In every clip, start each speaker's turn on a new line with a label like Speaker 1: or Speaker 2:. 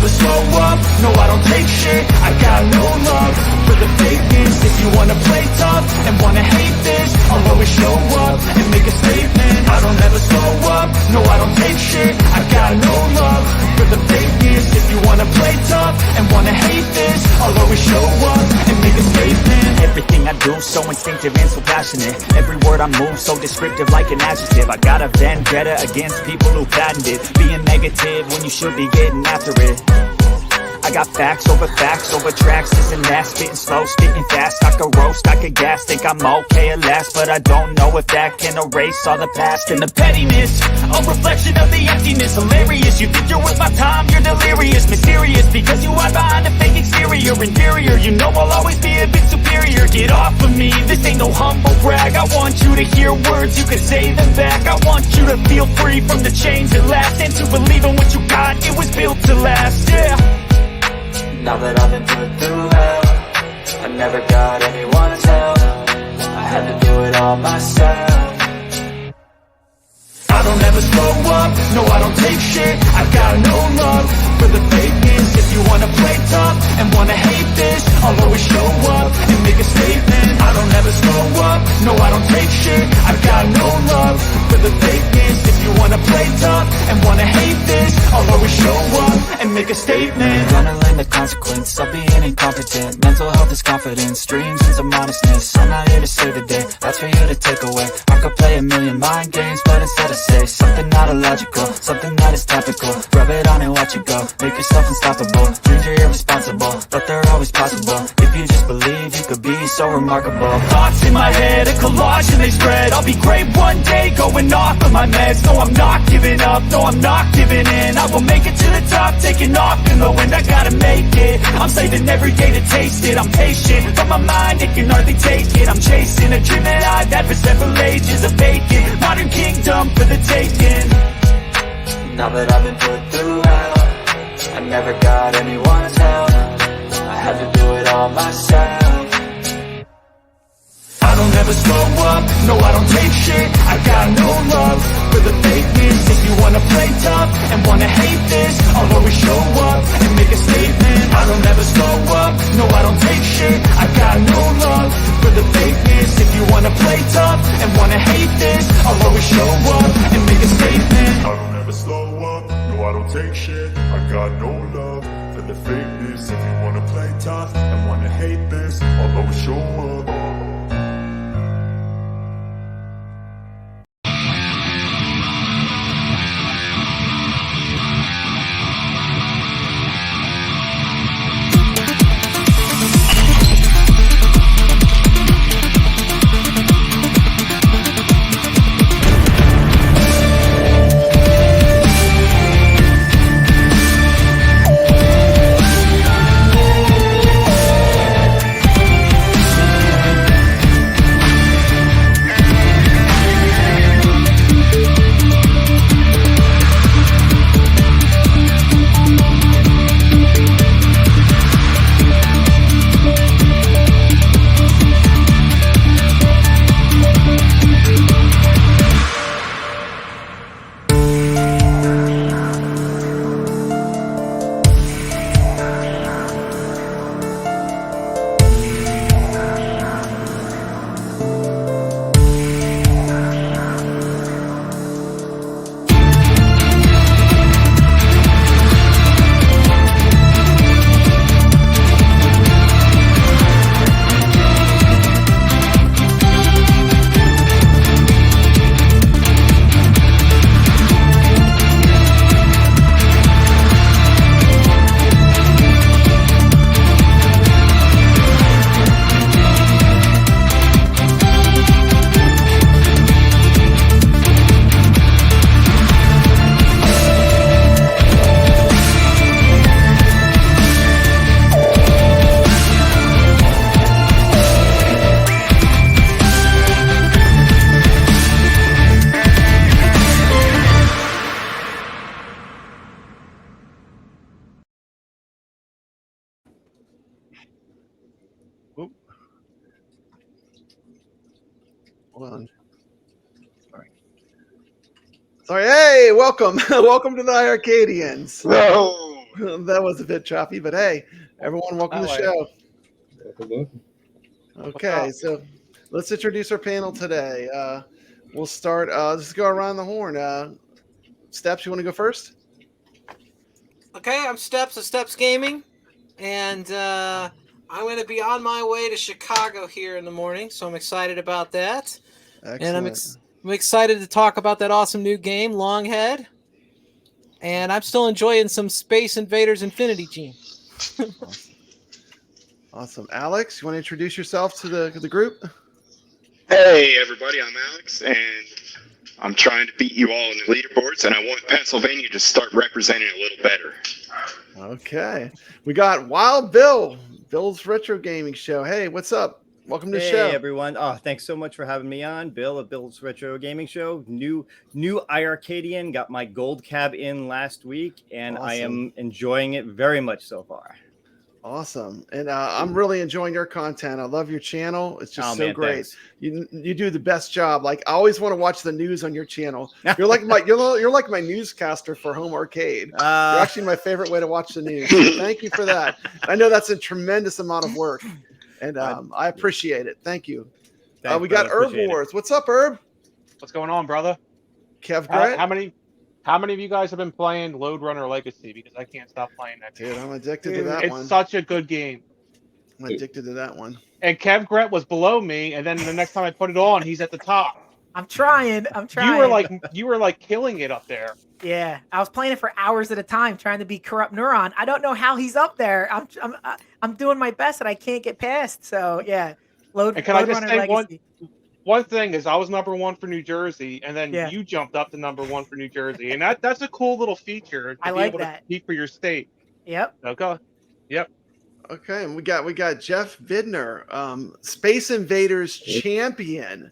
Speaker 1: never slow up, no I don't take shit. I got no love for the fakeness. If you wanna play tough and wanna hate this, I'll always show up and make a statement. I don't ever slow up, no I don't take shit. I got no love for the fakeness. If you wanna play tough and wanna hate this, I'll always show up and make a statement.
Speaker 2: Everything I do so instinctive and so passionate. Every word I move so descriptive like an adjective. I got a vendetta against people who patented being negative when you should be getting after it. I got facts over tracks, this and that. Spitting slow, spitting fast. I could roast, I could gas. Think I'm okay at last, but I don't know if that can erase all the past. And the pettiness, a reflection of the emptiness. Hilarious, you think you're worth my time, you're delirious. Mysterious, because you hide behind a fake exterior. Inferior, you know I'll always be a bit superior. Get off of me, this ain't no humble brag. I want you to hear words, you can say them back. I want you to feel free from the chains that last, and to believe in what you got, it was built to last, yeah.
Speaker 3: Now that I've been put through hell, I never got anyone's help. I had to do it all myself.
Speaker 1: I don't ever slow up, no I don't take shit. I got no love for the fakeness. If you wanna play tough and wanna hate this, I'll always show up and make a statement. I don't ever slow up, no I don't take shit. I got no love for the fakeness. If you wanna play tough and wanna hate this, I'll always show up and make a statement.
Speaker 3: Gonna learn the consequence of being incompetent. Mental health is confidence, dreams and some honestness. I'm not here to save the day, that's for you to take away. I could play a million mind games, but instead I say something not illogical, something that is topical. Rub it on and watch it go, make yourself unstoppable. Dreams are irresponsible, but they're always possible. If you just believe, you could be so remarkable.
Speaker 1: Thoughts in my head, a collage and they spread. I'll be great one day, going off of my meds. No, I'm not giving up, no, I'm not giving in. I will make it to the top, taking off in the wind. I gotta make it, I'm saving every day to taste it. I'm patient, but my mind, it can hardly take it. I'm chasing a dream that I've had for several ages. A vacant, modern kingdom for the taking.
Speaker 3: Now that I've been put through hell, I never got anyone's help. I had to do it all myself.
Speaker 1: I don't ever slow up, no I don't take shit. I got no love for the fakeness. If you wanna play tough and wanna hate this, I'll always show up and make a statement. I don't ever slow up, no I don't take shit. I got no love for the fakeness. If you wanna play tough and wanna hate this, I'll always show up and make a statement.
Speaker 4: I don't ever slow up, no I don't take shit. I got no love for the fakeness. If you wanna play tough and wanna hate this, I'll always show up.
Speaker 5: Oop. Hold on. Sorry. Hey, welcome. Welcome to the iiRcadians.
Speaker 6: No.
Speaker 5: That was a bit choppy, but hey, everyone, welcome to the show. Okay, so let's introduce our panel today. We'll start. Let's go around the horn. Steps, you want to go first?
Speaker 6: Okay, I'm Steps of Steps Gaming, and I'm going to be on my way to Chicago here in the morning, so I'm excited about that.
Speaker 5: Excellent.
Speaker 6: And I'm excited to talk about that awesome new game, Longhead. And I'm still enjoying some Space Invaders Infinity Team.
Speaker 5: Awesome. Alex, you want to introduce yourself to the group?
Speaker 7: Hey everybody, I'm Alex, and I'm trying to beat you all in the leaderboards, and I want Pennsylvania to start representing a little better.
Speaker 5: Okay. We got Wild Bill, Bill's Retro Gaming Show. Hey, what's up? Welcome to the show.
Speaker 8: Hey everyone. Oh, thanks so much for having me on. Bill of Bill's Retro Gaming Show. New iiRcadian. Got my gold cab in last week, and
Speaker 5: Awesome.
Speaker 8: I am enjoying it very much so far.
Speaker 5: Awesome. And I'm really enjoying your content. I love your channel. It's just so great.
Speaker 8: Thanks.
Speaker 5: You do the best job. Like, I always want to watch the news on your channel. You're like my newscaster for Home Arcade. You're actually my favorite way to watch the news. So thank you for that. I know that's a tremendous amount of work, and I appreciate it. Thank you.
Speaker 8: Thanks,
Speaker 5: We got
Speaker 8: brother.
Speaker 5: Herb Wars. What's up, Herb?
Speaker 9: What's going on, brother?
Speaker 5: Kev Grant?
Speaker 9: How many of you guys have been playing Lode Runner Legacy? Because I can't stop playing that game.
Speaker 5: Dude, I'm addicted to that one.
Speaker 9: It's such a good game.
Speaker 5: I'm addicted to that one.
Speaker 9: And Kev Gret was below me, and then the next time I put it on, he's at the top.
Speaker 10: I'm trying.
Speaker 9: You were like killing it up there.
Speaker 10: Yeah, I was playing it for hours at a time, trying to beat Corrupt Neuron. I don't know how he's up there. I'm doing my best, and I can't get past. So yeah,
Speaker 9: And can I just
Speaker 10: Runner
Speaker 9: say
Speaker 10: Legacy.
Speaker 9: one thing is I was #1 for New Jersey, and then you jumped up to #1 for New Jersey, and that's a cool little feature. To
Speaker 10: I
Speaker 9: be
Speaker 10: like
Speaker 9: able
Speaker 10: that.
Speaker 9: to compete for your state.
Speaker 10: Yep.
Speaker 9: Okay. Yep.
Speaker 5: Okay, and we got Jeff Bidner, Space Invaders champion.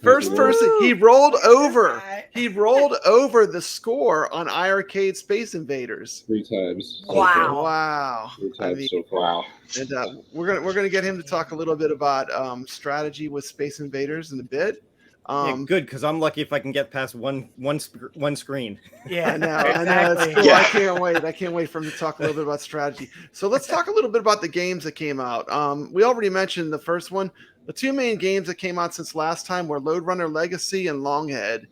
Speaker 5: First person, he rolled over. He rolled over the score on iiRcade Space Invaders
Speaker 11: 3 times.
Speaker 10: Wow.
Speaker 5: Wow.
Speaker 11: 3 times so far.
Speaker 5: And we're gonna get him to talk a little bit about strategy with Space Invaders in a bit.
Speaker 8: Yeah, good, because I'm lucky if I can get past one screen.
Speaker 10: Yeah,
Speaker 5: I know.
Speaker 10: exactly.
Speaker 5: That's cool. I can't wait for him to talk a little bit about strategy. So let's talk a little bit about the games that came out. We already mentioned the first one. The 2 main games that came out since last time were Lode Runner Legacy and Longhead.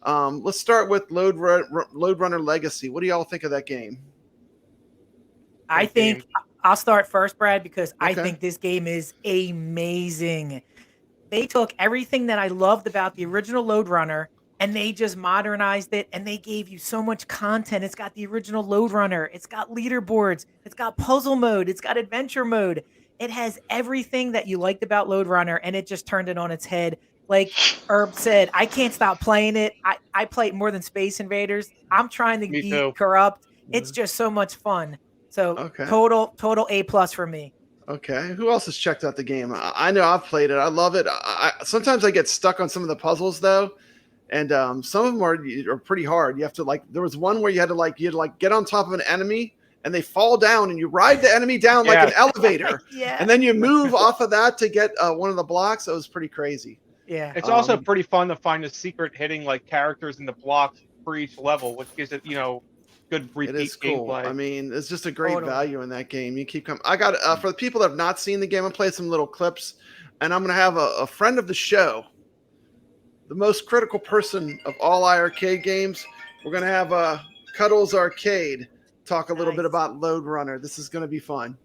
Speaker 5: Let's start with Lode Runner Legacy. What do y'all think of that game?
Speaker 10: I think I'll start first, Brad, because I think this game is amazing. They took everything that I loved about the original Lode Runner and they just modernized it, and they gave you so much content. It's got the original Lode Runner. It's got leaderboards. It's got puzzle mode. It's got adventure mode. It has everything that you liked about Lode Runner, and it just turned it on its head. Like Herb said, I can't stop playing it. I play it more than Space Invaders. I'm trying to beat Corrupt. It's just so much fun. So total A+ for me.
Speaker 5: Okay. Who else has checked out the game? I know I've played it. I love it. Sometimes I get stuck on some of the puzzles though, and some of them are pretty hard. You have to there was one where you had to get on top of an enemy, and they fall down, and you ride the enemy down like an elevator. And then you move off of that to get one of the blocks. It was pretty crazy.
Speaker 10: Yeah.
Speaker 9: It's also pretty fun to find the secret hitting characters in the blocks for each level, which gives it, good repeat
Speaker 5: It is cool.
Speaker 9: gameplay.
Speaker 5: I mean, it's just a great value in that game. You keep coming. I got for the people that have not seen the game, I'm playing some little clips, and I'm going to have a friend of the show, the most critical person of all iiRcade games. We're going to have Cuddles Arcade talk a little bit about Lode Runner. This is going to be fun.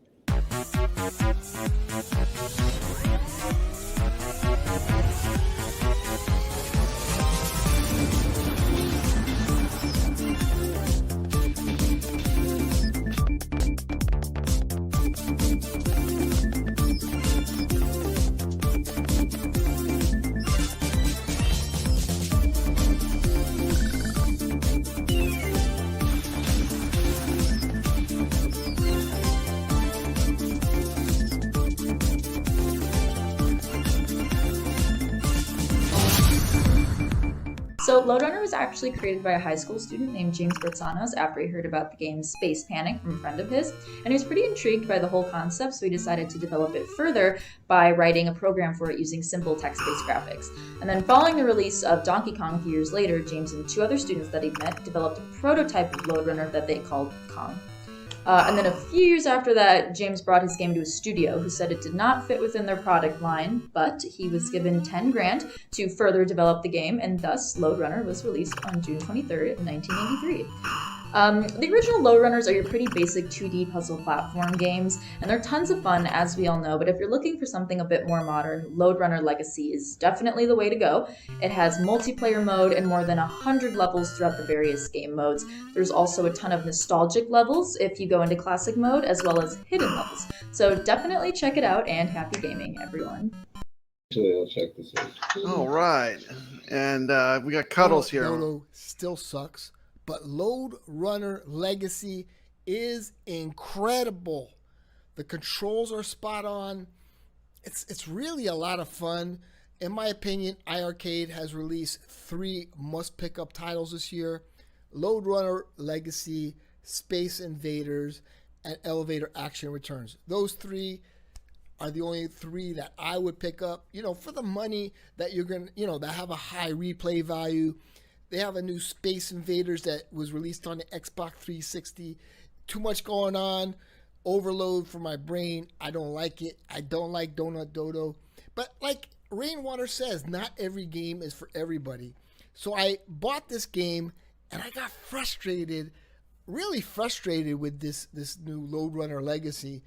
Speaker 11: So Lode Runner was actually created by a high school student named James Bertsanos after he heard about the game Space Panic from a friend of his, and he was pretty intrigued by the whole concept, so he decided to develop it further by writing a program for it using simple text-based graphics. And then following the release of Donkey Kong a few years later, James and 2 other students that he met developed a prototype of Lode Runner that they called Kong. And then a few years after that, James brought his game to a studio who said it did not fit within their product line, but he was given $10,000 to further develop the game, and thus Lode Runner was released on June 23rd, 1983. The original Lode Runners are your pretty basic 2D puzzle platform games, and they're tons of fun, as we all know, but if you're looking for something a bit more modern, Lode Runner Legacy is definitely the way to go. It has multiplayer mode and more than 100 levels throughout the various game modes. There's also a ton of nostalgic levels if you go into classic mode, as well as hidden levels. So definitely check it out, and happy gaming, everyone.
Speaker 12: I'll check this out.
Speaker 5: All right. And we got Cuddles here.
Speaker 13: Dodo still sucks. But Lode Runner Legacy is incredible. The controls are spot on. It's really a lot of fun. In my opinion, iiRcade has released 3 must-pick-up titles this year. Lode Runner Legacy, Space Invaders, and Elevator Action Returns. Those 3 are the only 3 that I would pick up, for the money that you're going to, that have a high replay value. They have a new Space Invaders that was released on the Xbox 360. Too much going on. Overload for my brain. I don't like it. I don't like Donut Dodo. But like Rainwater says, not every game is for everybody. So I bought this game and I got frustrated, really frustrated with this new Lode Runner Legacy.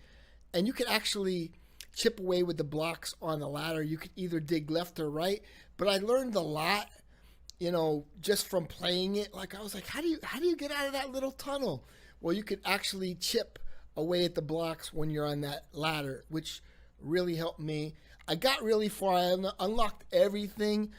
Speaker 13: And you can actually chip away with the blocks on the ladder. You could either dig left or right. But I learned a lot, just from playing it. Like I was like, how do you get out of that little tunnel? Well, you could actually chip away at the blocks when you're on that ladder, which really helped me. I got really far. I unlocked everything.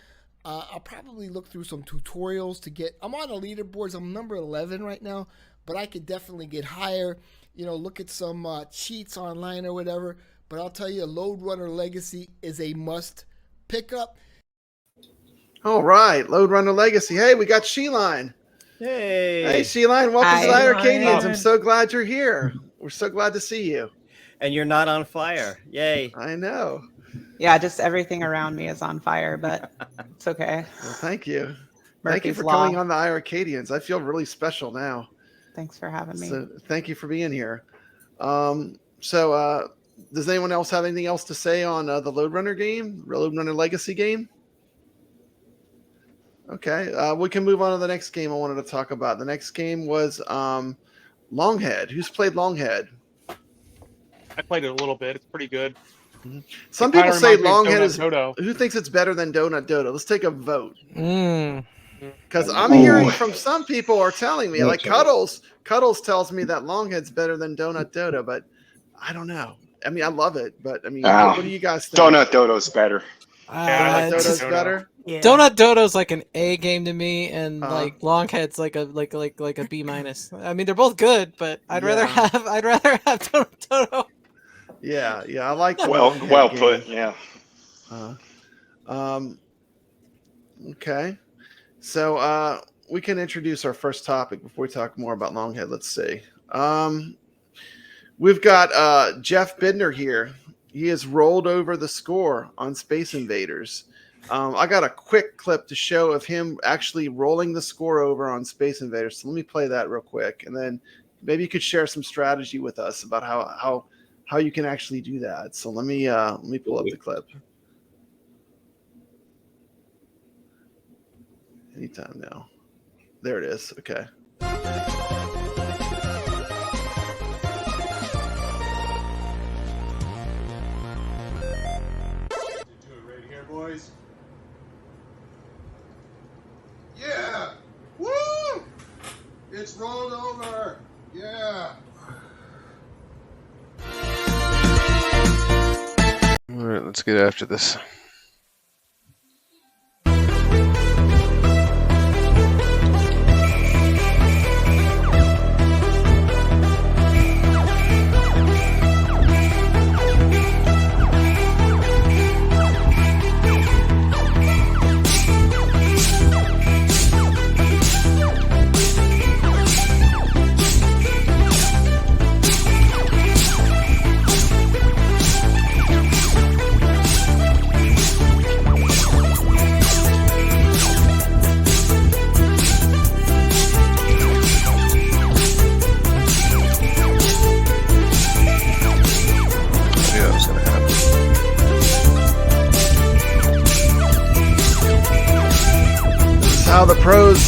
Speaker 13: I'll probably look through some tutorials to get. I'm on the leaderboards. I'm number 11 right now, but I could definitely get higher. Look at some cheats online or whatever. But I'll tell you, Lode Runner Legacy is a must pick up.
Speaker 5: All right, Lode Runner Legacy. Hey, we got Sheline. Hey, Sheline. Welcome to iiRcadians. I'm so glad you're here. We're so glad to see you.
Speaker 8: And you're not on fire. Yay.
Speaker 5: I know.
Speaker 14: Yeah, just everything around me is on fire, but it's okay.
Speaker 5: Well, thank you.
Speaker 14: Murphy's
Speaker 5: Thank you for
Speaker 14: Law.
Speaker 5: coming on the iiRcadians. I feel really special now.
Speaker 14: Thanks for having me.
Speaker 5: So thank you for being here. Does anyone else have anything else to say on the Lode Runner game, Lode Runner Legacy game? Okay, we can move on to the next game I wanted to talk about. The next game was Longhead. Who's played Longhead?
Speaker 9: I played it a little bit. It's pretty good.
Speaker 5: Some people say Longhead is. Dodo. Who thinks it's better than Donut Dodo? Let's take a vote. Because I'm hearing from some people are telling me, like Cuddles tells me that Longhead's better than Donut Dodo, but I don't know. I mean, I love it, but I mean, what do you guys think?
Speaker 7: Donut Dodo's better.
Speaker 5: Donut Dodo's better.
Speaker 6: Yeah. Donut Dodo's like an A game to me, and like Longhead's like a B minus. I mean, they're both good, but I'd rather have Donut Dodo.
Speaker 5: Yeah, I like the
Speaker 7: well
Speaker 5: game.
Speaker 7: put. Yeah.
Speaker 5: Okay, so we can introduce our first topic before we talk more about Longhead. Let's see. We've got Jeff Bidner here. He has rolled over the score on Space Invaders. I got a quick clip to show of him actually rolling the score over on Space Invaders. So let me play that real quick, and then maybe you could share some strategy with us about how you can actually do that. So let me pull up the clip. Anytime now. There it is. Okay.
Speaker 12: Boys. Yeah. Woo! It's rolled over. Yeah.
Speaker 15: All right, let's get after this.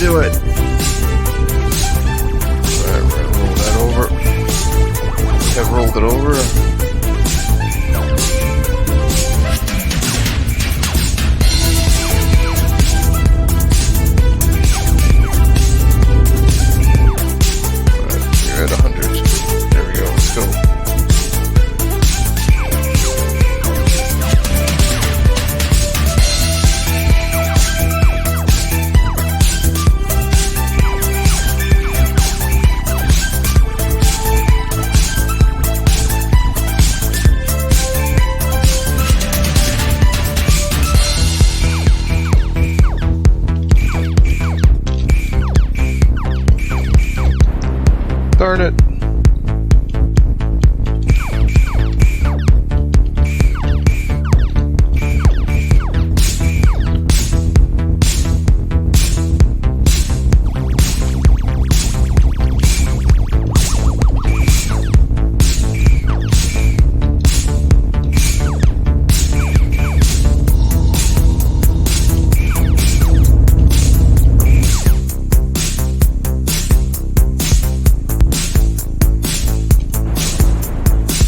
Speaker 5: do it.
Speaker 15: Alright, we're gonna roll that over. Have rolled it over. Alright, you're at 100. There we go, let's go. Darn it.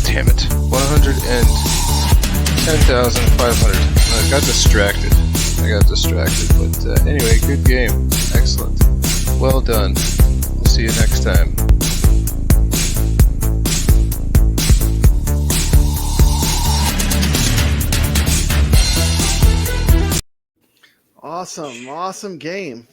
Speaker 15: Damn it. 110,500. I got distracted. But anyway, good game. Excellent. Well done. We'll see you next time.
Speaker 5: Awesome game.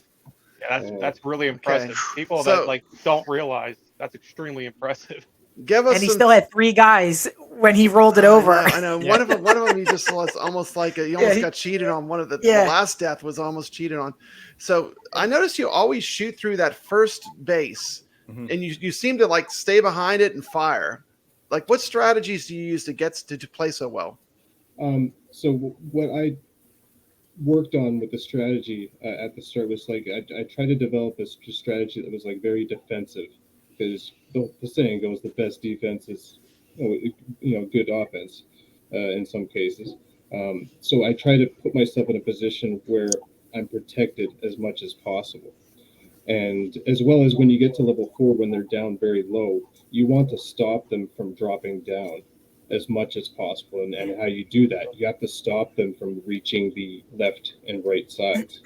Speaker 9: Yeah, that's really impressive. People
Speaker 5: So-
Speaker 9: that like don't realize that's extremely impressive.
Speaker 5: Give us
Speaker 10: And he
Speaker 5: some.
Speaker 10: still had 3 guys when he rolled it over.
Speaker 5: I know. One of them, he just was almost like he almost got cheated on. One of the last death was almost cheated on. So I noticed you always shoot through that first base, and you seem to like stay behind it and fire. Like, what strategies do you use to get to play so well?
Speaker 16: So what I worked on with the strategy at the start was like I tried to develop a strategy that was like very defensive, because the saying goes, the best defense is good offense in some cases. So I try to put myself in a position where I'm protected as much as possible. And as well as when you get to level 4, when they're down very low, you want to stop them from dropping down as much as possible. And how you do that, you have to stop them from reaching the left and right sides.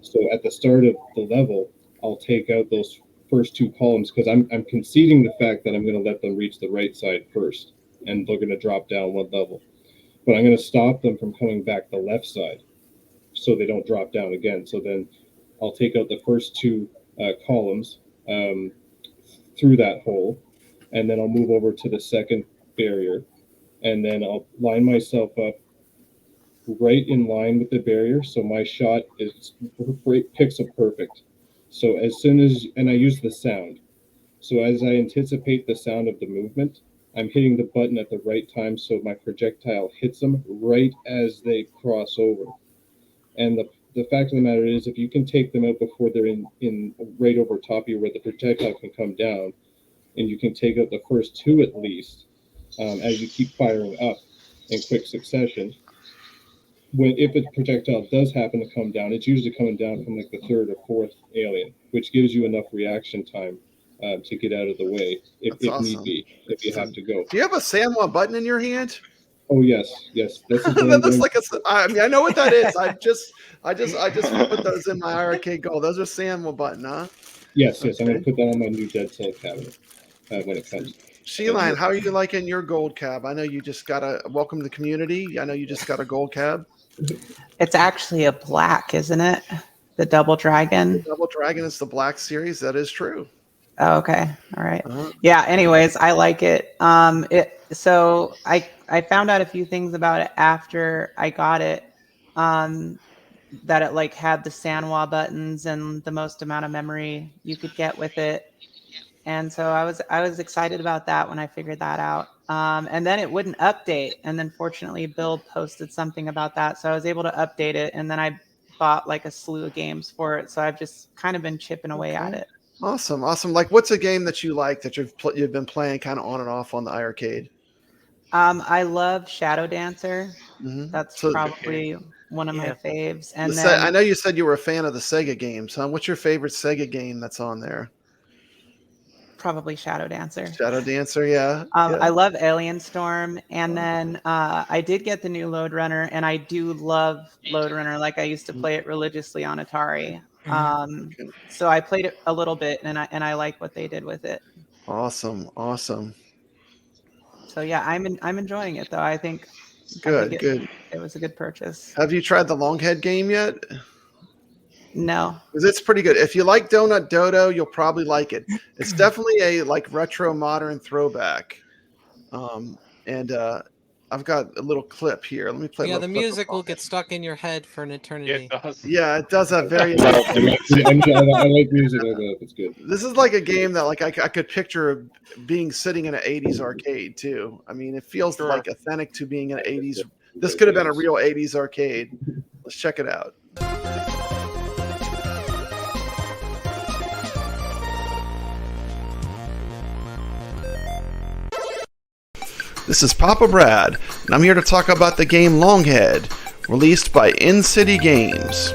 Speaker 16: So at the start of the level, I'll take out those first 2 columns, because I'm conceding the fact that I'm going to let them reach the right side first, and they're going to drop down 1 level. But I'm going to stop them from coming back the left side, so they don't drop down again. So then I'll take out the first 2 columns through that hole, and then I'll move over to the second barrier, and then I'll line myself up right in line with the barrier, so my shot is pixel perfect. So as soon as, and I use the sound, so as I anticipate the sound of the movement, I'm hitting the button at the right time, so my projectile hits them right as they cross over. And the fact of the matter is, if you can take them out before they're in right over top of you, where the projectile can come down, and you can take out the first 2 at least, as you keep firing up in quick succession, if a projectile does happen to come down, it's usually coming down from like the 3rd or 4th alien, which gives you enough reaction time to get out of the way if need be, if you have to go.
Speaker 5: Do you have a Sanwa button in your hand?
Speaker 16: Oh yes. This is
Speaker 5: That looks like I mean, I know what that is. I just put those in my iRcade Gold. Those are Sanwa button, huh?
Speaker 16: Yes. I'm going to put that on my new Dead Cell cabinet when it comes.
Speaker 5: Sheeline, how are you liking your gold cab? I know you just got a welcome to the community. I know you just got a gold cab.
Speaker 14: It's actually a black, isn't it? The Double Dragon.
Speaker 5: The Double Dragon is the black series. That is true.
Speaker 14: Oh, okay. All right. Yeah. Anyways, I like it. So I found out a few things about it after I got it. That it like had the Sanwa buttons and the most amount of memory you could get with it. And so I was excited about that when I figured that out. And then it wouldn't update. And then fortunately, Bill posted something about that. So I was able to update it. And then I bought like a slew of games for it. So I've just kind of been chipping away at it.
Speaker 5: Awesome. Like, what's a game that you like that you've been playing kind of on and off on the iRcade?
Speaker 14: I love Shadow Dancer. That's probably one of my faves.
Speaker 5: The
Speaker 14: And
Speaker 5: Se-
Speaker 14: then
Speaker 5: I know you said you were a fan of the Sega games, huh? What's your favorite Sega game that's on there?
Speaker 14: probably Shadow Dancer.
Speaker 5: Shadow Dancer, yeah.
Speaker 14: I love Alien Storm, and then I did get the new Lode Runner, and I do love Lode Runner. Like I used to play it religiously on Atari. So I played it a little bit, and I like what they did with it.
Speaker 5: Awesome.
Speaker 14: So yeah, I'm enjoying it though. I think
Speaker 5: Good.
Speaker 14: It was a good purchase.
Speaker 5: Have you tried the Longhead game yet?
Speaker 14: No.
Speaker 5: Because it's pretty good. If you like Donut Dodo, you'll probably like it. It's definitely a like retro modern throwback. I've got a little clip here. Let me play.
Speaker 6: Yeah, the music will get stuck in your head for an eternity.
Speaker 5: Yeah, it does have very.
Speaker 16: I like music like that. It's good.
Speaker 5: This is like a game that like I could picture being sitting in an 80s arcade too. I mean, it feels like authentic to being an 80s. This could have been a real 80s arcade. Let's check it out. This is Papa Brad, and I'm here to talk about the game Longhead, released by In-City Games.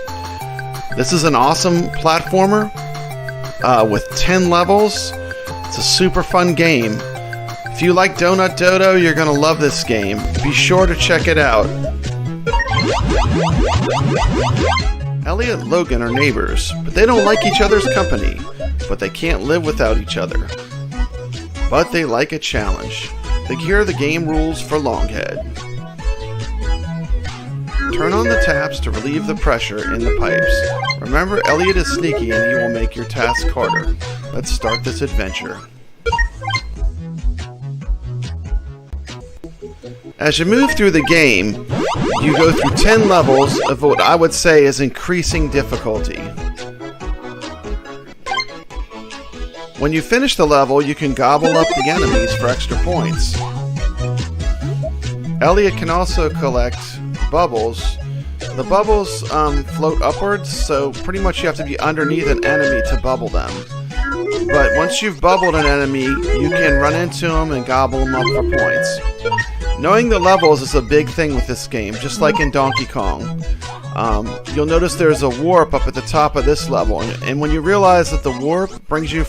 Speaker 5: This is an awesome platformer with 10 levels. It's a super fun game. If you like Donut Dodo, you're going to love this game. Be sure to check it out. Elliot and Logan are neighbors, but they don't like each other's company, but they can't live without each other. But they like a challenge. Here are the game rules for Longhead. Turn on the taps to relieve the pressure in the pipes. Remember, Elliot is sneaky and he will make your task harder. Let's start this adventure. As you move through the game, you go through 10 levels of what I would say is increasing difficulty. When you finish the level, you can gobble up the enemies for extra points. Elliot can also collect bubbles. The bubbles float upwards, so pretty much you have to be underneath an enemy to bubble them. But once you've bubbled an enemy, you can run into them and gobble them up for points. Knowing the levels is a big thing with this game, just like in Donkey Kong. You'll notice there's a warp up at the top of this level, and when you realize that the warp brings you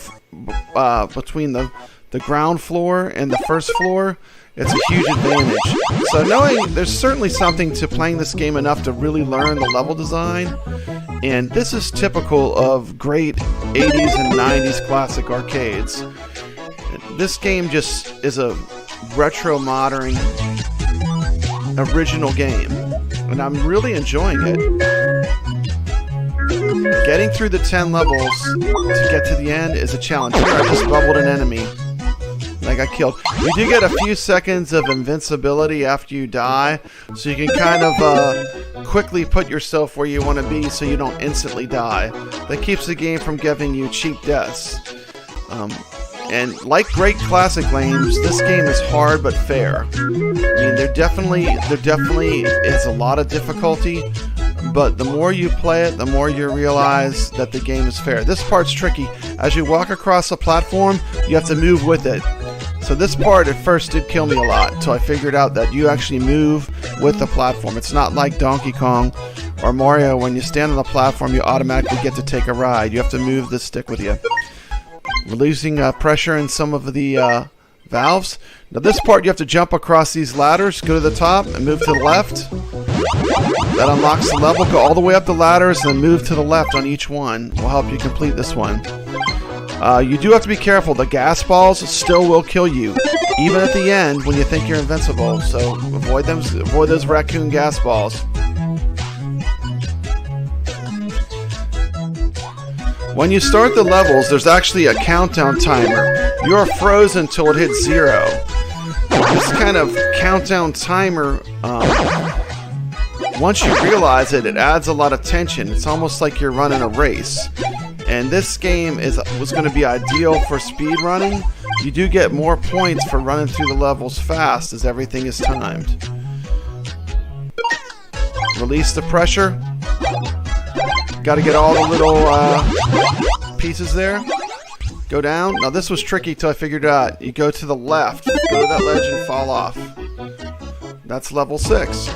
Speaker 5: between the ground floor and the first floor, it's a huge advantage. So knowing there's certainly something to playing this game enough to really learn the level design, and this is typical of great 80s and 90s classic arcades. This game just is a retro modern original game, and I'm really enjoying it. Getting through the 10 levels to get to the end is a challenge. Here I just bubbled an enemy. I got killed. You do get a few seconds of invincibility after you die, so you can kind of quickly put yourself where you want to be so you don't instantly die. That keeps the game from giving you cheap deaths. And like great classic games, this game is hard but fair. I mean, there definitely is a lot of difficulty, but the more you play it, the more you realize that the game is fair. This part's tricky. As you walk across a platform, you have to move with it. So this part at first did kill me a lot, until I figured out that you actually move with the platform. It's not like Donkey Kong or Mario. When you stand on the platform, you automatically get to take a ride. You have to move the stick with you. Releasing pressure in some of the valves. Now this part you have to jump across these ladders, go to the top and move to the left. That unlocks the level. Go all the way up the ladders and then move to the left on each one. Will help you complete this one. You do have to be careful. The gas balls still will kill you, even at the end when you think you're invincible. So avoid them. Avoid those raccoon gas balls. When you start the levels, there's actually a countdown timer. You're frozen until it hits 0. This kind of countdown timer, once you realize it, it adds a lot of tension. It's almost like you're running a race. And this game was going to be ideal for speed running. You do get more points for running through the levels fast as everything is timed. Release the pressure. Got to get all the little pieces there. Go down. Now this was tricky till I figured it out. You go to the left, go to that ledge and fall off. That's level 6.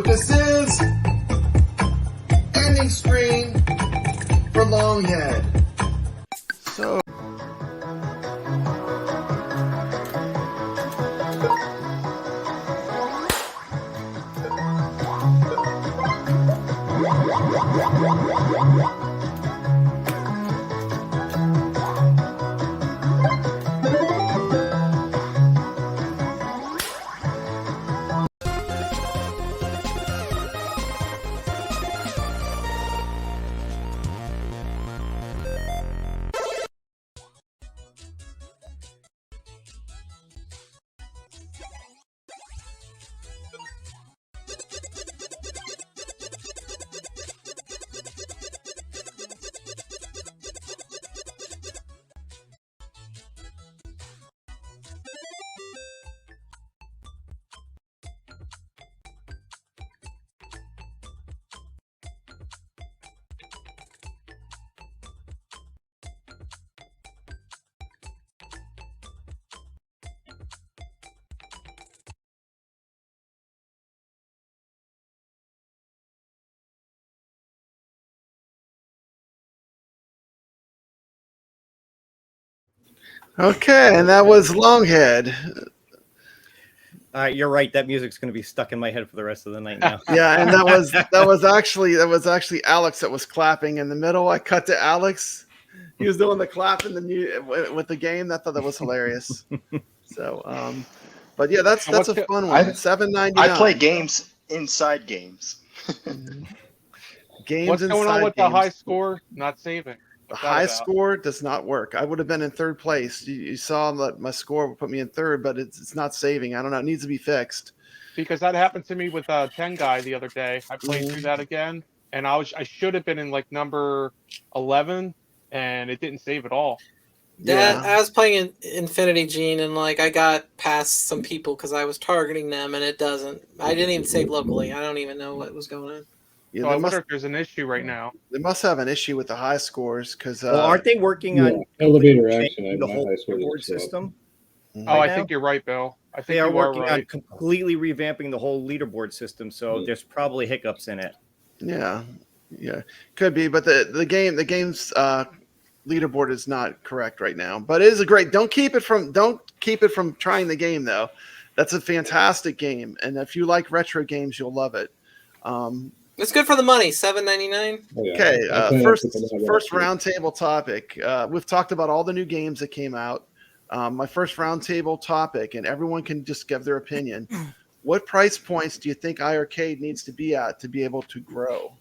Speaker 5: what this is? Ending screen for Longhead. So. Okay, and that was Longhead.
Speaker 8: You're right. That music's going to be stuck in my head for the rest of the night now.
Speaker 5: Yeah, and that was actually Alex that was clapping in the middle. I cut to Alex. He was doing the clap in the with the game. I thought that was hilarious. So, but yeah, that's a fun one. $7.99.
Speaker 7: I play games inside games.
Speaker 5: Games
Speaker 9: What's going on with the high score? Not saving.
Speaker 5: The high score does not work. I would have been in third place. You saw that my score would put me in third, but it's not saving. I don't know. It needs to be fixed.
Speaker 9: Because that happened to me with 10 guy the other day. I played through that again, and I should have been in like number 11, and it didn't save at all.
Speaker 6: Yeah, I was playing Infinity Gene, and like I got past some people because I was targeting them, and it doesn't. I didn't even save locally. I don't even know what was going on.
Speaker 5: Yeah,
Speaker 9: So I wonder if there's an issue right now.
Speaker 5: They must have an issue with the high scores because.
Speaker 8: Well, aren't they working on
Speaker 16: elevator action?
Speaker 8: the whole leaderboard system?
Speaker 9: Oh, I think you're right, Bill. I think
Speaker 8: they are
Speaker 9: you
Speaker 8: working
Speaker 9: right.
Speaker 8: on completely revamping the whole leaderboard system, so there's probably hiccups in it.
Speaker 5: Yeah, could be, but the game's leaderboard is not correct right now. But it is a great. Don't keep it from trying the game though. That's a fantastic game, and if you like retro games, you'll love it.
Speaker 6: It's good for the money. $7.99.
Speaker 5: Okay, first roundtable topic. We've talked about all the new games that came out. My first roundtable topic, and everyone can just give their opinion. What price points do you think iArcade needs to be at to be able to grow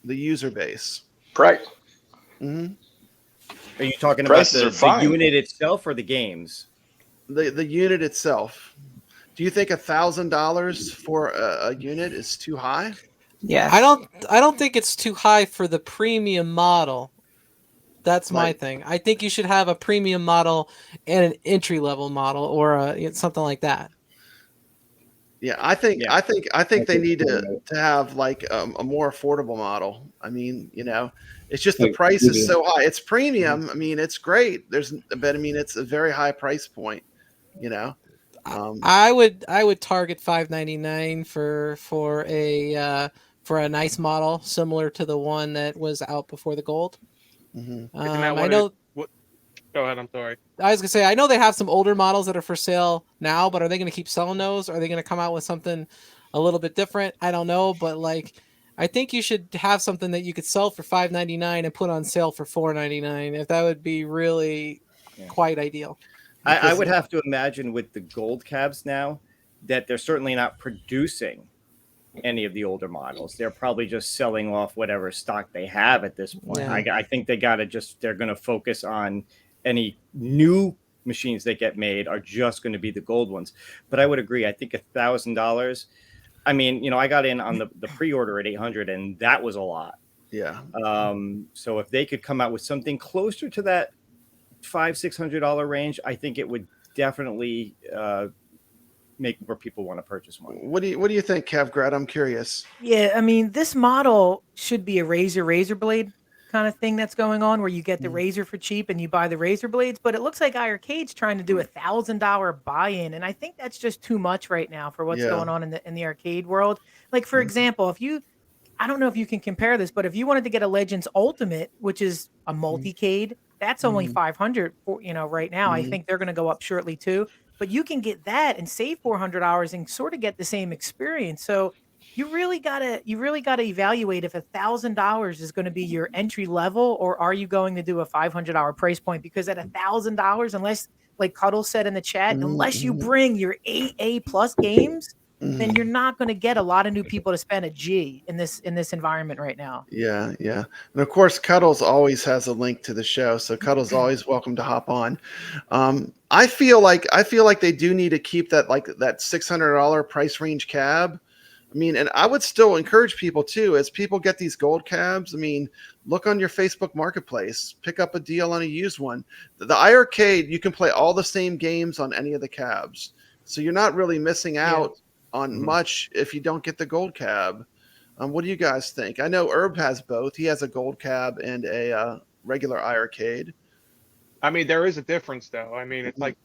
Speaker 5: the user base?
Speaker 7: Right.
Speaker 5: Mm-hmm.
Speaker 8: Are you talking
Speaker 7: Prices
Speaker 8: about the unit itself or the games?
Speaker 5: The unit itself. Do you think $1,000 for a unit is too high?
Speaker 14: Yeah,
Speaker 6: I don't think it's too high for the premium model. That's my thing. I think you should have a premium model and an entry level model, or something like that.
Speaker 5: Yeah, I think they need to have like a more affordable model. I mean, it's just the price is so high. It's premium. I mean, it's great. But I mean, it's a very high price point.
Speaker 6: I would target $5.99 for a nice model similar to the one that was out before the gold.
Speaker 9: Isn't that
Speaker 6: I know.
Speaker 9: Go ahead. I'm sorry.
Speaker 6: I was gonna say I know they have some older models that are for sale now, but are they going to keep selling those? Are they going to come out with something a little bit different? I don't know, but like, I think you should have something that you could sell for $5.99 and put on sale for $4.99. If that would be really quite ideal.
Speaker 8: I would have to imagine with the gold cabs now that they're certainly not producing any of the older models. They're probably just selling off whatever stock they have at this point.
Speaker 6: Yeah.
Speaker 8: I think they're going to focus on any new machines that get made are just going to be the gold ones. But I would agree. I think $1,000. I mean, I got in on the pre-order at 800, and that was a lot.
Speaker 5: Yeah.
Speaker 8: So if they could come out with something closer to that $500-600 range, I think it would definitely make more people want to purchase one.
Speaker 5: What do you think, Kev Grad? I'm curious.
Speaker 10: Yeah, I mean, this model should be a razor blade. kind of thing that's going on, where you get the razor for cheap and you buy the razor blades. But it looks like iArcade's trying to do $1,000 buy-in, and I think that's just too much right now for what's
Speaker 5: Yeah.
Speaker 10: going on in the arcade world. Like, for example, I don't know if you can compare this, but if you wanted to get a Legends Ultimate, which is a multi-cade, that's only 500 for, right now. I think they're going to go up shortly too. But you can get that and save $400 and sort of get the same experience. So you really gotta evaluate if $1,000 is going to be your entry level, or are you going to do a $500 price point? Because at $1,000, unless, like Cuddle said in the chat, unless you bring your AA plus games, then you're not going to get a lot of new people to spend a G in this environment right now.
Speaker 5: Yeah, yeah. And of course, Cuddles always has a link to the show, so Cuddles always welcome to hop on. I feel like they do need to keep that $600 price range cab. I mean, and I would still encourage people too, as people get these gold cabs. I mean, look on your Facebook Marketplace, pick up a deal on a used one. The iArcade, you can play all the same games on any of the cabs, so you're not really missing out on much if you don't get the gold cab. What do you guys think? I know Herb has both. He has a gold cab and a regular iArcade.
Speaker 9: I mean, there is a difference, though. I mean, it's night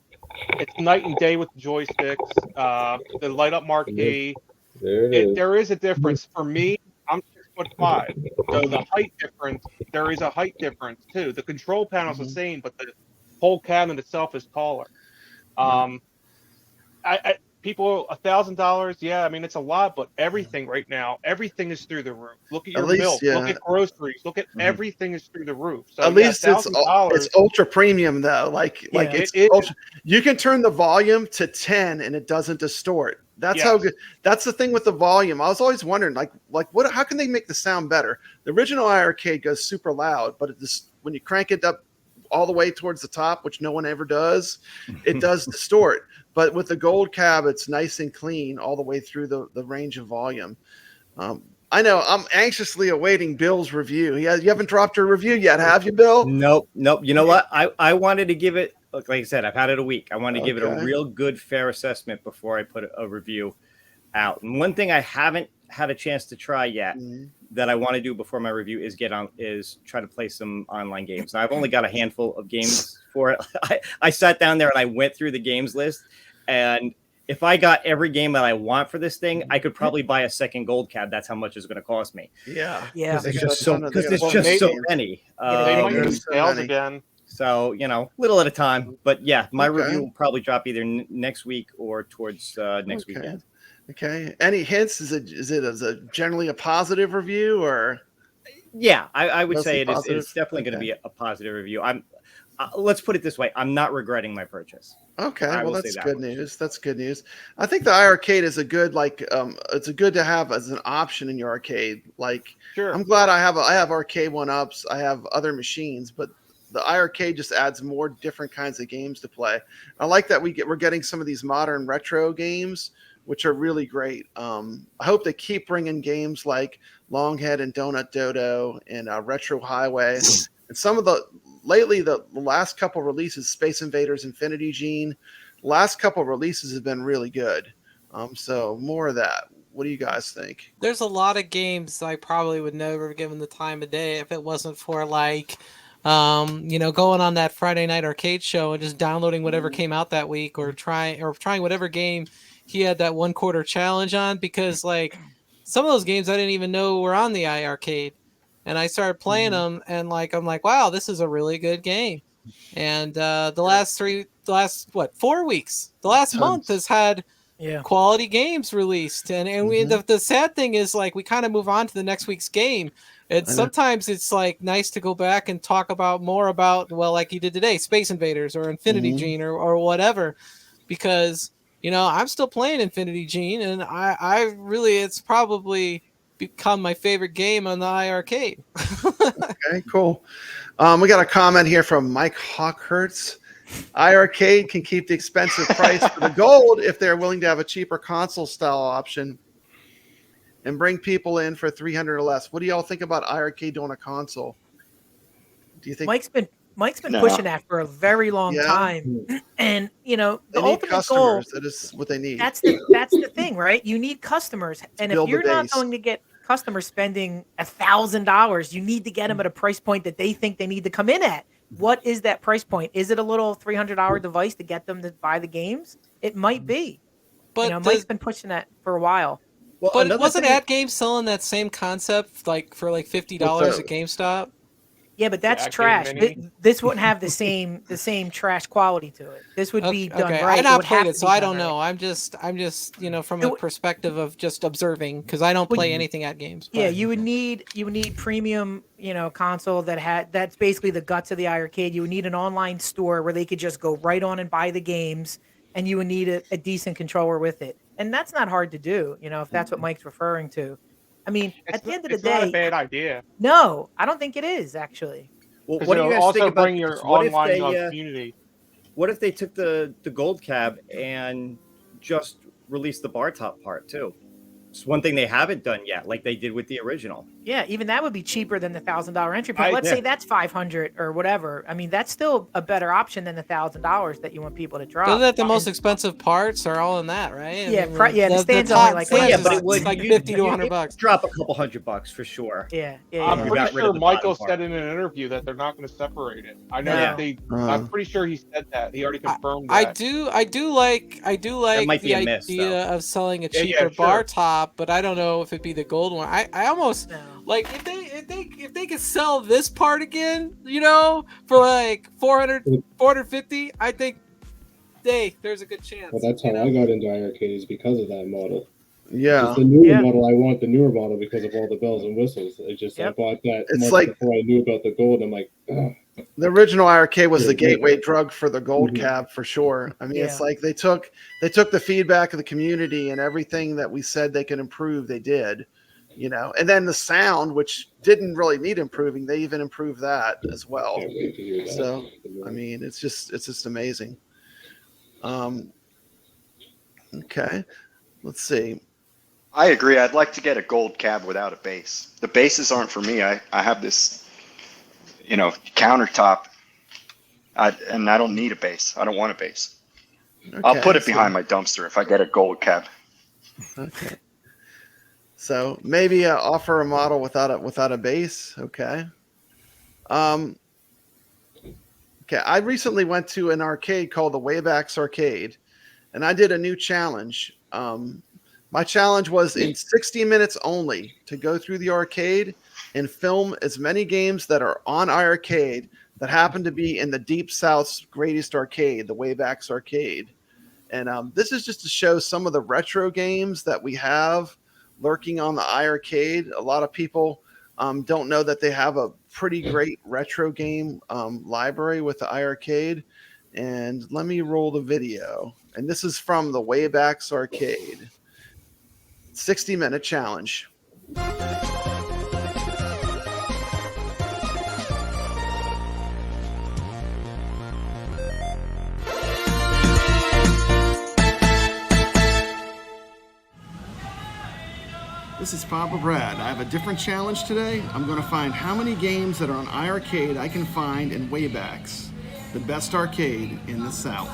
Speaker 9: and day with the joysticks. The light up marquee. There is a difference. For me, I'm 6'5", so the height difference. There is a height difference too. The control panel's the same, but the whole cabinet itself is taller. People, $1,000, yeah, I mean, it's a lot, but everything right now, everything is through the roof. Look at your milk, look at groceries, look at everything is through the roof. So
Speaker 5: at least it's ultra premium though. It's ultra, you can turn the volume to 10 and it doesn't distort. That's how good. That's the thing with the volume. I was always wondering, what? How can they make the sound better? The original iArcade goes super loud, but when you crank it up all the way towards the top, which no one ever does, it does distort. But with the gold cab, it's nice and clean all the way through the range of volume. I know I'm anxiously awaiting Bill's review. You haven't dropped your review yet, have you, Bill?
Speaker 8: Nope. You know what? I wanted to give it, like I said, I've had it a week. I wanted to give it a real good, fair assessment before I put a review out. And one thing I haven't had a chance to try yet that I want to do before my review is try to play some online games. Now, I've only got a handful of games for it. I sat down there and I went through the games list, and if I got every game that I want for this thing, I could probably buy a second gold cab. That's how much it's going to cost me.
Speaker 5: Yeah.
Speaker 8: Because there's just so many.
Speaker 9: They might use sales again.
Speaker 8: So, little at a time. But yeah, my review will probably drop either next week or towards next weekend.
Speaker 5: Okay. Any hints? Is it generally a positive review, or?
Speaker 8: Yeah, I would say it's definitely going to be a positive review. Let's put it this way: I'm not regretting my purchase.
Speaker 5: Okay, well that's good news. That's good news. I think the iArcade is a good it's a good to have as an option in your arcade. I'm glad I have arcade 1-ups. I have other machines, but the iArcade just adds more different kinds of games to play. I like that we're getting some of these modern retro games, which are really great. I hope they keep bringing games like Longhead and Donut Dodo and Retro Highway, and some of the last couple releases, Space Invaders, Infinity Gene. The last couple releases have been really good. So more of that. What do you guys think?
Speaker 6: There's a lot of games I probably would never have given the time of day if it wasn't for going on that Friday night arcade show and just downloading whatever came out that week, or trying whatever game he had that 1/4 challenge on, because some of those games I didn't even know were on the iArcade. And I started playing them, and I'm like, wow, this is a really good game. And the last 4 weeks, the last month has had quality games released. And the sad thing is, we kind of move on to the next week's game. And sometimes it's nice to go back and talk more about, like you did today, Space Invaders or Infinity Gene or whatever, because I'm still playing Infinity Gene, and I really, it's probably become my favorite game on the iArcade.
Speaker 5: Okay, cool. We got a comment here from Mike Hawkhurts. iArcade can keep the expensive price for the gold if they're willing to have a cheaper console style option and bring people in for $300 or less. What do y'all think about iArcade doing a console? Do you think
Speaker 10: Mike's been pushing that for a very long time, and the ultimate
Speaker 5: customers.
Speaker 10: goal,
Speaker 5: that is what they need.
Speaker 10: That's the thing, right? You need customers, and if you're not going to get customers spending $1,000. You need to get them at a price point that they think they need to come in at. What is that price point? Is it a little $300 device to get them to buy the games? It might be.
Speaker 6: But
Speaker 10: Mike's been pushing that for a while.
Speaker 8: Well,
Speaker 6: but wasn't AdGame selling that same concept like for like $50 at GameStop?
Speaker 10: Yeah, but that's
Speaker 9: Ad Game
Speaker 10: trash.
Speaker 9: Mini?
Speaker 10: This wouldn't have the same trash quality to it. This would be done
Speaker 6: Okay,
Speaker 10: right.
Speaker 6: I not
Speaker 10: would have
Speaker 6: played it,
Speaker 10: to
Speaker 6: so
Speaker 10: be
Speaker 6: I
Speaker 10: done
Speaker 6: don't know.
Speaker 10: right.
Speaker 6: I'm just from a perspective of just observing because I don't play anything at games.
Speaker 10: Yeah, you would need premium, console that's basically the guts of the iArcade. You would need an online store where they could just go right on and buy the games, and you would need a decent controller with it. And that's not hard to do, if that's what Mike's referring to. I mean, at the end of the
Speaker 9: It's not
Speaker 10: day,
Speaker 9: a bad idea.
Speaker 10: no, I don't think it is actually.
Speaker 8: Well,
Speaker 9: 'Cause
Speaker 8: what do you
Speaker 9: it'll
Speaker 8: guys
Speaker 9: also
Speaker 8: think about
Speaker 9: bring your
Speaker 8: this? What if
Speaker 9: online
Speaker 8: they,
Speaker 9: community.
Speaker 8: What if they took the gold cab and just released the bar top part too? It's one thing they haven't done yet, like they did with the original.
Speaker 10: Yeah, even that would be cheaper than the $1,000 entry. But
Speaker 8: I-
Speaker 10: let's
Speaker 8: yeah.
Speaker 10: say that's $500 or whatever. I mean, that's still a better option than the $1,000 that you want people to drop.
Speaker 6: Isn't that the most expensive parts are all in that, right?
Speaker 10: Yeah, the stand's
Speaker 6: top
Speaker 10: only like
Speaker 6: stands
Speaker 8: Yeah,
Speaker 6: is
Speaker 8: but it would
Speaker 6: like
Speaker 8: you-
Speaker 6: 50 to
Speaker 8: you-
Speaker 6: 100
Speaker 8: you
Speaker 6: bucks.
Speaker 8: Drop a couple $100 for sure.
Speaker 10: Yeah,
Speaker 9: I'm
Speaker 8: You
Speaker 9: pretty
Speaker 8: got rid
Speaker 9: sure
Speaker 8: of the
Speaker 9: Michael
Speaker 8: bottom part.
Speaker 9: said in an interview that they're not going to separate it. I know
Speaker 10: No.
Speaker 9: that they. I'm pretty sure he said that. He already confirmed that.
Speaker 6: I do like
Speaker 8: might be
Speaker 6: the
Speaker 8: a miss,
Speaker 6: idea
Speaker 8: though.
Speaker 6: of selling a
Speaker 9: Yeah,
Speaker 6: cheaper
Speaker 9: sure.
Speaker 6: bar top, but I don't know if it'd be the gold one. I almost like if they could sell this part again, for like 450, I think there's a good chance.
Speaker 16: Well, that's how I got into iArcades because of that model.
Speaker 5: Yeah.
Speaker 16: Just the newer model, I want the newer model because of all the bells and whistles. I bought that
Speaker 5: It's
Speaker 16: months
Speaker 5: like-
Speaker 16: before I knew about the gold. I'm like, ugh.
Speaker 5: The original iArcade was
Speaker 16: Yeah,
Speaker 5: the
Speaker 16: yeah.
Speaker 5: gateway drug for the gold
Speaker 16: Mhm.
Speaker 5: cab for sure. I mean, it's
Speaker 10: Yeah.
Speaker 5: like they took the feedback of the community and everything that we said they could improve, they did. And then the sound, which didn't really need improving, they even improved that as well.
Speaker 16: Can't wait to hear that.
Speaker 5: So, I mean, it's just amazing. Okay, let's see.
Speaker 7: I agree. I'd like to get a gold cab without a base. The bases aren't for me. I have this, countertop, and I don't need a base. I don't want a base. I'll
Speaker 5: Okay,
Speaker 7: put it
Speaker 5: so-
Speaker 7: behind my dumpster if I get a gold cab.
Speaker 5: Okay. So maybe offer a model without a base. Okay. Okay. I recently went to an arcade called the Waybacks Arcade, and I did a new challenge. My challenge was in 60 minutes only to go through the arcade and film as many games that are on iArcade that happen to be in the Deep South's greatest arcade, the Waybacks Arcade. And this is just to show some of the retro games that we have lurking on the iArcade. A lot of people don't know that they have a pretty great retro game library with the iArcade. And let me roll the video. And this is from the Waybacks Arcade. 60-minute challenge. This is Papa Brad. I have a different challenge today. I'm going to find how many games that are on iArcade I can find in Waybacks, the best arcade in the South.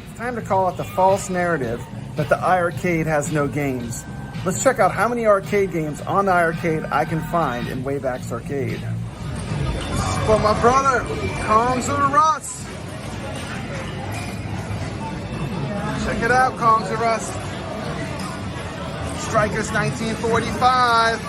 Speaker 5: It's time to call out the false narrative that the iArcade has no games. Let's check out how many arcade games on the iArcade I can find in Waybacks Arcade. For my brother, Kongs of the Rust. Check it out, Kongs of Rust. Strikers 1945.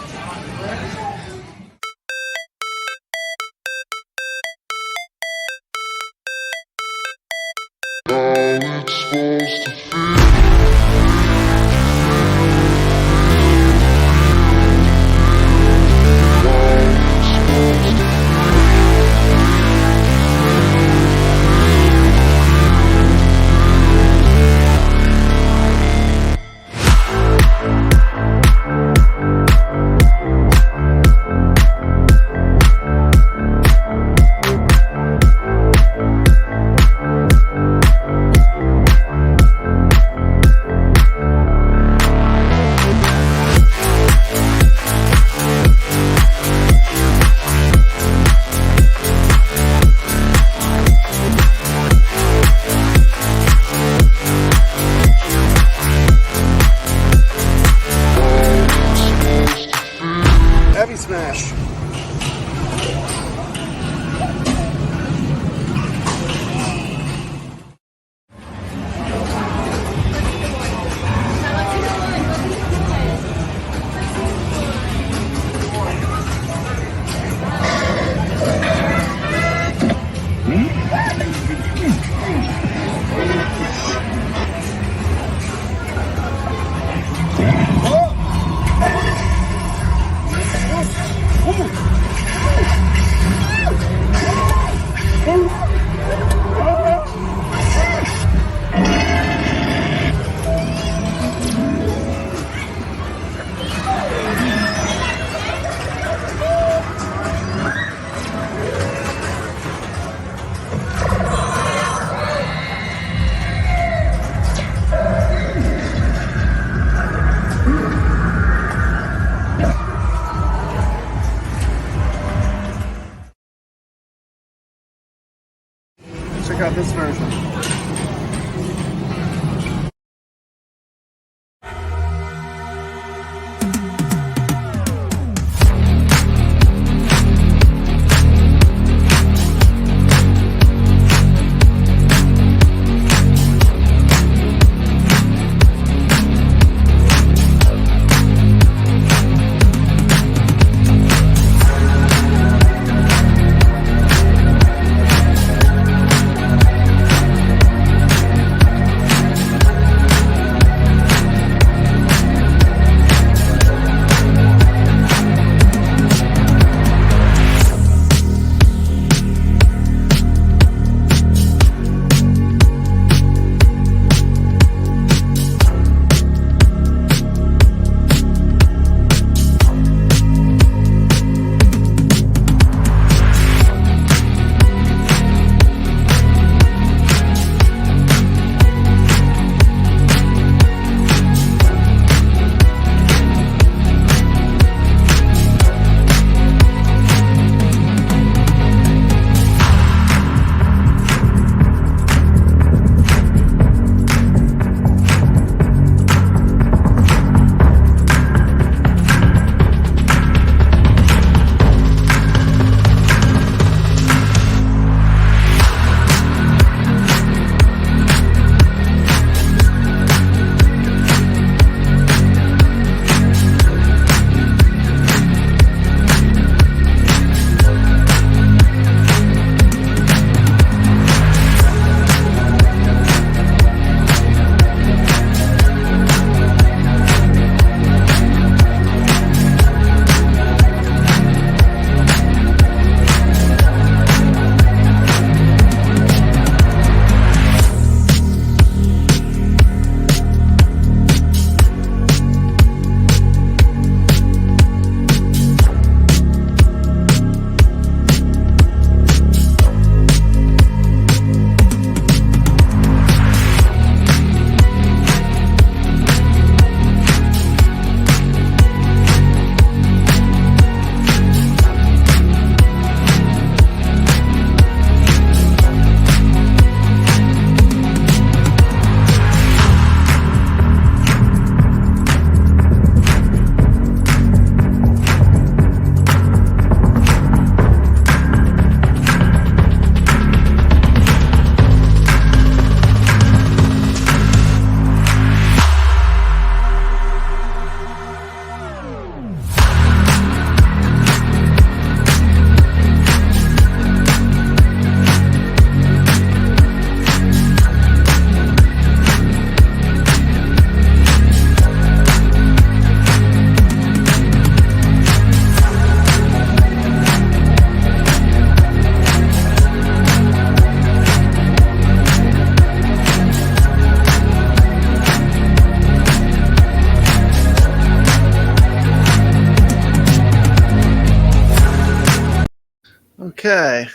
Speaker 5: Okay.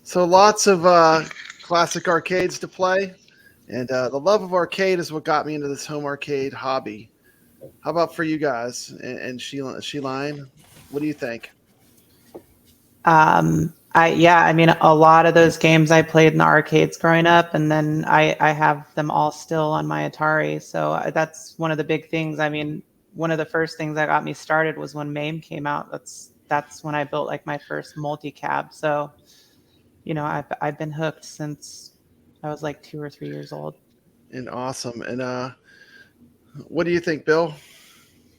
Speaker 5: So lots of classic arcades to play. And the love of arcade is what got me into this home arcade hobby. How about for you guys and Sheline? What do you think?
Speaker 14: I mean, a lot of those games I played in the arcades growing up, and then I have them all still on my Atari. So that's one of the big things. I mean, one of the first things that got me started was when MAME came out. That's when I built like my first multi-cab. So, you know, I've been hooked since I was like 2 or 3 years old.
Speaker 5: And awesome. And what do you think, Bill?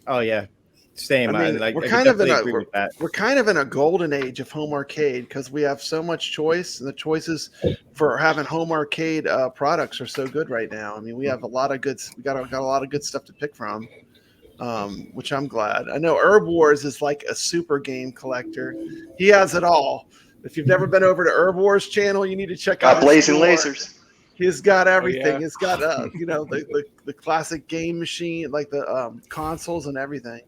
Speaker 8: Oh yeah, same.
Speaker 5: I mean,
Speaker 8: I
Speaker 5: we're
Speaker 8: could
Speaker 5: kind of in
Speaker 8: definitely
Speaker 5: a
Speaker 8: agree with that.
Speaker 5: we're kind of in a golden age of home arcade because we have so much choice, and the choices for having home arcade products are so good right now. I mean, we have a lot of good. We got a lot of good stuff to pick from, which I'm glad. I know Herb Wars is like a super game collector. He has it all. If you've never been over to Herb Wars channel, you need to check out his
Speaker 7: Blazing
Speaker 5: store.
Speaker 7: Lasers.
Speaker 5: He's got everything.
Speaker 9: yeah.
Speaker 5: He's got you know, the classic game machine, like the consoles and everything.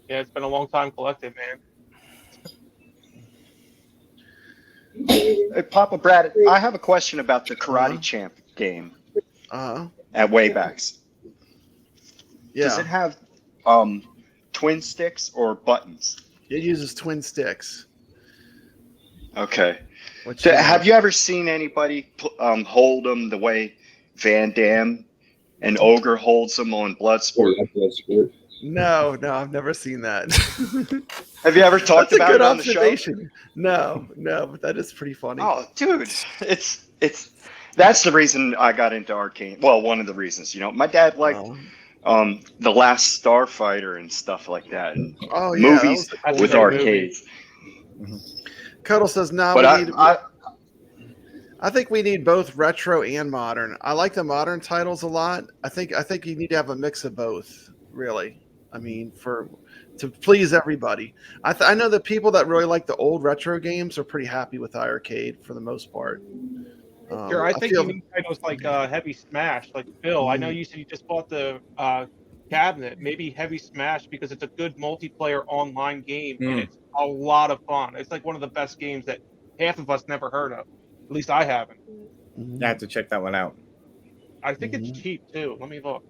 Speaker 9: Yeah, it's been a long time collecting, man.
Speaker 7: Hey, Papa Brad, I have a question about the Karate Champ game at Waybacks.
Speaker 5: Yeah.
Speaker 7: Does it have twin sticks or buttons?
Speaker 5: It uses twin sticks.
Speaker 7: Okay. So have you ever seen anybody hold them the way Van Damme and Ogre holds them on Bloodsport?
Speaker 5: No, I've never seen that.
Speaker 7: Have you ever talked
Speaker 5: That's a
Speaker 7: about
Speaker 5: good
Speaker 7: it on the show?
Speaker 5: observation. No, but that is pretty funny.
Speaker 7: Oh, dude, it's that's the reason I got into arcade. Well, one of the reasons, my dad liked The Last Starfighter and stuff like that, and
Speaker 5: Oh yeah, that
Speaker 7: movies
Speaker 5: was a cool
Speaker 7: with
Speaker 5: movie.
Speaker 7: arcades.
Speaker 5: Cuddle says, "No,
Speaker 7: But
Speaker 5: I think we need both retro and modern. I like the modern titles a lot. I think you need to have a mix of both, really. I mean, to please everybody. I know the people that really like the old retro games are pretty happy with iArcade for the most part.
Speaker 9: Sure, I think you need titles like Heavy Smash, like Phil. I know you said you just bought the cabinet. Maybe Heavy Smash because it's a good multiplayer online game and it's a lot of fun. It's like one of the best games that half of us never heard of. At least I haven't.
Speaker 8: I have to check that one out.
Speaker 9: I think it's cheap too. Let me look.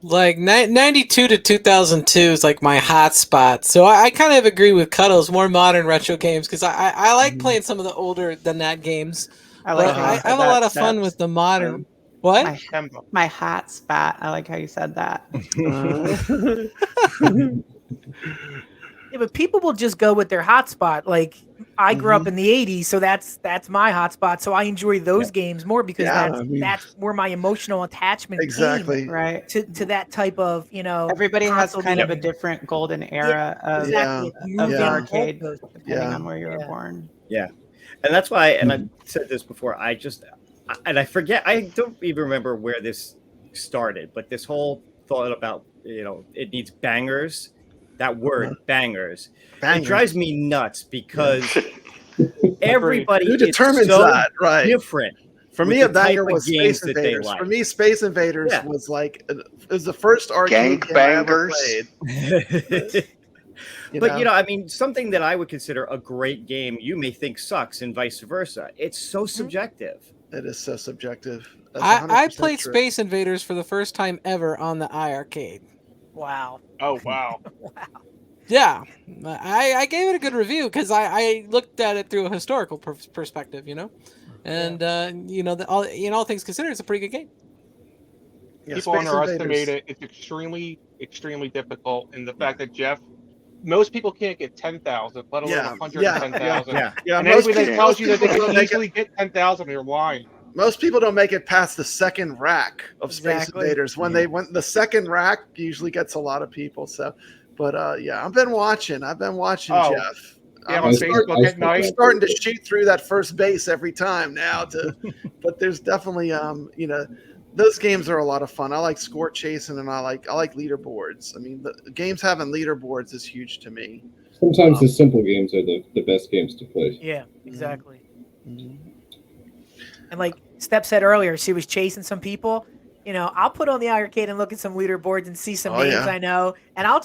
Speaker 6: Like 92 to 2002 is like my hot spot. So I kind of agree with Cuddles, more modern retro games, because I like playing some of the older than that games. I have a lot of fun with the modern. What?
Speaker 14: My hot spot. I like how you said that.
Speaker 10: Yeah, but people will just go with their hotspot. Like I grew up in the '80s, so that's my hotspot. So I enjoy those games more because that's where my emotional attachment came,
Speaker 14: right
Speaker 10: to that type of
Speaker 14: Everybody has
Speaker 10: console
Speaker 14: kind
Speaker 10: game.
Speaker 14: of a different golden era of the arcade, depending on where you were born.
Speaker 8: Yeah, and that's why. And I said this before. I forget. I don't even remember where this started, but this whole thought about it needs bangers. That word bangers. It drives me nuts because everybody
Speaker 5: who determines
Speaker 8: is so
Speaker 5: that, right?
Speaker 8: different.
Speaker 5: For me, a banger was Space Invaders.
Speaker 8: Like.
Speaker 5: For me, Space Invaders was like it was the first arcade game I ever played.
Speaker 8: But I mean, something that I would consider a great game, you may think sucks, and vice versa. It's so subjective.
Speaker 5: It is so subjective.
Speaker 6: I played Space Invaders for the first time ever on the iArcade.
Speaker 10: Wow.
Speaker 9: Oh, wow.
Speaker 10: Wow.
Speaker 6: Yeah, I gave it a good review because I looked at it through a historical perspective, and all things considered, it's a pretty good game.
Speaker 9: Yeah, people underestimate it. It's extremely, extremely difficult, and the fact that most people can't get 10,000, let alone 110,000.
Speaker 5: Yeah.
Speaker 9: And anybody that tells you that they can easily get 10,000, they're lying.
Speaker 5: Most people don't make it past the second rack of Space Invaders. When the second rack usually gets a lot of people. So, but I've been watching Jeff.
Speaker 9: Yeah, on Facebook at night.
Speaker 5: I'm starting to shoot through that first base every time now. But there's definitely those games are a lot of fun. I like score chasing and I like leaderboards. I mean, the games having leaderboards is huge to me.
Speaker 16: Sometimes the simple games are the best games to play.
Speaker 10: Yeah, exactly. And like Steph said earlier, she was chasing some people. I'll put on the iArcade and look at some leaderboards and see some names I know, and I'll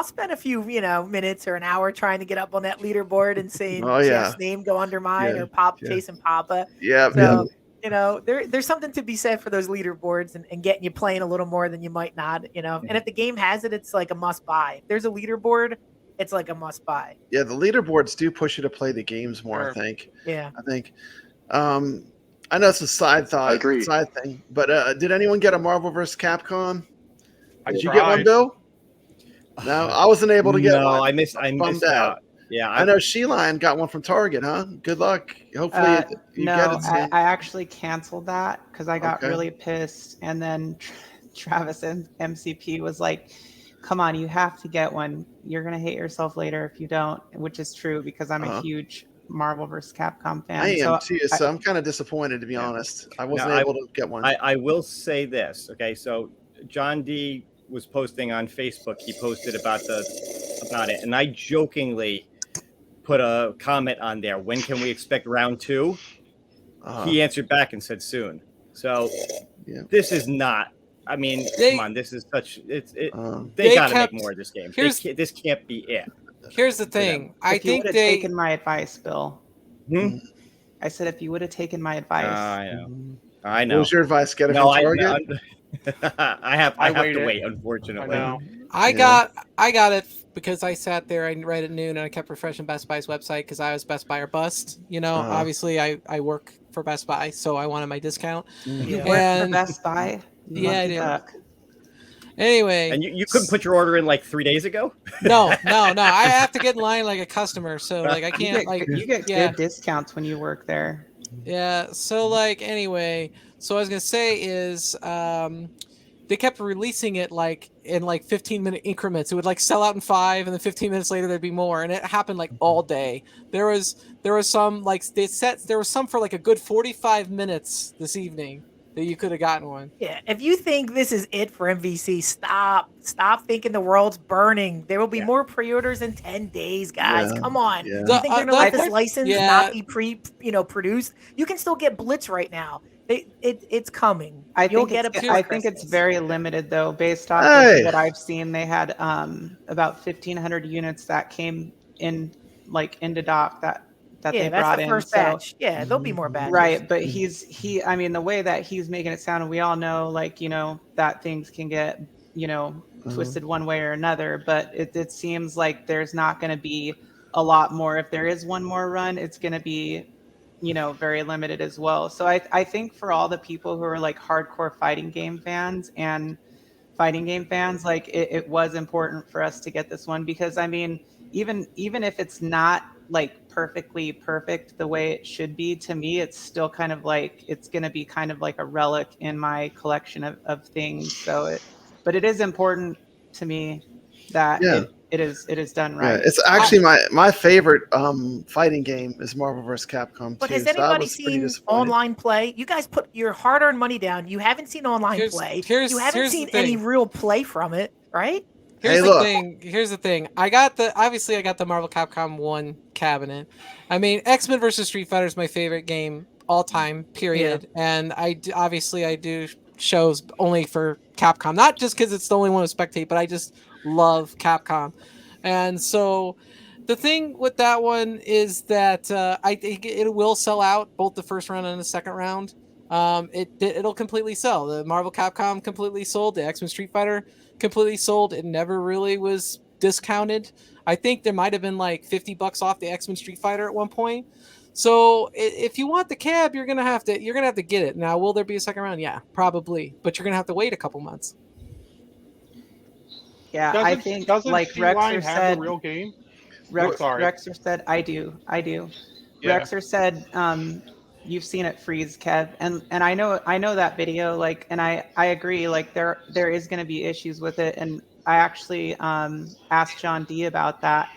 Speaker 10: spend a few minutes or an hour trying to get up on that leaderboard and seeing Jeff's name go under mine or chasing Papa. There's something to be said for those leaderboards and getting you playing a little more than you might not. And if the game has it, it's like a must buy. If there's a leaderboard, it's like a must buy.
Speaker 5: Yeah, the leaderboards do push you to play the games more.
Speaker 10: Sure.
Speaker 5: I think.
Speaker 10: Yeah.
Speaker 5: I think. I know it's a side thing, but did anyone get a Marvel vs. Capcom? Did you get one, Bill? No, I wasn't able to get one.
Speaker 8: No, I missed out. Yeah,
Speaker 5: I know Sheline got one from Target, huh? Good luck. Hopefully you get it soon.
Speaker 14: I actually canceled that because I got really pissed, and then Travis and MCP was like, "Come on, you have to get one. You're gonna hate yourself later if you don't," which is true because I'm a huge Marvel vs. Capcom fan.
Speaker 5: I am too, so I'm kind of disappointed, to be honest. I wasn't able to get one.
Speaker 8: I will say this, okay? So John D was posting on Facebook. He posted about it, and I jokingly put a comment on there. When can we expect round 2? He answered back and said soon. So this is not. I mean, come on. This is such. They got to make more of this game. This can't be it.
Speaker 6: Here's the thing.
Speaker 14: I think they taken my advice, Bill. I said if you would have taken my advice.
Speaker 8: I know.
Speaker 5: What was your advice? Get it from Target?
Speaker 8: I have to wait, unfortunately.
Speaker 6: I got it because I sat there right at noon and I kept refreshing Best Buy's website because I was Best Buy or bust. Obviously I work for Best Buy, so I wanted my discount.
Speaker 14: You work for Best Buy?
Speaker 6: Yeah, I
Speaker 14: Lucky
Speaker 6: do.
Speaker 14: duck.
Speaker 6: Anyway,
Speaker 8: And you couldn't put your order in like 3 days ago?
Speaker 6: No. I have to get in line like a customer, so like I can't
Speaker 14: you get good discounts when you work there.
Speaker 6: Yeah. So like anyway, so I was gonna say is they kept releasing it like in like 15-minute increments. It would like sell out in 5, and then 15 minutes later there'd be more, and it happened like all day. There was some like there was some for like a good 45 minutes this evening that you could have gotten one.
Speaker 10: Yeah, if you think this is it for MVC, stop thinking the world's burning. There will be more pre-orders in 10 days, guys.
Speaker 5: Yeah,
Speaker 10: Come on.
Speaker 5: yeah.
Speaker 10: You think they're gonna let this license
Speaker 6: yeah.
Speaker 10: not be produced? You can still get Blitz right now. It's coming. You'll get it before
Speaker 14: I think it's very limited though, based off of what I've seen. They had about 1,500 units that came in like into dock that they
Speaker 10: that's
Speaker 14: brought
Speaker 10: the
Speaker 14: in.
Speaker 10: first batch. Yeah, there'll be more batches.
Speaker 14: Right, but I mean, the way that he's making it sound, and we all know, like, that things can get, twisted one way or another, but it seems like there's not going to be a lot more. If there is one more run, it's going to be, very limited as well. So I think for all the people who are like hardcore fighting game fans, like it was important for us to get this one, because I mean, even if it's not like perfectly perfect the way it should be, to me it's still kind of like it's going to be kind of like a relic in my collection of things. But it is important to me that it is done right.
Speaker 5: Yeah, it's actually my favorite fighting game is Marvel vs. Capcom 2.
Speaker 10: But has anybody seen online play? You guys put your hard-earned money down. You haven't seen online play. You haven't seen any real play from it, right?
Speaker 6: Here's the thing. I got the Marvel Capcom 1 cabinet. I mean, X-Men versus Street Fighter is my favorite game all time, period. Yeah. And I do shows only for Capcom, not just because it's the only one to spectate, but I just love Capcom. And so the thing with that one is that I think it will sell out both the first round and the second round. It'll completely sell. The Marvel Capcom completely sold. The X-Men Street Fighter completely sold. It never really was discounted. I think there might have been like $50 off the X-Men Street Fighter at one point. So if you want the cab, you're gonna have to get it. Now, will there be a second round? Yeah, probably, but you're gonna have to wait a couple months.
Speaker 14: Yeah, I think like Rexer said,
Speaker 9: the real game.
Speaker 14: Rexer said, I do. Yeah. Rexer said, you've seen it freeze, Kev, and I know that video, like, and I agree, like there is going to be issues with it, and I actually asked John D about that,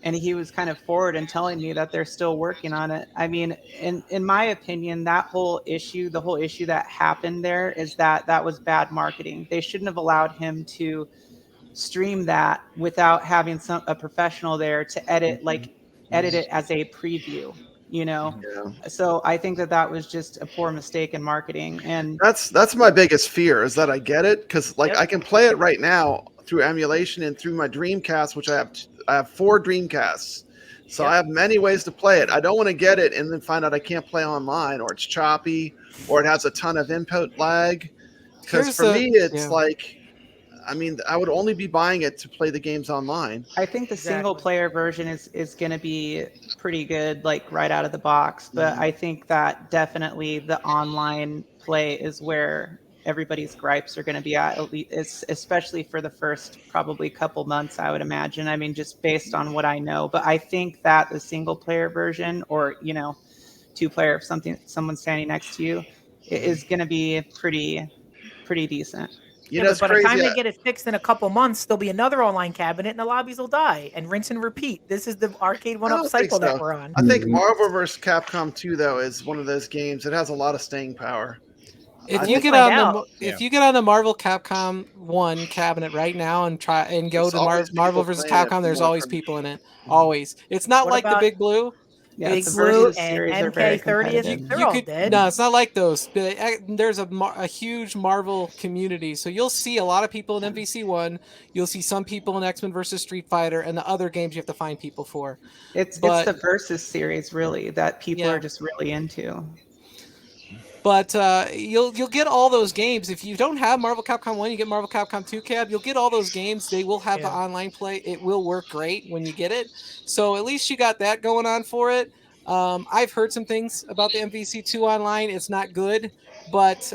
Speaker 14: and he was kind of forward in telling me that they're still working on it. I mean, in my opinion, the whole issue that happened there is that was bad marketing. They shouldn't have allowed him to stream that without having a professional there to edit it as a preview, So I think that was just a poor mistake in marketing, and
Speaker 5: that's my biggest fear, is that I get it, because like I can play it right now through emulation and through my Dreamcast, which I have 4 Dreamcasts, so I have many ways to play it. I don't want to get it and then find out I can't play online, or it's choppy, or it has a ton of input lag, because for me it's like, I mean, I would only be buying it to play the games online.
Speaker 14: I think the single player version is going to be pretty good, like right out of the box. But I think that definitely the online play is where everybody's gripes are going to be at least, especially for the first probably couple months, I would imagine. I mean, just based on what I know. But I think that the single player version, or 2-player, if someone's standing next to you, is going to be pretty decent.
Speaker 10: But by the time they get it fixed in a couple months, there'll be another online cabinet and the lobbies will die, and rinse and repeat. This is the arcade one-up cycle that we're on.
Speaker 5: I think Marvel vs. Capcom 2 though is one of those games that has a lot of staying power.
Speaker 6: If you get on the Marvel Capcom 1 cabinet right now and go to Marvel vs. Capcom, there's always people in it. Always. It's not like the Big Blue.
Speaker 14: Yeah,
Speaker 10: Big Blue and MK30, they're all dead.
Speaker 6: No, it's not like those. There's a huge Marvel community, so you'll see a lot of people in MVC1. You'll see some people in X-Men versus Street Fighter, and the other games you have to find people for.
Speaker 14: It's the Versus series, really, that people are just really into.
Speaker 6: But you'll get all those games. If you don't have Marvel Capcom 1, you get Marvel Capcom 2 Cab. You'll get all those games. They will have the online play. It will work great when you get it. So at least you got that going on for it. I've heard some things about the MVC2 online. It's not good. But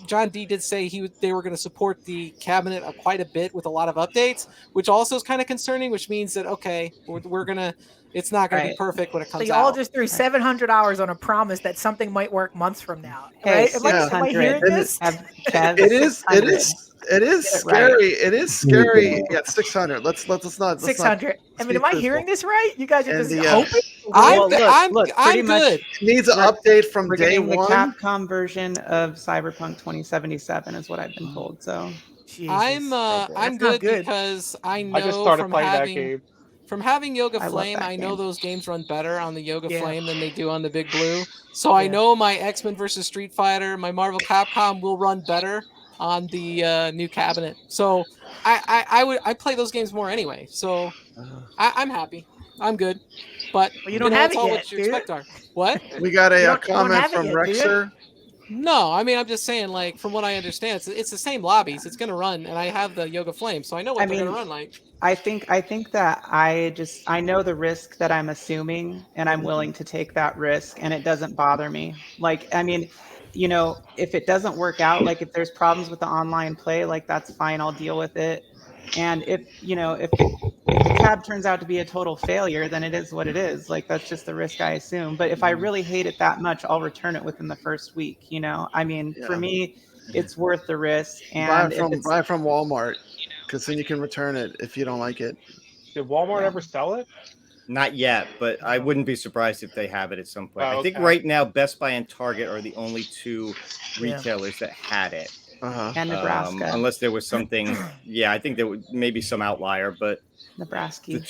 Speaker 6: John D did say they were going to support the cabinet quite a bit with a lot of updates, which also is kind of concerning, which means that, okay, we're going to... It's not going to be perfect when it comes out.
Speaker 10: So y'all just threw $700 on a promise that something might work months from now,
Speaker 14: Hey,
Speaker 10: right? Am I hearing this?
Speaker 5: It is scary. It is scary. Yeah, 600. Let's not.
Speaker 10: 600. I mean, am I hearing this right? You guys are just hoping.
Speaker 6: I'm
Speaker 14: pretty much
Speaker 6: good.
Speaker 5: It needs an update from
Speaker 14: we're
Speaker 5: day
Speaker 14: getting
Speaker 5: one.
Speaker 14: The Capcom version of Cyberpunk 2077 is what I've been told. So
Speaker 6: I'm good because I know
Speaker 9: I just started
Speaker 6: from
Speaker 9: playing that
Speaker 6: having
Speaker 9: game.
Speaker 6: From having Yoga
Speaker 14: I love
Speaker 6: Flame,
Speaker 14: that
Speaker 6: I know
Speaker 14: game.
Speaker 6: those games run better on the Yoga Flame than they do on the Big Blue. So I know my X-Men versus Street Fighter, my Marvel Capcom will run better on the new cabinet. So I play those games more anyway. So I'm happy. I'm good. But
Speaker 10: you don't have
Speaker 6: that's
Speaker 10: it
Speaker 6: all
Speaker 10: yet,
Speaker 6: what you
Speaker 10: do you?
Speaker 6: expect are. What?
Speaker 5: We got
Speaker 10: You
Speaker 5: a
Speaker 10: don't
Speaker 5: comment
Speaker 10: have it
Speaker 5: from
Speaker 10: yet, do you?
Speaker 5: Rexer.
Speaker 6: No, I mean I'm just saying, like, from what I understand, it's the same lobbies. It's gonna run, and I have the Yoga Flame, so I know what they're gonna run like.
Speaker 14: I think that I know the risk that I'm assuming, and I'm willing to take that risk, and it doesn't bother me. Like, I mean, you know, if it doesn't work out, like if there's problems with the online play, like that's fine, I'll deal with it. And if the cab turns out to be a total failure, then it is what it is. Like that's just the risk I assume. But if I really hate it that much, I'll return it within the first week. You know, I mean, for me, it's worth the risk. And
Speaker 5: buy from Walmart, because then you can return it if you don't like it.
Speaker 9: Did Walmart ever sell it?
Speaker 8: Not yet, but I wouldn't be surprised if they have it at some point.
Speaker 9: Oh,
Speaker 8: I think
Speaker 9: okay.
Speaker 8: right now Best Buy and Target are the only two retailers that had it.
Speaker 14: And Nebraska.
Speaker 8: Unless there was something, I think there would maybe some outlier, but
Speaker 14: Nebraska.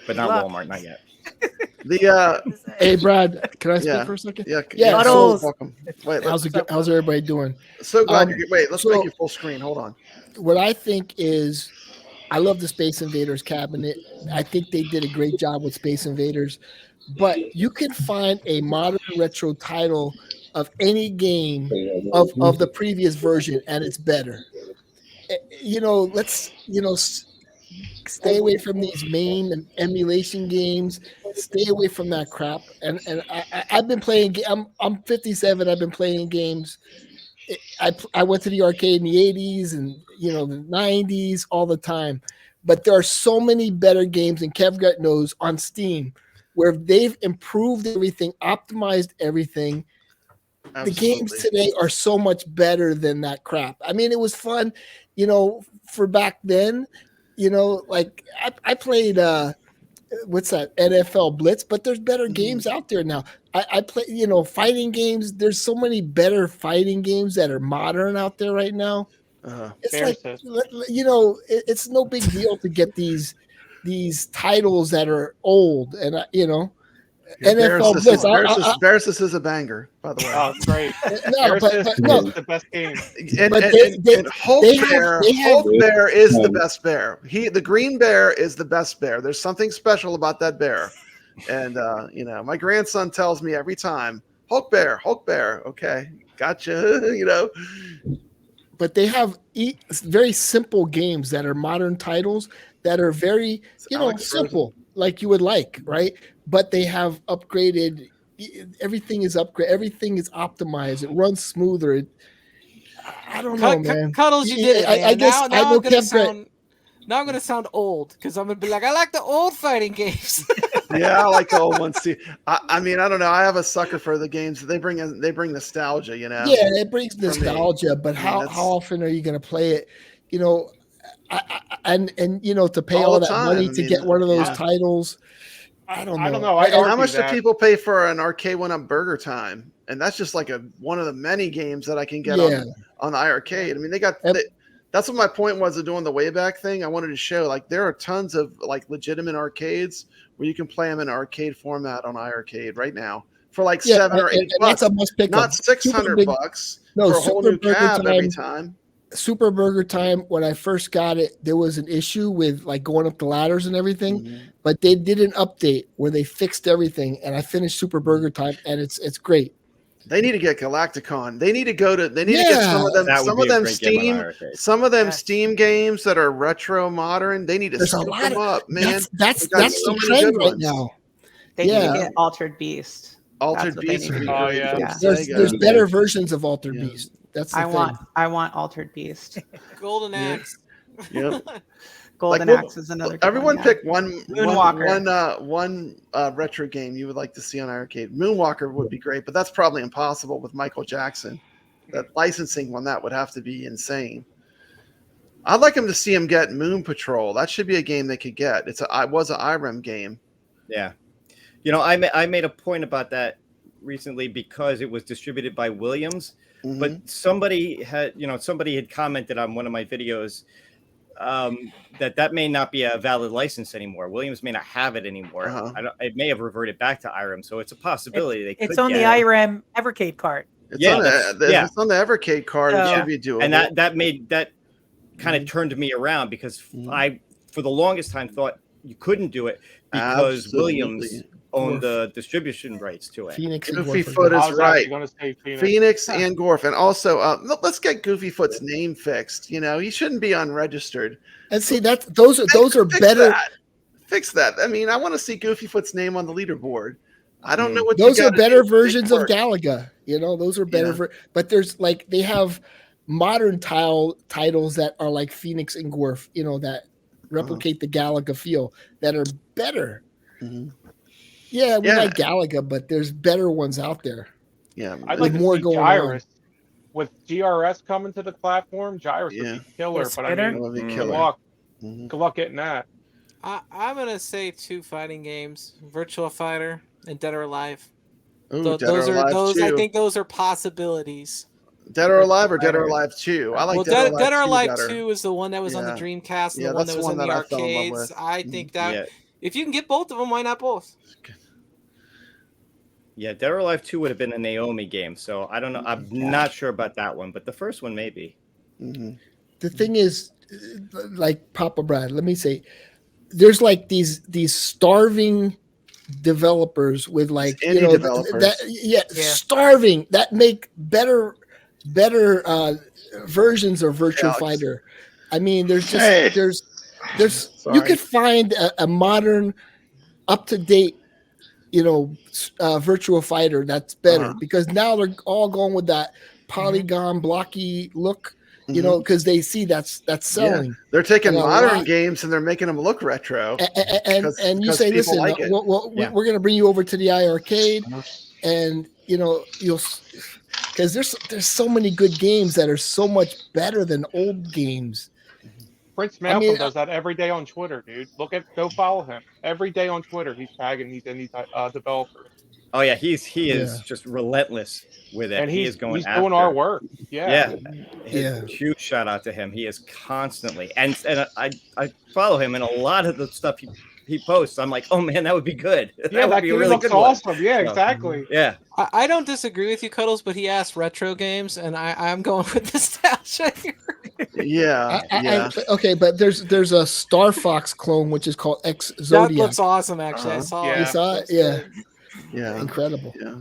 Speaker 8: But not Walmart, not yet.
Speaker 13: Hey Brad, can I speak for a second?
Speaker 5: Yeah.
Speaker 13: So,
Speaker 5: Welcome. Wait,
Speaker 13: how's everybody doing?
Speaker 5: So glad you're. Wait, let's make you full screen. Hold on.
Speaker 13: What I think is, I love the Space Invaders cabinet. I think they did a great job with Space Invaders, but you can find a modern retro title of any game of the previous version, and it's better. Let's stay away from these MAME and emulation games. Stay away from that crap. And I've been playing. I'm 57. I've been playing games. I went to the arcade in the 80s and the 90s all the time. But there are so many better games, and Kev Gut knows, on Steam, where they've improved everything, optimized everything. Absolutely. The games today are so much better than that crap. I mean, it was fun, for back then. Like I played what's that, NFL Blitz, but there's better games out there now. I play, fighting games. There's so many better fighting games that are modern out there right now. It's like, it's no big deal to get these titles that are old, and NFL Blitz.
Speaker 5: Versus is a banger, by the way.
Speaker 9: Oh, it's great.
Speaker 5: No,
Speaker 9: the best game.
Speaker 5: And Hulk Bear is the best bear. The green bear is the best bear. There's something special about that bear. And my grandson tells me every time, Hulk Bear. Okay, gotcha.
Speaker 13: But they have very simple games that are modern titles that are very, simple, like you would like, right? But they have upgraded. Everything is upgraded. Everything is optimized. It runs smoother. I don't know, man.
Speaker 6: Cuddles, you did it. Man.
Speaker 13: I guess
Speaker 6: now
Speaker 13: I know
Speaker 6: Now I'm gonna sound old because I'm gonna be like, I like the old fighting games.
Speaker 5: Yeah, I like the old ones too. I mean, I don't know. I have a sucker for the games. They bring nostalgia,
Speaker 13: Yeah, it brings nostalgia. But how often are you gonna play it? And to pay all that money to get one of those titles. I don't know.
Speaker 5: How much do people pay for an arcade one-up Burger Time? And that's just like one of the many games that I can get on the iiRcade. I mean, that's what my point was of doing the Wayback thing. I wanted to show, like, there are tons of like legitimate arcades where you can play them in arcade format on iiRcade right now for like $7 or $8.
Speaker 13: That's a must pick
Speaker 5: not $600 for a whole new cab every time.
Speaker 13: Super Burger Time, when I first got it, there was an issue with like going up the ladders and everything, but they did an update where they fixed everything, and I finished Super Burger Time, and it's great.
Speaker 5: They need to get Galacticon. They need to go to. They need to get
Speaker 13: Yeah.
Speaker 5: some of them.
Speaker 8: That would
Speaker 5: Some
Speaker 8: be
Speaker 5: of
Speaker 8: a
Speaker 5: them
Speaker 8: great game on
Speaker 5: Steam.
Speaker 8: iArcade.
Speaker 5: Some of them
Speaker 10: Yes.
Speaker 5: Steam games that are retro modern. They need to
Speaker 13: There's a
Speaker 5: scoop
Speaker 13: lot
Speaker 5: them
Speaker 13: of
Speaker 5: up, man.
Speaker 13: That's
Speaker 5: We got
Speaker 13: that's
Speaker 5: so
Speaker 13: the
Speaker 5: many
Speaker 13: trend
Speaker 5: good
Speaker 13: right
Speaker 5: ones.
Speaker 13: now.
Speaker 14: They need
Speaker 13: Yeah.
Speaker 14: to get Altered Beast.
Speaker 5: Altered
Speaker 14: That's what they
Speaker 5: Beast
Speaker 14: need
Speaker 5: would be
Speaker 14: to
Speaker 9: Oh,
Speaker 5: great.
Speaker 9: yeah.
Speaker 5: from
Speaker 14: Yeah.
Speaker 13: There's
Speaker 5: Sega.
Speaker 13: better versions of Altered
Speaker 5: Yeah.
Speaker 13: Beast. That's the
Speaker 14: I
Speaker 13: thing.
Speaker 14: want Altered Beast.
Speaker 6: Golden
Speaker 5: Yeah.
Speaker 6: Axe.
Speaker 5: Yep.
Speaker 14: Golden
Speaker 5: Like,
Speaker 14: Axe is another good
Speaker 5: everyone
Speaker 14: one. Yeah.
Speaker 5: pick one retro game you would like to see on arcade. Moonwalker would be great, but that's probably impossible with Michael Jackson. That licensing one, that would have to be insane. I'd like him to see him get Moon Patrol. That should be a game they could get. It was an IREM game.
Speaker 8: Yeah. You know, I made a point about that recently because it was distributed by Williams, but somebody had commented on one of my videos that may not be a valid license anymore. Williams may not have it anymore. It may have reverted back to IREM, so it's a possibility they could.
Speaker 10: It's on the iRem Evercade card.
Speaker 5: It's on the Evercade card. It should be doable.
Speaker 8: And that kind of turned me around because I, for the longest time, thought you couldn't do it because Williams owned the distribution rights to it.
Speaker 13: Phoenix and
Speaker 5: Goofy
Speaker 13: Gorf.
Speaker 5: Foot
Speaker 9: I
Speaker 5: is
Speaker 9: was
Speaker 5: right.
Speaker 9: actually going to say Phoenix.
Speaker 5: Phoenix and Gorf, and also let's get Goofy Foot's name fixed. You know, he shouldn't be unregistered.
Speaker 13: And see that those are
Speaker 5: Fix
Speaker 13: better.
Speaker 5: that. Fix that. I mean, I want to see Goofy Foot's name on the leaderboard. I don't know what
Speaker 13: Those
Speaker 5: you
Speaker 13: are
Speaker 5: gotta
Speaker 13: better
Speaker 5: do to make
Speaker 13: versions
Speaker 5: it
Speaker 13: of
Speaker 5: work.
Speaker 13: Galaga. You know, those are better. But there's like they have modern titles that are like Phoenix and Gorf. You know, that replicate the Galaga feel that are better. Yeah, we like Galaga, but there's better ones out there.
Speaker 5: Yeah,
Speaker 9: I'd
Speaker 13: with
Speaker 9: like to
Speaker 13: more
Speaker 9: see
Speaker 13: going
Speaker 9: Gyrus. With GRS coming to the platform, Gyrus would be killer.
Speaker 10: With
Speaker 9: But I
Speaker 10: Spinner?
Speaker 9: mean,
Speaker 5: That would be
Speaker 9: good
Speaker 5: killer.
Speaker 9: luck. Good luck getting that.
Speaker 6: I'm gonna say 2 fighting games: Virtua Fighter and Dead or Alive.
Speaker 5: Ooh,
Speaker 6: Those
Speaker 5: Dead or
Speaker 6: are
Speaker 5: Alive
Speaker 6: those.
Speaker 5: 2.
Speaker 6: I think those are possibilities.
Speaker 5: Dead or Alive or Dead or Alive 2? I like
Speaker 6: Well,
Speaker 5: Dead
Speaker 6: Dead or Alive
Speaker 5: better.
Speaker 6: 2 is the one that was on the
Speaker 5: Yeah.
Speaker 6: Dreamcast and
Speaker 5: Yeah,
Speaker 6: the one
Speaker 5: that's
Speaker 6: that was
Speaker 5: the
Speaker 6: in
Speaker 5: one
Speaker 6: the
Speaker 5: that I fell in love
Speaker 6: arcades.
Speaker 5: with.
Speaker 6: I think that
Speaker 8: Yeah.
Speaker 6: if you can get both of them, why not both?
Speaker 8: Yeah, Dead or Alive 2 would have been a Naomi game, so I don't know. I'm not sure about that one, but the first one maybe.
Speaker 13: The thing is, like Papa Brad, let me say, there's like these starving developers with like
Speaker 5: Indie developers.
Speaker 13: starving that make better versions of Virtua Fighter. I mean, there's just there's you could find a modern, up to date, Virtua Fighter that's better because now they're all going with that polygon blocky look. Because they see that's selling.
Speaker 5: Yeah. They're taking
Speaker 13: And a
Speaker 5: modern
Speaker 13: lot-
Speaker 5: games and they're making them look retro.
Speaker 13: and you say,
Speaker 5: people
Speaker 13: listen,
Speaker 5: like it.
Speaker 13: we're going to bring you over to the iArcade, and you'll because there's so many good games that are so much better than old games.
Speaker 9: Prince Malcolm does that every day on Twitter, dude. Go follow him every day on Twitter. He's tagging these indie developers.
Speaker 8: Oh yeah, he is just relentless with it.
Speaker 9: And
Speaker 8: he's going
Speaker 9: he's
Speaker 8: after
Speaker 9: doing our work. Yeah.
Speaker 8: Huge shout out to him. He is constantly and I follow him and a lot of the stuff he posts. I'm like, oh man, that would be good.
Speaker 9: Yeah,
Speaker 8: would
Speaker 9: that
Speaker 8: be a
Speaker 9: game
Speaker 8: really
Speaker 9: looks
Speaker 8: good one.
Speaker 9: awesome. Yeah,
Speaker 8: So,
Speaker 9: exactly.
Speaker 8: Yeah.
Speaker 6: I don't disagree with you, Cuddles, but he asked retro games, and I'm going with nostalgia here.
Speaker 13: Okay, but there's a Star Fox clone which is called X Zodiac.
Speaker 6: That looks awesome, actually. I saw it.
Speaker 13: You saw it?
Speaker 5: Yeah.
Speaker 13: Incredible.
Speaker 5: Yeah.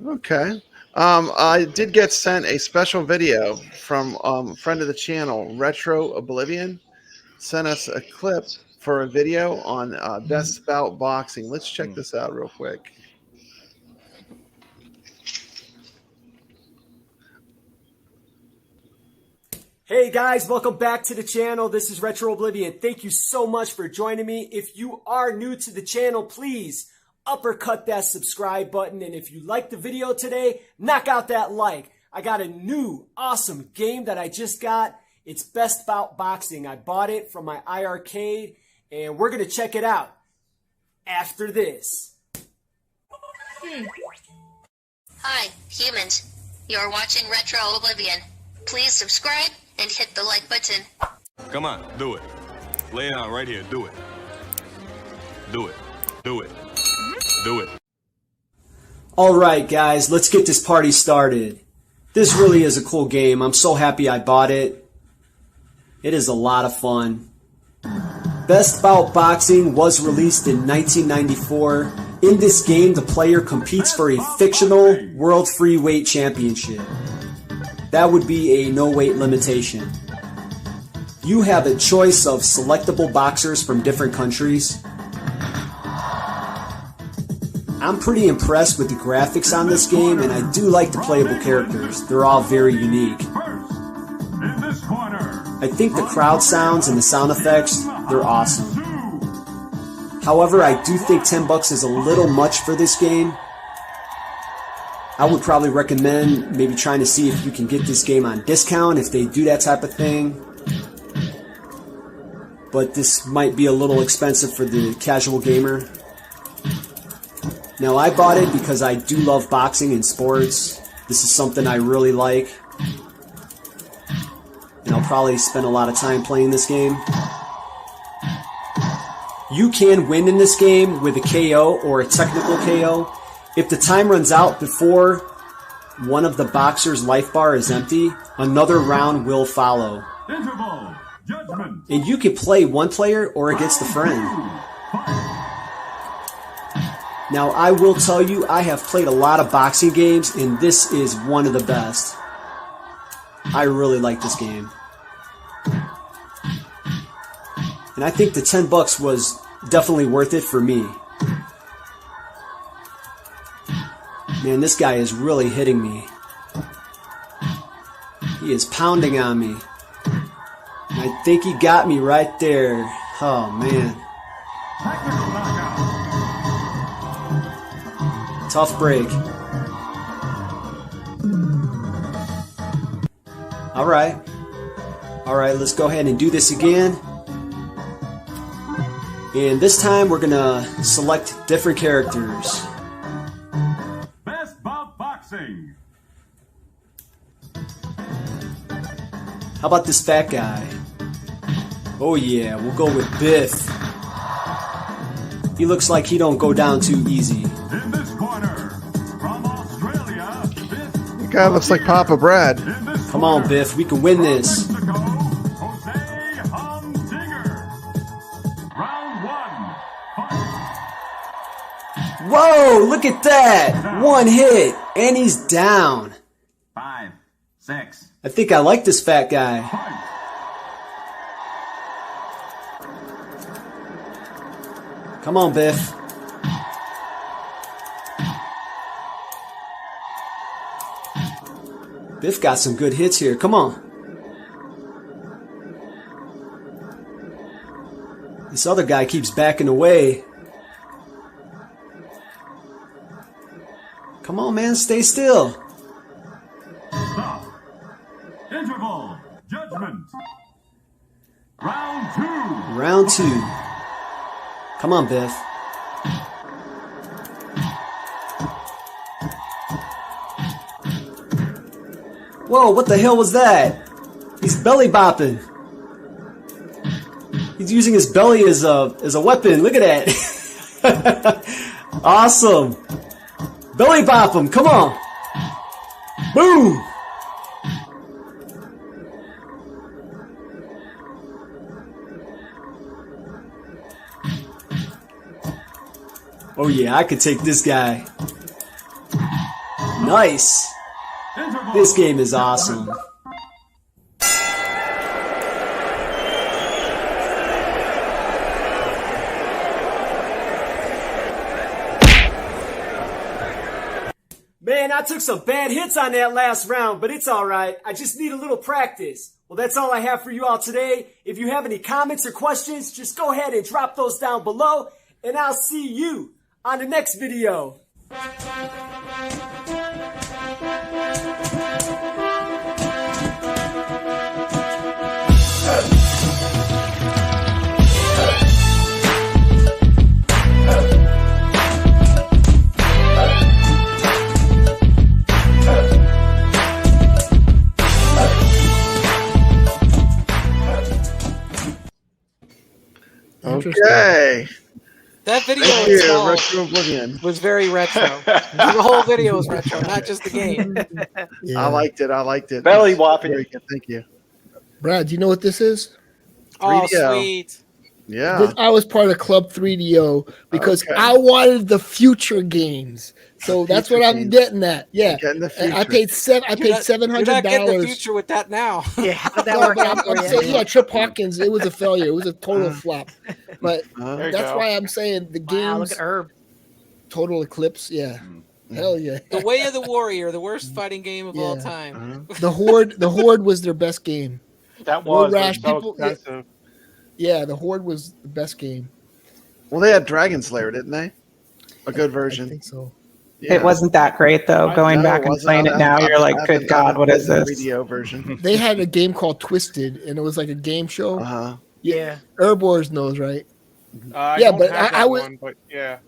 Speaker 5: Okay. I did get sent a special video from a friend of the channel, Retro Oblivion. Sent us a clip for a video on Best Bout Boxing. Let's check this out real quick.
Speaker 17: Hey guys, welcome back to the channel. This is Retro Oblivion. Thank you so much for joining me. If you are new to the channel, please uppercut that subscribe button. And if you liked the video today, knock out that like. I got a new awesome game that I just got. It's Best Bout Boxing. I bought it from my iArcade and we're going to check it out after this.
Speaker 18: Hi, humans. You're watching Retro Oblivion. Please subscribe and hit the like button.
Speaker 19: Come on, do it. Lay it out right here. Do it. Do it. Do it. Do it.
Speaker 17: All right, guys, let's get this party started. This really is a cool game. I'm so happy I bought it. It is a lot of fun. Best Bout Boxing was released in 1994. In this game, the player competes for a fictional World Free Weight Championship. That would be a no-weight limitation. You have a choice of selectable boxers from different countries. I'm pretty impressed with the graphics on this game, and I do like the playable characters. They're all very unique. I think the crowd sounds and the sound effects, they're awesome. However, I do think $10 is a little much for this game. I would probably recommend maybe trying to see if you can get this game on discount if they do that type of thing. But this might be a little expensive for the casual gamer. Now, I bought it because I do love boxing and sports. This is something I really like. And I'll probably spend a lot of time playing this game. You can win in this game with a KO or a technical KO. If the time runs out before one of the boxer's life bar is empty, another round will follow. And you can play one player or against a friend. Now, I will tell you, I have played a lot of boxing games, and this is one of the best. I really like this game. And I think the $10 was definitely worth it for me. Man, this guy is really hitting me. He is pounding on me. And I think he got me right there. Oh, man. Tough break. All right. All right, let's go ahead and do this again. And this time we're going to select different characters.
Speaker 19: Best Bout Boxing.
Speaker 17: How about this fat guy? Oh yeah, we'll go with Biff. He looks like he don't go down too easy.
Speaker 19: In this corner, from Australia, Biff.
Speaker 5: The guy looks like Papa Brad.
Speaker 17: Come on, Biff, we can win this. Whoa, look at that! One hit, and he's down.
Speaker 19: 5, 6.
Speaker 17: I think I like this fat guy. Come on, Biff. Biff got some good hits here. Come on. This other guy keeps backing away. Come on, man. Stay still.
Speaker 19: Stop. Interval. Judgment. Round 2.
Speaker 17: Round 2. Come on, Biff. Whoa, what the hell was that? He's belly bopping. He's using his belly as a weapon. Look at that. Awesome. Belly bop him. Come on. Boom. Oh yeah, I could take this guy. Nice. This game is awesome. Man, I took some bad hits on that last round, but it's alright. I just need a little practice. Well, that's all I have for you all today. If you have any comments or questions, just go ahead and drop those down below, and I'll see you on the next video.
Speaker 5: Okay.
Speaker 6: That video
Speaker 5: Thank you,
Speaker 6: itself
Speaker 5: Retro Oblivion.
Speaker 6: was very retro. The whole video was retro, not just the game.
Speaker 5: I liked it. I liked it.
Speaker 7: Belly
Speaker 5: It's
Speaker 7: whopping.
Speaker 5: very good. Thank you.
Speaker 13: Brad, do you know what this is?
Speaker 6: Oh,
Speaker 5: 3DO.
Speaker 6: sweet.
Speaker 5: Yeah.
Speaker 13: I was part of Club 3DO because
Speaker 5: Okay.
Speaker 13: I wanted the future games. So that's what I'm getting at. Yeah,
Speaker 5: Getting the
Speaker 13: And I
Speaker 5: future.
Speaker 13: paid $700.
Speaker 6: You're not getting the future with that now.
Speaker 10: Yeah, how did that
Speaker 13: No,
Speaker 10: work
Speaker 13: but
Speaker 10: out for
Speaker 13: I'm
Speaker 10: you?
Speaker 13: saying, yeah, Trip Hawkins, it was a failure. It was a total flop. But
Speaker 9: There you
Speaker 13: that's
Speaker 9: go.
Speaker 13: why I'm saying the
Speaker 10: Wow, look
Speaker 13: games,
Speaker 10: at Herb.
Speaker 13: Total Eclipse, yeah. Hell yeah.
Speaker 6: The Way of the Warrior, the worst fighting game of all
Speaker 13: Yeah.
Speaker 6: time.
Speaker 13: The Horde was their best game.
Speaker 9: That
Speaker 13: Road
Speaker 9: was
Speaker 13: Rash,
Speaker 9: so
Speaker 13: people-
Speaker 9: expensive.
Speaker 13: Yeah, the Horde was the best game.
Speaker 5: Well, they had Dragon Slayer, didn't they? A good
Speaker 13: I
Speaker 5: version.
Speaker 13: think so.
Speaker 5: Yeah.
Speaker 14: It wasn't that great though. Going
Speaker 5: No,
Speaker 14: back
Speaker 5: it
Speaker 14: and
Speaker 5: wasn't.
Speaker 14: playing it now, you're like, good God, what is this?
Speaker 5: 3DO version.
Speaker 13: They had a game called Twisted, and it was like a game show.
Speaker 5: Uh-huh.
Speaker 10: Yeah.
Speaker 13: Herb Wars knows, right?
Speaker 9: I
Speaker 13: Yeah,
Speaker 9: don't
Speaker 13: but
Speaker 9: have
Speaker 13: I
Speaker 9: that
Speaker 13: would-
Speaker 9: one, but yeah.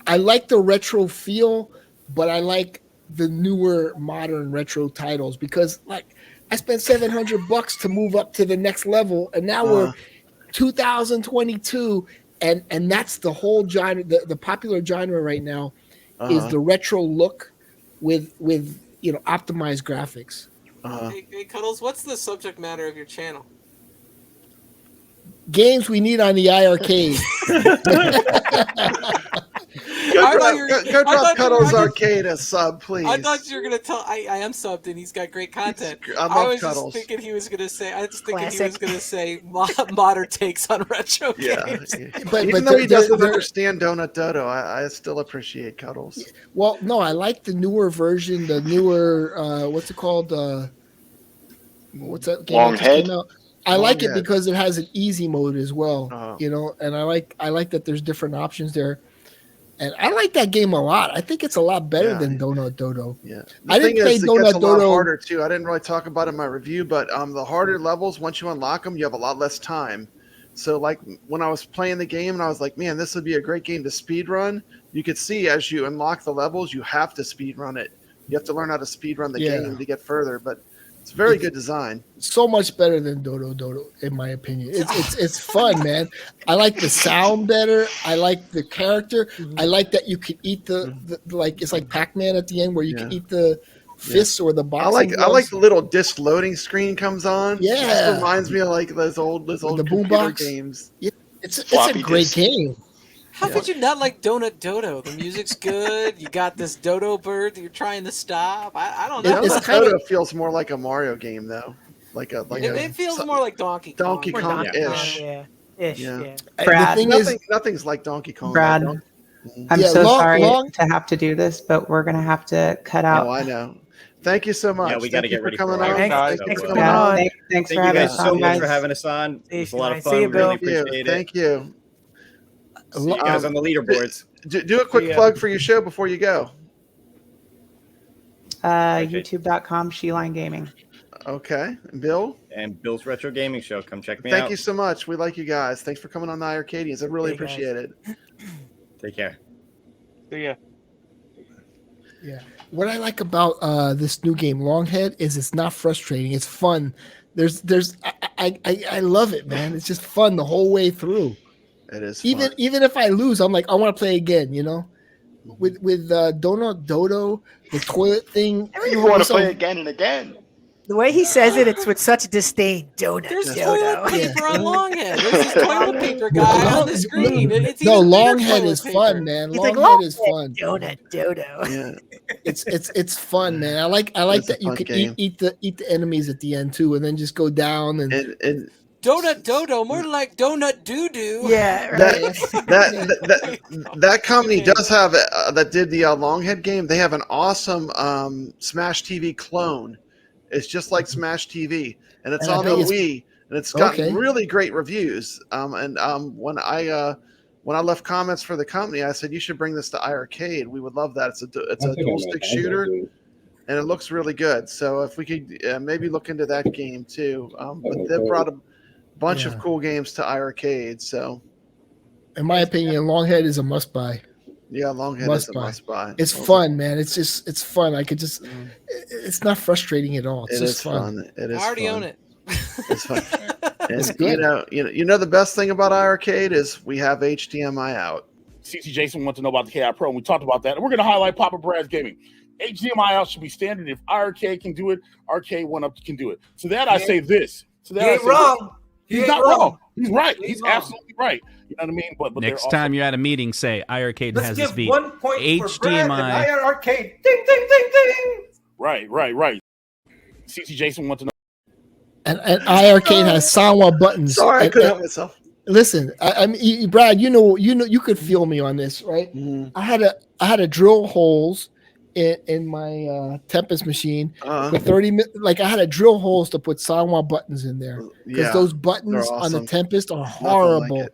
Speaker 13: I like the retro feel, but I like the newer modern retro titles because like I spent $700 to move up to the next level, and now we're 2022, and that's the whole genre. The popular genre right now is the retro look with optimized graphics.
Speaker 6: Hey, Cuddles, what's the subject matter of your channel?
Speaker 13: Games we need on the iArcade.
Speaker 5: Go drop Cuddles Arcade a sub, please.
Speaker 6: I thought you were gonna tell. I am subbed and he's got great content.
Speaker 5: I love
Speaker 6: was
Speaker 5: Cuddles.
Speaker 6: just thinking he was gonna say. I was thinking he was
Speaker 10: Classic.
Speaker 6: gonna say modern takes on retro
Speaker 5: Yeah.
Speaker 6: games.
Speaker 5: Even though he doesn't understand Donut Dodo, I still appreciate Cuddles.
Speaker 13: Well, no, I like the newer version, the newer what's it called? What's that game? that just
Speaker 7: Longhead?
Speaker 13: came out? I like it
Speaker 5: Longhead.
Speaker 13: because it has an easy mode as well. And I like that there's different options there. And I like that game a lot. I think it's a lot better than Donut Dodo.
Speaker 5: Yeah.
Speaker 13: I didn't play
Speaker 5: it
Speaker 13: Donut
Speaker 5: gets a lot
Speaker 13: Dodo.
Speaker 5: harder too. I didn't really talk about it in my review, but the harder levels, once you unlock them, you have a lot less time. So like when I was playing the game and I was like, man, this would be a great game to speed run. You could see as you unlock the levels, you have to speed run it. You have to learn how to speed run the game to get further, but it's very good design.
Speaker 13: So much better than Dodo Dodo, in my opinion. It's fun, man. I like the sound better. I like the character. I like that you can eat the like it's like Pac-Man at the end where you can eat the fists or the boxing.
Speaker 5: I like the little disc loading screen comes on. It
Speaker 13: Yeah.
Speaker 5: just reminds me of like those old
Speaker 13: the
Speaker 5: computer
Speaker 13: boombox
Speaker 5: games.
Speaker 13: Yeah, it's a
Speaker 7: Floppy
Speaker 13: great
Speaker 7: disk.
Speaker 13: game.
Speaker 6: How could you not like Donut Dodo? The music's good. You got this dodo bird that you're trying to stop. I don't know.
Speaker 13: It's
Speaker 5: Donut
Speaker 13: kind of-
Speaker 5: Dodo feels more like a Mario game though.
Speaker 6: It feels more like Donkey Kong.
Speaker 5: Donkey
Speaker 10: Or
Speaker 5: Kong
Speaker 10: Donkey Kong,
Speaker 5: ish.
Speaker 10: yeah. Ish, yeah.
Speaker 14: Brad,
Speaker 13: the thing is,
Speaker 5: Nothing's like Donkey Kong.
Speaker 14: Brad,
Speaker 5: Don't-
Speaker 14: I'm
Speaker 13: Yeah,
Speaker 14: so
Speaker 13: long-
Speaker 14: sorry
Speaker 13: long-
Speaker 14: to have to do this, but we're gonna have to cut out.
Speaker 5: Oh, I know. Thank you so much.
Speaker 8: Yeah, we got to
Speaker 5: Thank you
Speaker 8: get ready
Speaker 5: for coming
Speaker 8: for our
Speaker 5: on.
Speaker 9: Thanks,
Speaker 5: Thanks
Speaker 9: for
Speaker 5: for
Speaker 9: coming
Speaker 5: coming
Speaker 10: on.
Speaker 5: on.
Speaker 14: Thanks
Speaker 8: Thank
Speaker 14: for
Speaker 8: you
Speaker 14: having
Speaker 8: guys
Speaker 14: us
Speaker 8: so
Speaker 14: on,
Speaker 8: much
Speaker 14: guys.
Speaker 8: for having us on. It was a lot of
Speaker 10: See
Speaker 8: fun.
Speaker 10: you, Bill.
Speaker 8: Really appreciate it.
Speaker 5: Thank you.
Speaker 8: See you guys on the leaderboards.
Speaker 5: Do a quick
Speaker 9: Yeah.
Speaker 5: plug for your show before you go.
Speaker 14: YouTube.com, Sheline Gaming.
Speaker 5: Okay. Bill,
Speaker 8: And Bill's Retro Gaming Show. Come check me
Speaker 5: thank
Speaker 8: out.
Speaker 5: you so much. We like you guys. Thanks for coming on the iArcadians. I really
Speaker 10: Hey, guys.
Speaker 5: appreciate it.
Speaker 8: Take care.
Speaker 9: See ya.
Speaker 13: Yeah. What I like about this new game, Longhead, is it's not frustrating. It's fun. I love it, man. It's just fun the whole way through.
Speaker 5: It is
Speaker 13: Even
Speaker 5: fun.
Speaker 13: even if I lose, I'm like, I want to play again. You know, with Donut Dodo, the toilet thing.
Speaker 7: You want to
Speaker 13: so-
Speaker 7: play again and again.
Speaker 10: The way he says it's with such disdain. Donut
Speaker 6: There's
Speaker 10: Dodo.
Speaker 6: toilet paper on Longhead. There's this toilet paper guy on the screen. It's
Speaker 13: No,
Speaker 6: even bigger
Speaker 13: Longhead
Speaker 6: toilet
Speaker 13: is
Speaker 6: paper.
Speaker 13: fun, man.
Speaker 10: He's like,
Speaker 13: Longhead is fun.
Speaker 10: Donut Dodo.
Speaker 5: Yeah.
Speaker 13: It's fun, man. I like
Speaker 5: It's a
Speaker 13: that you
Speaker 5: fun
Speaker 13: can
Speaker 5: game.
Speaker 13: eat the enemies at the end too, and then just go down and
Speaker 5: And
Speaker 6: Donut Dodo, more like Donut Doo Doo.
Speaker 10: Yeah, right.
Speaker 5: that company does have that did the Longhead game. They have an awesome Smash TV clone. It's just like Smash TV, and it's
Speaker 13: And I
Speaker 5: on the
Speaker 13: think it's-
Speaker 5: Wii, and it's got
Speaker 13: Okay.
Speaker 5: really great reviews. When I left comments for the company, I said you should bring this to iArcade. We would love that. It's a
Speaker 16: I think I
Speaker 5: dual
Speaker 16: might
Speaker 5: stick
Speaker 16: have that,
Speaker 5: shooter,
Speaker 16: dude.
Speaker 5: and it looks really good. So if we could maybe look into that game too. But
Speaker 16: Okay.
Speaker 5: they brought a bunch
Speaker 13: Yeah.
Speaker 5: of cool games to iArcade. So
Speaker 13: in my opinion, Longhead is a must buy.
Speaker 5: yeah, Longhead
Speaker 13: Must
Speaker 5: is a
Speaker 13: buy.
Speaker 5: must buy.
Speaker 13: It's fun, man. It's fun. I could just, it's not frustrating at all. It's
Speaker 5: It
Speaker 13: just
Speaker 5: is fun. It is.
Speaker 6: I already
Speaker 5: fun.
Speaker 6: own it.
Speaker 5: It's fun. And
Speaker 13: It's good.
Speaker 5: you know the best thing about iArcade is we have HDMI out.
Speaker 20: CC Jason wants to know about the KI Pro, and we talked about that. And we're going to highlight Papa Brad's gaming. HDMI out should be standard. If iiRcade can do it, Arcade 1-Up can do it. To that I say this. To that
Speaker 17: He ain't wrong.
Speaker 20: He's not wrong. He's right. He's absolutely right. You know what I mean? But
Speaker 2: Next time you're at a meeting, say iiRcade
Speaker 17: Let's
Speaker 2: has
Speaker 17: give
Speaker 2: this beat.
Speaker 17: 1 point for Brad and
Speaker 2: HDMI.
Speaker 17: iiRcade. Ding, ding, ding, ding.
Speaker 20: Right. CC Jason wants to know.
Speaker 13: And iiRcade has Sanwa buttons.
Speaker 5: Sorry, I couldn't help myself.
Speaker 13: Listen, I mean, Brad, you know, you could feel me on this, right?
Speaker 5: Mm-hmm.
Speaker 13: I had to drill holes in my Tempest machine for 30 minutes. Like I had to drill holes to put Sanwa buttons in there because those buttons on the Tempest are horrible.
Speaker 5: Like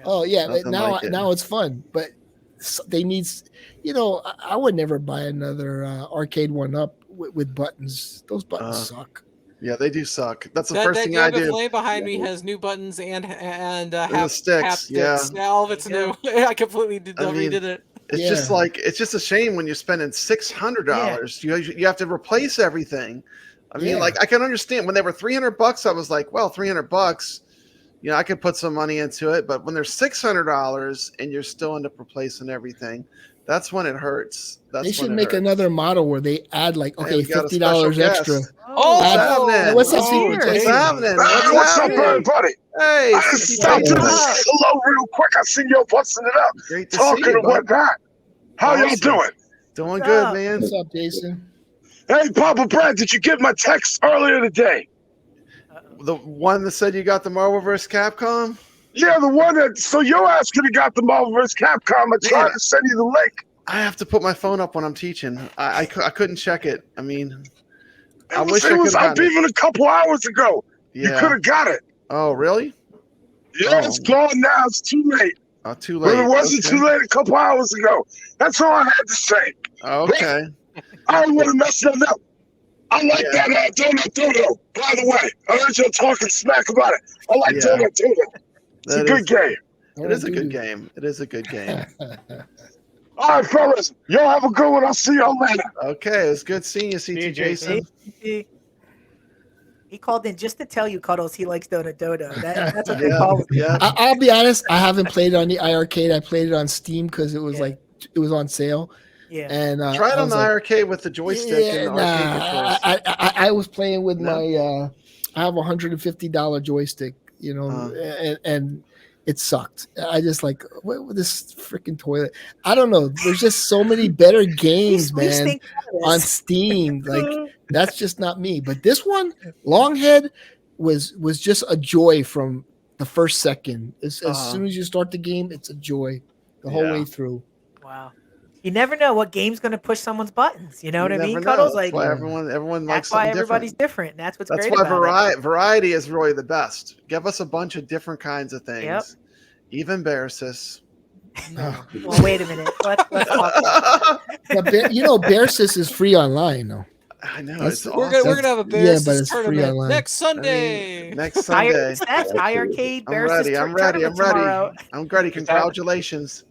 Speaker 13: Oh yeah,
Speaker 5: Nothing
Speaker 13: now
Speaker 5: like it.
Speaker 13: now it's fun, but they need, you know, I would never buy another Arcade 1-Up with buttons. Those buttons suck.
Speaker 5: Yeah, they do suck. That's the
Speaker 6: That
Speaker 5: first thing I
Speaker 6: Yoga
Speaker 5: do.
Speaker 6: Flame behind me has new buttons and
Speaker 5: the sticks,
Speaker 6: haptics. All of it's new. I completely redid it.
Speaker 5: It's just like it's just a shame when you're spending $600. You have to replace everything. I mean, like I can understand when they were $300. I was like, well, $300. You know, I could put some money into it. But when they're $600 and you're still end up replacing everything, that's when it hurts.
Speaker 13: They should make another model where they add like, okay,
Speaker 5: we got a
Speaker 13: $50
Speaker 5: special
Speaker 13: extra.
Speaker 5: guest. What's up, CJ? What's happening?
Speaker 21: What's up, everybody?
Speaker 5: Hey,
Speaker 21: I just stopped to say hello real quick. I seen y'all busting it up.
Speaker 5: Great to
Speaker 21: talking
Speaker 5: see you,
Speaker 21: and whatnot. How y'all doing?
Speaker 5: Doing good, man.
Speaker 13: What's up, Jason?
Speaker 21: Hey, Papa Brad, did you get my text earlier today?
Speaker 5: The one that said you got the Marvel vs. Capcom?
Speaker 21: Yeah, the one that, so your ass could have got the Marvel vs. Capcom. I tried to send you the link.
Speaker 5: I have to put my phone up when I'm teaching. I couldn't check it. I mean,
Speaker 21: It was up even a couple hours ago. You
Speaker 5: Yeah.
Speaker 21: could have got it.
Speaker 5: Oh, really?
Speaker 21: Yeah, it's gone now. It's too late.
Speaker 5: Oh, too late.
Speaker 21: But it wasn't
Speaker 5: Okay.
Speaker 21: too late a couple hours ago. That's all I had to say.
Speaker 5: Okay.
Speaker 21: I don't want to mess that up. I like that Dodo. By the way, I heard you talking smack about it. I like Dodo. It's a good game.
Speaker 5: It is a good game. It is a good game.
Speaker 21: All right, fellas. Y'all have a good one. I'll see y'all later.
Speaker 5: Okay, it's good seeing you, CT Jason.
Speaker 10: He called in just to tell you, Cuddles, he likes Dodo. That's what they call it.
Speaker 5: Yeah.
Speaker 13: I'll be honest, I haven't played it on the iiRcade. I played it on Steam because it was like it was on sale.
Speaker 10: Yeah.
Speaker 13: And
Speaker 5: Try it
Speaker 13: I
Speaker 5: on
Speaker 13: was
Speaker 5: the
Speaker 13: like,
Speaker 5: iiRcade with the joystick and the arcade controls.
Speaker 13: I was playing with my I have a $150 joystick, you know, and it sucked. I just like what this freaking toilet. I don't know. There's just so many better games, man, on Steam. Like that's just not me. But this one, Longhead, was just a joy from the first second. As soon as you start the game, it's a joy the whole way through.
Speaker 10: Wow. You never know what game's going to push someone's buttons. You know what I mean?
Speaker 5: Never know.
Speaker 10: Cuddles,
Speaker 5: That's
Speaker 10: like
Speaker 5: why everyone likes
Speaker 10: that's why
Speaker 5: something
Speaker 10: everybody's
Speaker 5: different.
Speaker 10: different. That's what's
Speaker 5: That's
Speaker 10: great
Speaker 5: why
Speaker 10: about it.
Speaker 5: variety is really the best. Give us a bunch of different kinds of things.
Speaker 10: Yep.
Speaker 5: Even Bearsis.
Speaker 10: Well, wait a minute. Let's talk.
Speaker 13: You know, Bearsis is free online though.
Speaker 5: I know.
Speaker 13: That's-
Speaker 5: It's
Speaker 6: We're
Speaker 5: awesome.
Speaker 6: gonna have a
Speaker 13: Yeah,
Speaker 6: Bears
Speaker 13: but it's free
Speaker 6: tournament
Speaker 13: online.
Speaker 6: next Sunday.
Speaker 5: Next Sunday.
Speaker 10: That's iiRcade.
Speaker 5: I'm ready. I'm ready. I'm ready. I'm ready. Congratulations.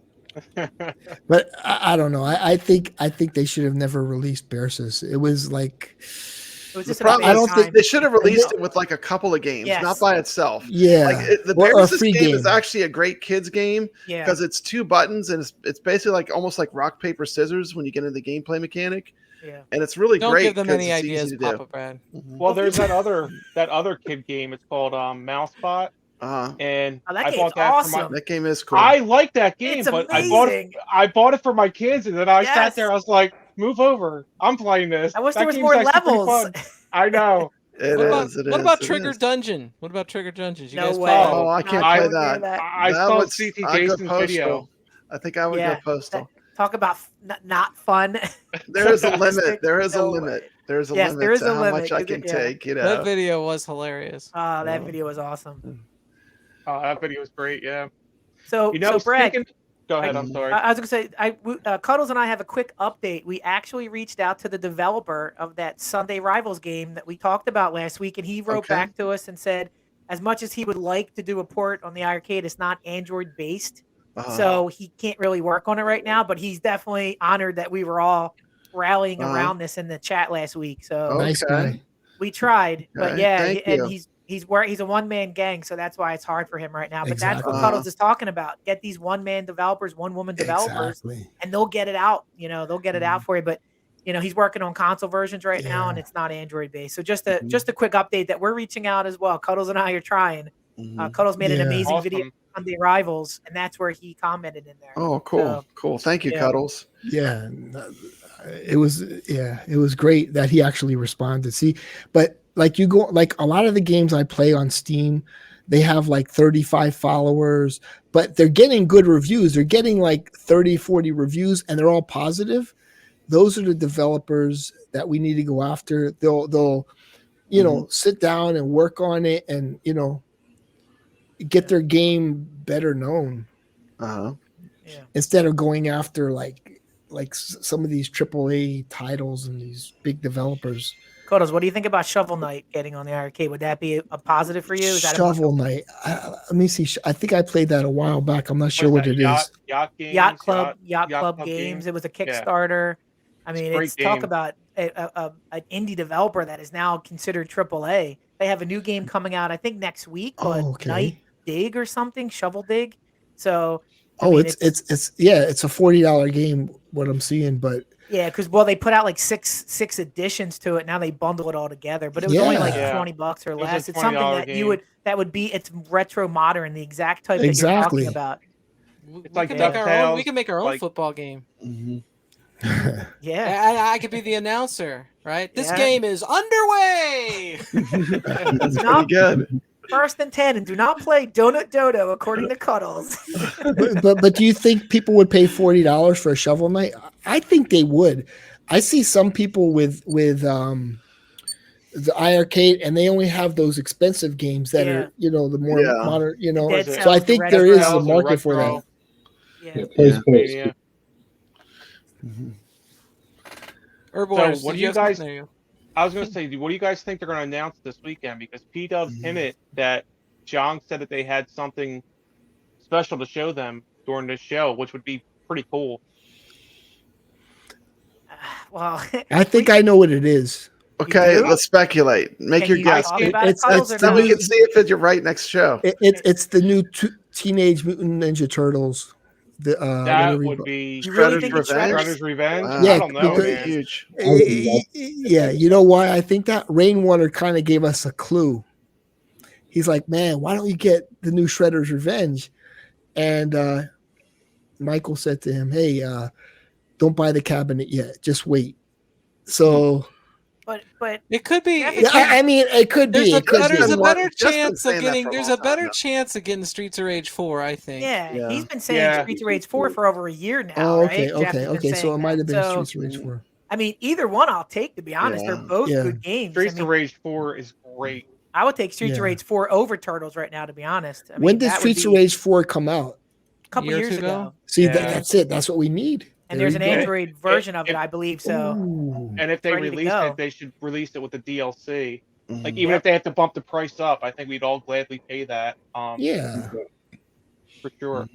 Speaker 13: But I don't know. I think they should have never released Bearsis. It was like
Speaker 10: It was just
Speaker 5: The problem
Speaker 13: I
Speaker 5: is
Speaker 13: don't think
Speaker 5: they should have released it with like a couple of games,
Speaker 10: Yes.
Speaker 5: not by itself.
Speaker 13: Yeah.
Speaker 5: Like the
Speaker 13: Or a
Speaker 5: Pegasus
Speaker 13: free
Speaker 5: game is
Speaker 13: game.
Speaker 5: actually a great kids game
Speaker 10: Yeah.
Speaker 5: because it's 2 buttons and it's basically like almost like rock paper scissors when you get into the gameplay mechanic.
Speaker 10: Yeah.
Speaker 5: And it's really
Speaker 6: Don't
Speaker 5: great.
Speaker 6: give them
Speaker 5: 'cause
Speaker 6: any
Speaker 5: it's
Speaker 6: ideas,
Speaker 5: easy to do.
Speaker 6: Papa Brad.
Speaker 9: Well, there's that other kid game. It's called Mousebot. And
Speaker 10: Oh, that
Speaker 9: I
Speaker 10: game's
Speaker 9: bought that for my.
Speaker 10: awesome.
Speaker 5: That game is cool.
Speaker 9: I like that game,
Speaker 10: It's
Speaker 9: but
Speaker 10: amazing.
Speaker 9: I bought it for my kids, and then I
Speaker 10: Yes.
Speaker 9: sat there. I was like, "Move over! I'm playing this."
Speaker 10: I wish
Speaker 9: That
Speaker 10: there was
Speaker 9: game's
Speaker 10: more
Speaker 9: actually pretty
Speaker 10: levels.
Speaker 9: fun. I know.
Speaker 6: What about Trigger Dungeon? What about Trigger Dungeons? You
Speaker 10: No
Speaker 6: guys
Speaker 10: way.
Speaker 6: play
Speaker 5: Oh, I can't
Speaker 9: I
Speaker 5: play
Speaker 9: would
Speaker 5: that.
Speaker 9: I
Speaker 5: That
Speaker 9: saw
Speaker 5: would-
Speaker 9: CT
Speaker 5: I'd go
Speaker 9: Jason's
Speaker 5: postal.
Speaker 9: video.
Speaker 5: I think I would
Speaker 10: Yeah.
Speaker 5: go postal.
Speaker 10: Talk about not fun.
Speaker 5: There is a limit. There is a
Speaker 10: No
Speaker 5: limit.
Speaker 10: way.
Speaker 5: There's a
Speaker 10: Yes,
Speaker 5: limit
Speaker 10: there is
Speaker 5: to
Speaker 10: a
Speaker 5: how
Speaker 10: limit,
Speaker 5: much I
Speaker 10: 'cause
Speaker 5: can
Speaker 10: yeah.
Speaker 5: take. You know.
Speaker 6: That video was hilarious.
Speaker 10: Oh, that video was awesome.
Speaker 9: Oh, that video was great. Yeah.
Speaker 10: So,
Speaker 9: You know,
Speaker 10: Brad,
Speaker 9: go ahead. I'm sorry.
Speaker 10: I was gonna say, Cuddles and I have a quick update. We actually reached out to the developer of that Sunday Rivals game that we talked about last week, and he wrote back to us and said, as much as he would like to do a port on the iiRcade, it's not Android based, so he can't really work on it right now. But he's definitely honored that we were all rallying around this in the chat last week. So
Speaker 13: Nice guy.
Speaker 10: we tried, but
Speaker 5: Okay,
Speaker 10: yeah,
Speaker 5: thank
Speaker 10: and
Speaker 5: you.
Speaker 10: He's a one-man gang, so that's why it's hard for him right now. But that's
Speaker 13: Exactly.
Speaker 10: what Cuddles is talking about. Get these one-man developers, one-woman developers,
Speaker 13: Exactly.
Speaker 10: and they'll get it out. They'll get it out for you. But he's working on console versions right now, and
Speaker 13: Yeah.
Speaker 10: it's not Android based. So just a quick update that we're reaching out as well. Cuddles and I are trying. Cuddles made an
Speaker 13: Yeah.
Speaker 10: amazing video on the Rivals, and that's where he commented in there.
Speaker 5: Oh, cool, cool. Thank you, Cuddles.
Speaker 13: Yeah, it was great that he actually responded. See, but like a lot of the games I play on Steam, they have like 35 followers, but they're getting good reviews. They're getting like 30, 40 reviews, and they're all positive. Those are the developers that we need to go after. They'll sit down and work on it, and get their game better known. Instead of going after like some of these AAA titles and these big developers.
Speaker 10: Cuddles, what do you think about Shovel Knight getting on the arcade? Would that be a positive for you? Is that
Speaker 13: Shovel Knight. Let me see. I think I played that a while back. I'm not sure what it is.
Speaker 10: Yacht Club Games. It was a Kickstarter. I mean, it's talk about an indie developer that is now considered AAA. They have a new game coming out, I think next week, called Night Dig or something, Shovel Dig. So
Speaker 13: it's a $40 game. What I'm seeing, but
Speaker 10: yeah, because they put out like six editions to it. Now they bundle it all together, but it was only like $20 or less. It's something that it's retro modern, the exact type that you're talking about.
Speaker 9: It's like
Speaker 6: we can make our own football game.
Speaker 10: Yeah,
Speaker 6: I could be the announcer, right? This game is underway.
Speaker 5: That's pretty good.
Speaker 10: First and 10, and do not play Donut Dodo, according to Cuddles.
Speaker 13: but do you think people would pay $40 for a Shovel Knight? I think they would. I see some people with the iArcade, and they only have those expensive games that are the more modern. So I think there is a market for that.
Speaker 9: Yeah.
Speaker 6: Herbivores,
Speaker 9: So what do you guys? I was going to say, what do you guys think they're going to announce this weekend? Because P-Dub hinted that John said that they had something special to show them during this show, which would be pretty cool.
Speaker 10: Well,
Speaker 13: I think I know what it is.
Speaker 5: Okay, let's speculate. Make your guess.
Speaker 10: So
Speaker 5: We can see if you're right next show.
Speaker 13: It's the new Teenage Mutant Ninja Turtles.
Speaker 9: That would be Shredder's Revenge.
Speaker 13: Yeah,
Speaker 9: I don't know, man.
Speaker 5: Huge.
Speaker 13: Yeah, you know why I think that? Rainwater kind of gave us a clue. He's like, man, why don't you get the new Shredder's Revenge? And Michael said to him, hey, don't buy the cabinet yet. Just wait. So...
Speaker 10: But
Speaker 6: it could be.
Speaker 13: It could be.
Speaker 6: There's a better chance of getting. There's a better chance of getting Streets of Rage 4. I think.
Speaker 10: Yeah, he's been saying Streets of Rage 4 for over a year now.
Speaker 13: Oh, okay,
Speaker 10: right?
Speaker 13: okay. So it might have been Streets of Rage 4.
Speaker 10: I mean, either one I'll take. To be honest, they're both good games.
Speaker 9: Streets of Rage 4 is great.
Speaker 10: I would take Streets of Rage 4 over Turtles right now. To be honest.
Speaker 13: When did Streets of Rage 4 come out?
Speaker 10: A couple years ago.
Speaker 13: See, that's it. That's what we need.
Speaker 10: And there's an Android version of it, I believe. So,
Speaker 9: and if they release it, they should release it with the DLC. Like even if they have to bump the price up, I think we'd all gladly pay that. For sure.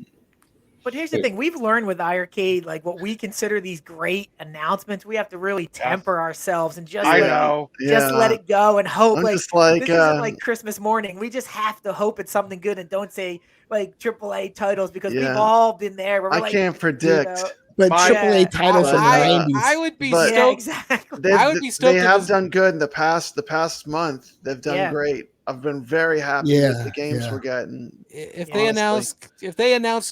Speaker 10: But here's the thing: we've learned with iArcade, like what we consider these great announcements, we have to really temper ourselves and just let it go and hope. This isn't like Christmas morning. We just have to hope it's something good and don't say like AAA titles because we've all been there. Where we're
Speaker 5: can't predict.
Speaker 13: But AAA titles from the 90s.
Speaker 6: I would be stoked.
Speaker 10: Exactly.
Speaker 6: I would be stoked.
Speaker 5: They have done good in the past month. They've done great. I've been very happy with the games we're getting.
Speaker 6: If they announce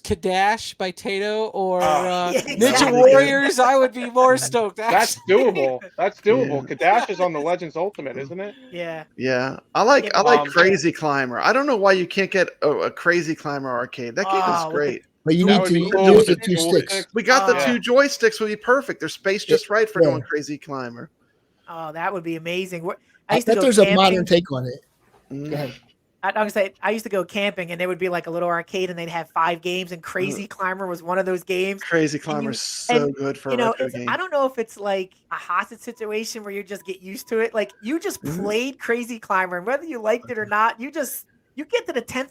Speaker 6: Kadash by Tato or Ninja Warriors, I would be more stoked.
Speaker 9: That's doable. Kadash is on the Legends Ultimate, isn't it?
Speaker 10: Yeah.
Speaker 5: Yeah. I like Crazy Climber. I don't know why you can't get a Crazy Climber arcade. That game is great.
Speaker 13: But you need to use the 2 sticks.
Speaker 5: We got the 2 joysticks would be perfect. They're spaced just right for going Crazy Climber.
Speaker 10: Oh, that would be amazing.
Speaker 13: I bet there's a modern take on it.
Speaker 10: Go ahead. I'm gonna say I used to go camping and there would be like a little arcade and they'd have 5 games and Crazy Climber was one of those games.
Speaker 5: Crazy Climber is so good for a retro game.
Speaker 10: I don't know if it's like a hostage situation where you just get used to it. Like you just played Crazy Climber and whether you liked it or not, you get to the 10th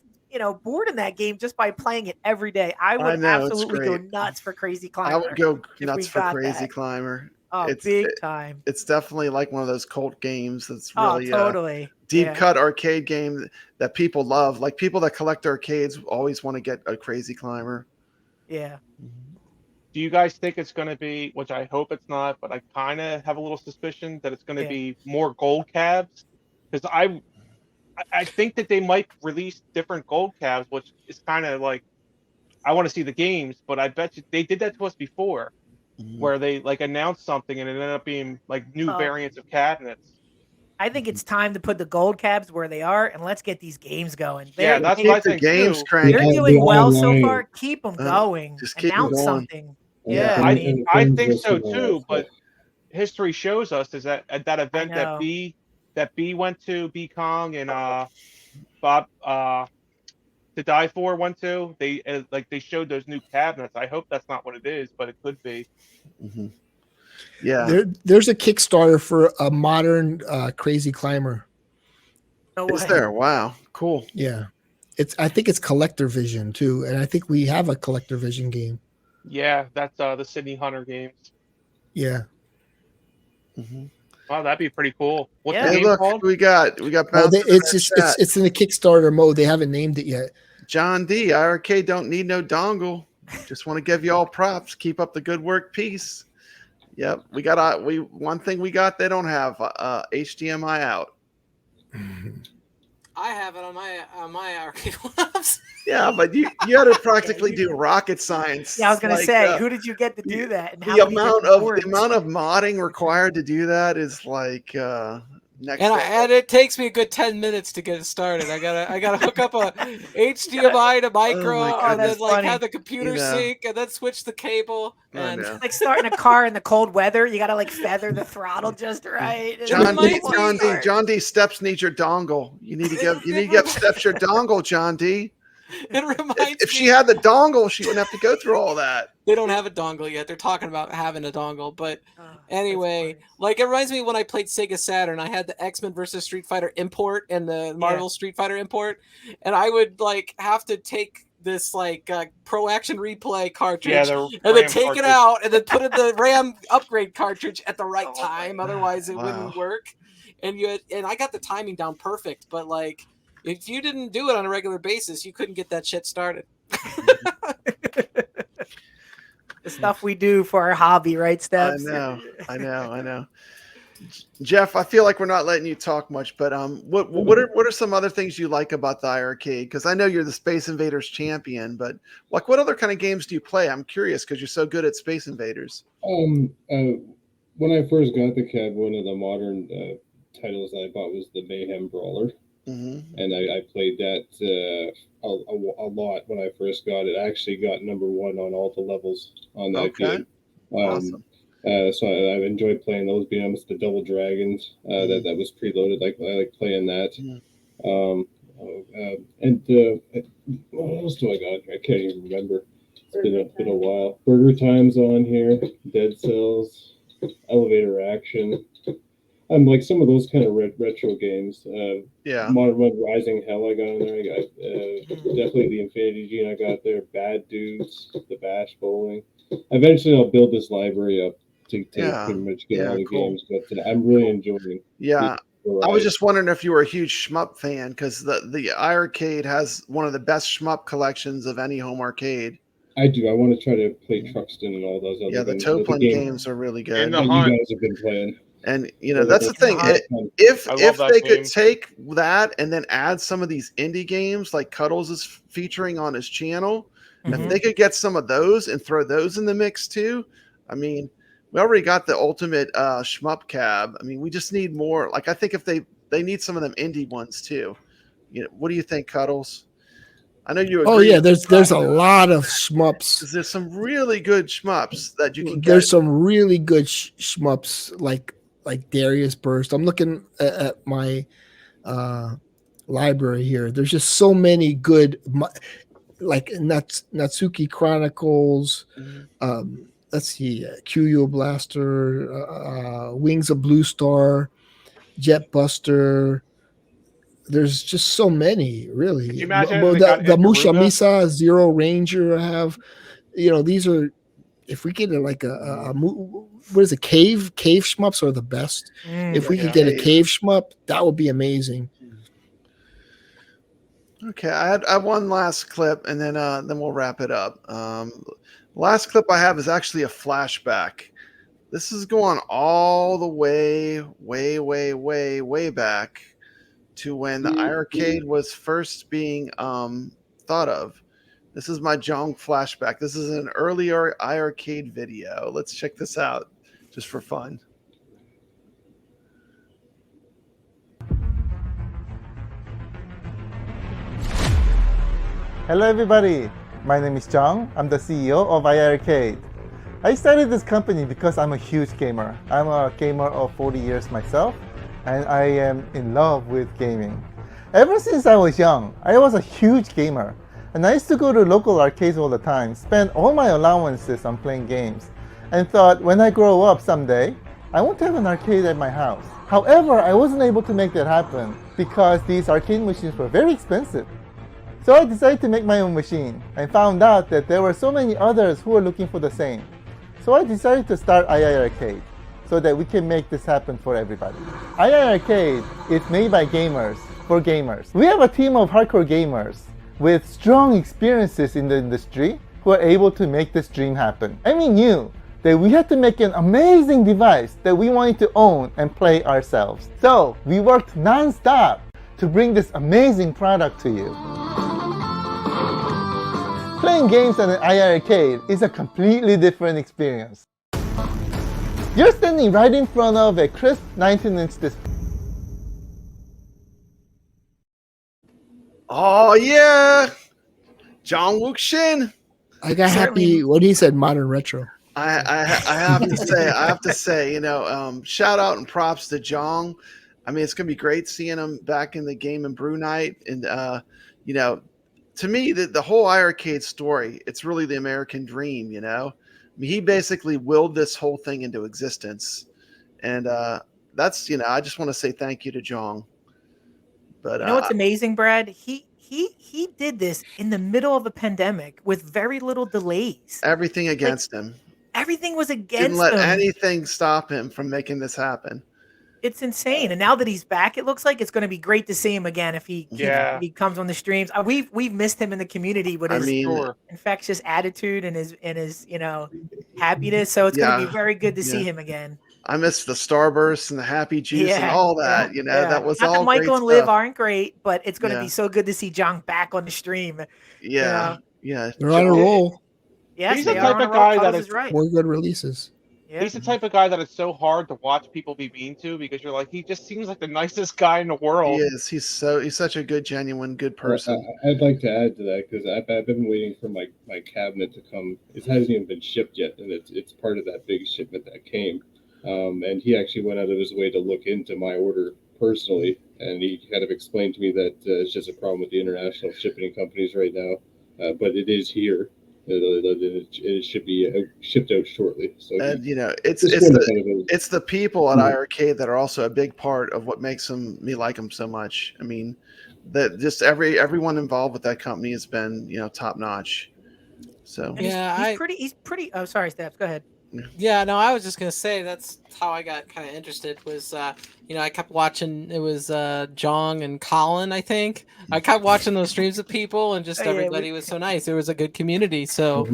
Speaker 10: bored in that game just by playing it every day. I would absolutely go nuts for Crazy Climber.
Speaker 5: I would go nuts for Crazy Climber.
Speaker 10: Oh, big time.
Speaker 5: It's definitely like one of those cult games that's
Speaker 10: Oh,
Speaker 5: really
Speaker 10: totally.
Speaker 5: deep
Speaker 10: Yeah.
Speaker 5: cut arcade game that people love. Like people that collect arcades always want to get a Crazy Climber.
Speaker 10: Yeah.
Speaker 9: Do you guys think it's going to be, which I hope it's not, but I kind of have a little suspicion that it's going to
Speaker 10: Yeah.
Speaker 9: be more gold cabs? Because I think that they might release different gold cabs, which is kind of like, I want to see the games, but I bet you they did that to us before, where they like announced something and it ended up being like new variants of cabinets.
Speaker 10: I think it's time to put the gold cabs where they are, and let's get these games going.
Speaker 9: Yeah, that's what I think
Speaker 5: games
Speaker 9: too.
Speaker 5: cranking.
Speaker 10: They're doing well so far. Keep them going.
Speaker 5: Just keep
Speaker 10: Announce
Speaker 5: them going.
Speaker 10: something.
Speaker 5: Yeah,
Speaker 9: I think so too. But history shows us is that at that event that B went to, B Kong and Bob to Die For went to, they they showed those new cabinets. I hope that's not what it is, but it could be.
Speaker 5: Yeah,
Speaker 13: there's a Kickstarter for a modern Crazy Climber.
Speaker 10: No
Speaker 5: Is there? Wow, cool.
Speaker 13: Yeah, I think it's Collector Vision too, and I think we have a Collector Vision game.
Speaker 9: Yeah, that's the Sydney Hunter games.
Speaker 13: Yeah.
Speaker 9: Wow, that'd be pretty cool. What's the
Speaker 5: Hey,
Speaker 9: game
Speaker 5: look,
Speaker 9: called?
Speaker 5: we got
Speaker 13: It's in the Kickstarter mode. They haven't named it yet.
Speaker 5: John D. iRK don't need no dongle. Just want to give you all props. Keep up the good work. Peace. Yep, we got one thing we got they don't have HDMI out.
Speaker 6: I have it on my arcade labs.
Speaker 5: Yeah, but you had to practically do rocket science.
Speaker 10: Yeah, I was gonna say, who did you get to do that? And
Speaker 5: The amount of modding required to do that is like next.
Speaker 6: And it takes me a good 10 minutes to get it started. I gotta hook up a HDMI to micro, and then have the computer sync, and then switch the cable. And
Speaker 10: it's like starting a car in the cold weather. You gotta feather the throttle just right.
Speaker 5: John D. Steps needs your dongle. You need to give Steps your dongle, John D.
Speaker 6: It reminds
Speaker 5: if she had the dongle, she wouldn't have to go through all that.
Speaker 6: They don't have a dongle yet. They're talking about having a dongle, but anyway, it reminds me when I played Sega Saturn. I had the X-Men versus Street Fighter import and the Marvel Street Fighter import, and I would have to take this Pro Action Replay cartridge and then take it out and then put in the RAM upgrade cartridge at the right time. Otherwise, it wouldn't work. And I got the timing down perfect, but if you didn't do it on a regular basis, you couldn't get that shit started.
Speaker 10: The stuff we do for our hobby, right, Steps?
Speaker 5: I know. Jeff, I feel like we're not letting you talk much, but what are some other things you like about the iArcade? Because I know you're the Space Invaders champion, but what other kind of games do you play? I'm curious because you're so good at Space Invaders.
Speaker 16: When I first got the CAD, one of the modern titles I bought was the Mayhem Brawler. And I played that a lot when I first got it. I actually got #1 on all the levels on that game.
Speaker 5: Awesome.
Speaker 16: So I've enjoyed playing those. Being honest, the Double Dragons that was preloaded. I like playing that. What else do I got? I can't even remember. It's been a while. Burger Time's on here. Dead Cells, Elevator Action. Like some of those kind of retro games. Modern Rising Hell I got in there. I got definitely the Infinity Gene I got there. Bad Dudes, the Bash Bowling. Eventually I'll build this library up to pretty much get all the games, but I'm really enjoying
Speaker 5: I was just wondering if you were a huge shmup fan, because the iArcade has one of the best shmup collections of any home arcade.
Speaker 16: I do. I want to try to play Truxton and all those other
Speaker 5: the
Speaker 16: things.
Speaker 5: Toplin games are really good.
Speaker 16: And you guys have been playing.
Speaker 5: And that's the thing. If they could take that and then add some of these indie games like Cuddles is featuring on his channel, if they could get some of those and throw those in the mix too, I mean, we already got the ultimate shmup cab. I mean, we just need more. I think if they need some of them indie ones too. What do you think, Cuddles? I know you agree.
Speaker 13: Oh yeah, there's a lot of shmups.
Speaker 5: There's some really good shmups that you can get.
Speaker 13: There's some really good shmups like Darius Burst. I'm looking at my library here. There's just so many good, like Natsuki Chronicles. Let's see, QU Blaster, Wings of Blue Star, Jet Buster. There's just so many, really.
Speaker 9: Imagine
Speaker 13: the Musha Misa Zero Ranger I have. These are if we get what is it? Cave shmups are the best. If we could get a cave shmup, that would be amazing.
Speaker 5: Okay, I have one last clip, and then we'll wrap it up. Last clip I have is actually a flashback. This is going all the way back to when the iArcade was first being thought of. This is my Jong flashback. This is an earlier iArcade video. Let's check this out just for fun.
Speaker 3: Hello everybody, my name is Jong. I'm the CEO of iArcade. I started this company because I'm a huge gamer. I'm a gamer of 40 years myself, and I am in love with gaming. Ever since I was young, I was a huge gamer, and I used to go to local arcades all the time, spend all my allowances on playing games, and thought when I grow up someday, I want to have an arcade at my house. However, I wasn't able to make that happen because these arcade machines were very expensive. So I decided to make my own machine and found out that there were so many others who were looking for the same. So I decided to start iiRcade so that we can make this happen for everybody. iiRcade is made by gamers for gamers. We have a team of hardcore gamers with strong experiences in the industry who are able to make this dream happen. And we knew that we had to make an amazing device that we wanted to own and play ourselves. So we worked non-stop to bring this amazing product to you. Playing games at an iiRcade is a completely different experience. You're standing right in front of a crisp 19-inch display.
Speaker 5: Oh yeah, John Wook Shin.
Speaker 13: I got happy when he said modern retro.
Speaker 5: I have to say, you know, shout out and props to Jong. I mean, it's gonna be great seeing him back in the game in Brew Night, and you know, to me, the whole iArcade story, it's really the American dream. You know, I mean, he basically willed this whole thing into existence, and that's, you know, I just want to say thank you to Jong. But
Speaker 10: you know what's amazing, Brad? He did this in the middle of a pandemic with very little delays.
Speaker 5: Everything against him.
Speaker 10: Everything was against
Speaker 5: Didn't let
Speaker 10: him.
Speaker 5: anything stop him from making this happen.
Speaker 10: It's insane. And now that he's back, it looks like it's going to be great to see him again if he comes on the streams. We've missed him in the community with his infectious attitude and his you know, happiness. So it's going to be very good to see him again.
Speaker 5: I miss the Starburst and the Happy Juice and all that. You know, that was
Speaker 10: Not
Speaker 5: all
Speaker 10: that Michael
Speaker 5: great
Speaker 10: and Liv
Speaker 5: stuff.
Speaker 10: aren't great, but it's going to be so good to see Jong back on the stream.
Speaker 5: Yeah,
Speaker 13: They're on a roll.
Speaker 10: Yes,
Speaker 9: he's the
Speaker 10: they
Speaker 9: type
Speaker 10: are on
Speaker 9: of
Speaker 10: a roll.
Speaker 9: guy that
Speaker 10: Cubs
Speaker 9: is
Speaker 10: is right.
Speaker 13: More good releases.
Speaker 10: Yeah.
Speaker 9: He's the type of guy that it's so hard to watch people be mean to because you're like, he just seems like the nicest guy in the world.
Speaker 5: He is. He's such a good, genuine, good person.
Speaker 16: I'd like to add to that because I've been waiting for my cabinet to come. It hasn't even been shipped yet, and it's part of that big shipment that came. And he actually went out of his way to look into my order personally, and he kind of explained to me that it's just a problem with the international shipping companies right now, but it is here. It should be shipped out shortly. So,
Speaker 5: And you know, it's the people at iArcade that are also a big part of what makes me like them so much. I mean, that just everyone involved with that company has been, you know, top notch. So
Speaker 10: And he's pretty. Oh, sorry, Steps. Go ahead.
Speaker 6: Yeah, no, I was just gonna say that's how I got kind of interested. Was you know, I kept watching. It was Jong and Colin, I think. I kept watching those streams of people, and just everybody was so nice. There was a good community, so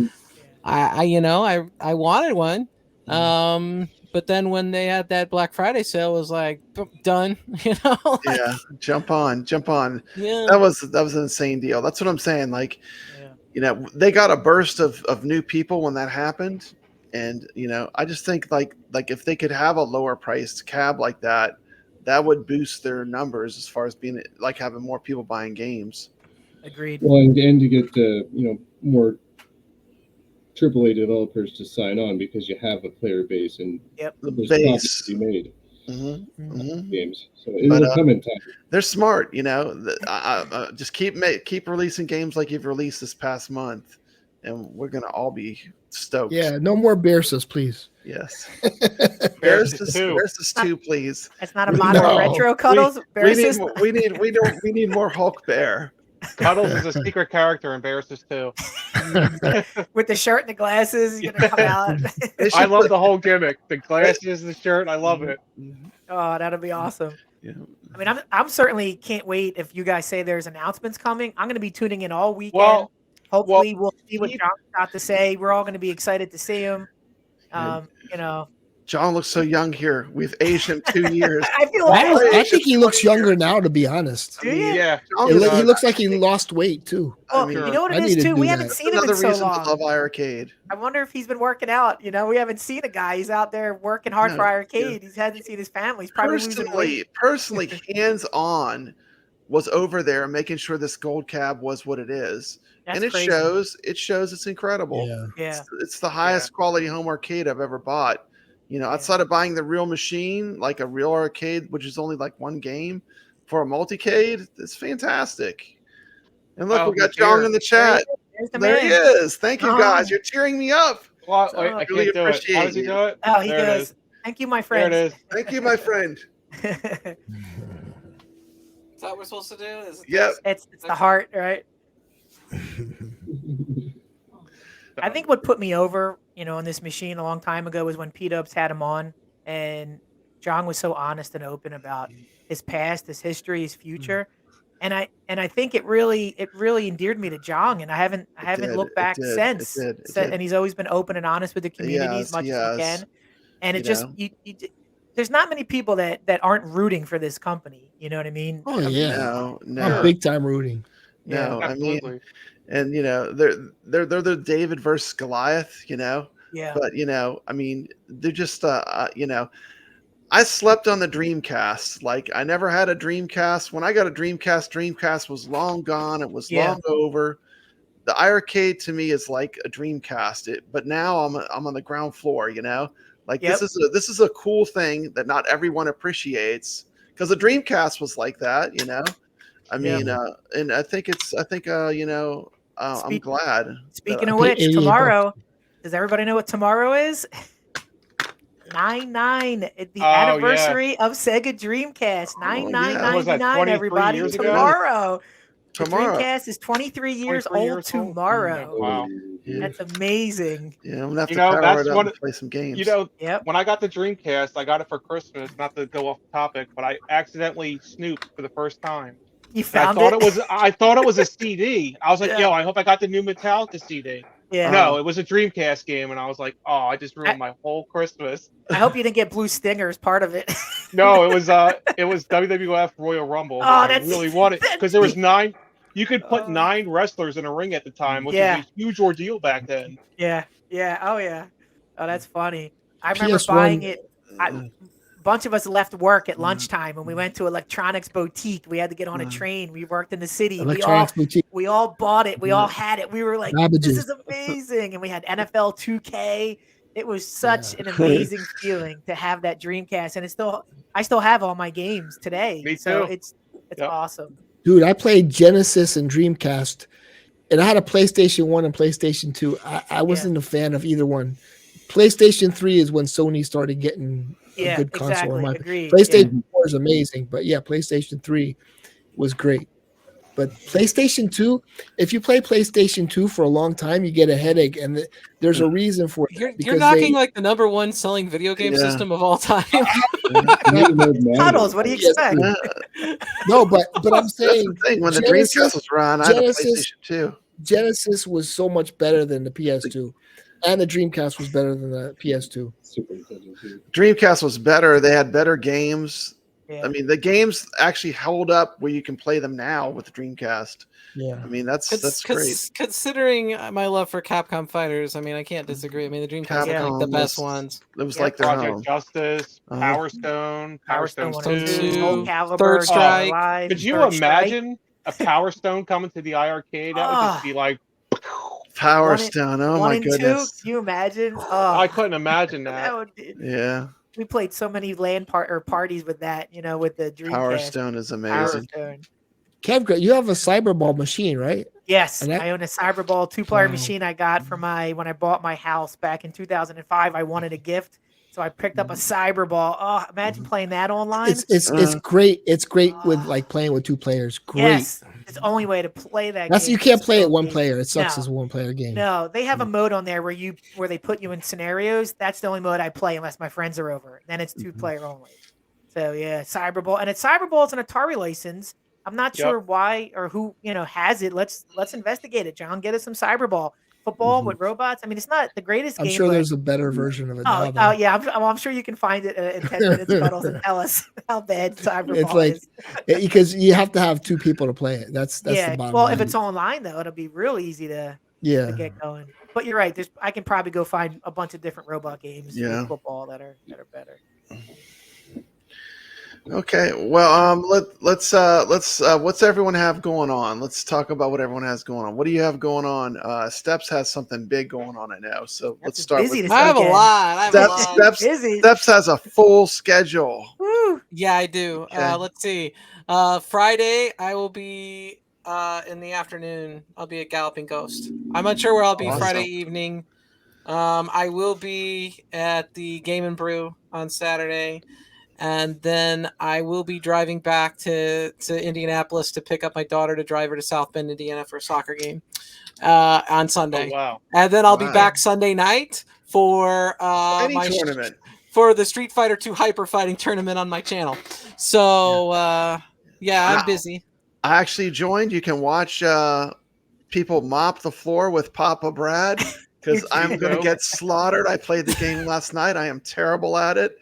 Speaker 6: I you know, I wanted one. But then when they had that Black Friday sale, it was like done. You know. Like,
Speaker 5: yeah, jump on.
Speaker 6: Yeah,
Speaker 5: that was an insane deal. That's what I'm saying. Like, you know, they got a burst of new people when that happened. And, you know, I just think like if they could have a lower priced cab like that, that would boost their numbers as far as being like having more people buying games.
Speaker 10: Agreed.
Speaker 16: Well, and to get you know, more AAA developers to sign on because you have a player base and
Speaker 5: the
Speaker 16: there's
Speaker 5: base
Speaker 16: profits to be made. Games, so it'll come in time.
Speaker 5: They're smart, you know. Just keep releasing games like you've released this past month, and we're gonna all be stoked.
Speaker 13: Yeah, no more Bearsis, please.
Speaker 5: Yes. Bearsis 2, please.
Speaker 10: That's not a modern retro cuddles.
Speaker 5: We need more Hulk Bear.
Speaker 9: Cuddles is a secret character in Bears 2.
Speaker 10: With the shirt and the glasses, he's gonna come out.
Speaker 9: I love the whole gimmick. The glasses, the shirt. I love it.
Speaker 10: Oh, that'll be awesome.
Speaker 5: Yeah.
Speaker 10: I mean, I'm certainly can't wait if you guys say there's announcements coming. I'm going to be tuning in all weekend.
Speaker 9: Well,
Speaker 10: hopefully, we'll see what John's got to say. We're all going to be excited to see him. You know,
Speaker 5: John looks so young here. We've aged him 2 years.
Speaker 10: I feel
Speaker 13: I think he looks younger now, to be honest.
Speaker 10: Do you?
Speaker 9: Yeah.
Speaker 13: He looks like he lost weight too.
Speaker 10: Well, you know what it is too. We haven't seen him in
Speaker 5: Another
Speaker 10: so
Speaker 5: reason
Speaker 10: long.
Speaker 5: to love iArcade.
Speaker 10: I wonder if he's been working out. You know, we haven't seen a guy. He's out there working hard
Speaker 5: No,
Speaker 10: for iArcade. He hasn't seen his family. He's probably losing weight.
Speaker 5: Personally, hands-on was over there making sure this gold cab was what it is.
Speaker 10: That's
Speaker 5: and it
Speaker 10: crazy.
Speaker 5: shows. It shows it's incredible.
Speaker 10: Yeah.
Speaker 5: It's the highest quality home arcade I've ever bought. You know, outside of buying the real machine, like a real arcade, which is only like one game, for a multicade, it's fantastic. And look, we got John in the chat. There he is. Thank you, guys. You're cheering me up.
Speaker 9: Well, I
Speaker 5: really
Speaker 9: can't do it.
Speaker 5: appreciate
Speaker 9: How does he
Speaker 5: you.
Speaker 9: do it?
Speaker 10: Oh, he
Speaker 9: There it
Speaker 10: goes.
Speaker 9: is.
Speaker 10: Thank you, my friend.
Speaker 9: There it is.
Speaker 5: Thank you, my friend.
Speaker 6: Is that what we're supposed to do?
Speaker 5: Yep.
Speaker 10: It's the heart, right? I think what put me over, you know, in this machine a long time ago was when P-Dubs had him on, and John was so honest and open about his past, his history, his future, and I think it really endeared me to John, and I haven't
Speaker 5: did,
Speaker 10: looked back
Speaker 5: it did,
Speaker 10: since.
Speaker 5: it did.
Speaker 10: And he's always been open and honest with the community as much as he can, and it just there's not many people that aren't rooting for this company. You know what I mean?
Speaker 13: Oh yeah,
Speaker 5: No.
Speaker 13: I'm big time rooting.
Speaker 5: No,
Speaker 10: Yeah,
Speaker 5: I mean, and you know, they're the David versus Goliath, you know.
Speaker 10: Yeah.
Speaker 5: But you know, I mean, they're just you know, I slept on the Dreamcast. Like I never had a Dreamcast. When I got a Dreamcast was long gone. It was long over. The iArcade to me is like a Dreamcast. But now I'm on the ground floor, you know. Like this is a cool thing that not everyone appreciates, because the Dreamcast was like that, you know. I mean, and I think you know, I'm glad.
Speaker 10: Speaking of which, tomorrow, does everybody know what tomorrow is? 9/9, the anniversary of Sega Dreamcast. 9/9/99, everybody. Tomorrow. The Dreamcast is 23 years old tomorrow.
Speaker 9: Wow.
Speaker 10: That's amazing.
Speaker 5: Yeah, I'm gonna have to power it up and play some games.
Speaker 9: You know, when I got the Dreamcast, I got it for Christmas. Not to go off topic, but I accidentally snooped for the first time.
Speaker 10: You found
Speaker 9: I thought it was a CD. I was like, yo, I hope I got the new Metallica CD.
Speaker 10: Yeah.
Speaker 9: No, it was a Dreamcast game, and I was like, oh, I just ruined my whole Christmas.
Speaker 10: I hope you didn't get Blue Stinger as part of it.
Speaker 9: No, it was WWF Royal Rumble.
Speaker 10: Oh,
Speaker 9: I really wanted, because there was 9. You could put 9 wrestlers in a ring at the time, which was a huge ordeal back then.
Speaker 10: Yeah. Oh yeah. Oh, that's funny. I remember
Speaker 13: PS1
Speaker 10: buying it. A bunch of us left work at lunchtime and we went to Electronics Boutique. We had to get on a train. We worked in the city. We all bought it. We all had it. We were like, this is amazing. And we had NFL 2K. It was such an amazing feeling to have that Dreamcast. And I still have all my games today.
Speaker 9: Me
Speaker 10: so
Speaker 9: too.
Speaker 10: it's awesome.
Speaker 13: Dude, I played Genesis and Dreamcast, and I had a PlayStation 1 and PlayStation 2. I wasn't a fan of either one. PlayStation 3 is when Sony started getting a good console.
Speaker 10: Agreed.
Speaker 13: PlayStation 4 is amazing, but PlayStation 3 was great. But PlayStation 2, if you play PlayStation 2 for a long time, you get a headache, and there's a reason for it.
Speaker 6: You're knocking like the #1 selling video game system of all time.
Speaker 10: Puddles, what do you expect?
Speaker 13: No, but I'm saying
Speaker 5: when the Dreamcast was run, I had a PlayStation 2.
Speaker 13: Genesis was so much better than the PS2, and the Dreamcast was better than the PS2.
Speaker 5: Dreamcast was better. They had better games. I mean, the games actually hold up where you can play them now with the Dreamcast.
Speaker 13: Yeah,
Speaker 5: I mean that's great.
Speaker 6: Considering my love for Capcom fighters, I mean I can't disagree. I mean the Dreamcast are like the best ones.
Speaker 5: It was like their
Speaker 9: Project
Speaker 5: home.
Speaker 9: Justice, Power Stone, Power Stone 2,
Speaker 10: Soul Calibur,
Speaker 6: Third Strike.
Speaker 9: Could you imagine a Power Stone coming to the iArcade? That would just be like
Speaker 5: Power Stone. Oh my goodness.
Speaker 10: 2? Can you imagine?
Speaker 9: I couldn't imagine that.
Speaker 10: That would be,
Speaker 5: Yeah.
Speaker 10: we played so many LAN parties with that, you know, with the Dreamcast.
Speaker 5: Power Stone is amazing.
Speaker 13: Kev, you have a Cyberball machine, right?
Speaker 10: Yes, I own a Cyberball 2-player machine I got for when I bought my house back in 2005. I wanted a gift, so I picked up a Cyberball. Oh, imagine playing that online.
Speaker 13: It's great. It's great with like playing with 2 players. Great.
Speaker 10: Yes, It's the only way to play that
Speaker 13: That's
Speaker 10: game.
Speaker 13: you can't play it
Speaker 10: So
Speaker 13: one
Speaker 10: amazing.
Speaker 13: player. It sucks
Speaker 10: No.
Speaker 13: as a one player game.
Speaker 10: No, they have a mode on there where they put you in scenarios. That's the only mode I play unless my friends are over. Then it's 2-player only. So yeah, Cyberball, and Cyberball is an Atari license. I'm not sure why or who has it. Let's investigate it, John. Get us some Cyberball football with robots. I mean, it's not the greatest
Speaker 13: I'm
Speaker 10: game.
Speaker 13: sure
Speaker 10: but,
Speaker 13: there's a better version of it now. Though.
Speaker 10: Yeah, I'm sure you can find it in 10 minutes, Cuddles, and tell us how bad Cyberball
Speaker 13: It's like
Speaker 10: is.
Speaker 13: because you have to have 2 people to play it. That's the bottom
Speaker 10: well,
Speaker 13: line.
Speaker 10: if it's online though, it'll be real easy to get going. But you're right. I can probably go find a bunch of different robot games with football that are better.
Speaker 5: Okay, well, let's what's everyone have going on? Let's talk about what everyone has going on. What do you have going on? Steps has something big going on, I know. So let's start with.
Speaker 6: I have a lot.
Speaker 5: Steps has a full schedule.
Speaker 10: Woo.
Speaker 6: Yeah, I do.
Speaker 5: Okay.
Speaker 6: Let's see. Friday, I will be in the afternoon. I'll be at Galloping Ghost. I'm unsure where I'll be Friday evening. I will be at the Game and Brew on Saturday. And then I will be driving back to Indianapolis to pick up my daughter to drive her to South Bend, Indiana for a soccer game on Sunday.
Speaker 9: Oh, wow.
Speaker 6: And then I'll be back Sunday night for
Speaker 5: Any tournament.
Speaker 6: For the Street Fighter 2 Hyper Fighting tournament on my channel. So, I'm busy.
Speaker 5: I actually joined. You can watch people mop the floor with Papa Brad because I'm going to get slaughtered. I played the game last night. I am terrible at it.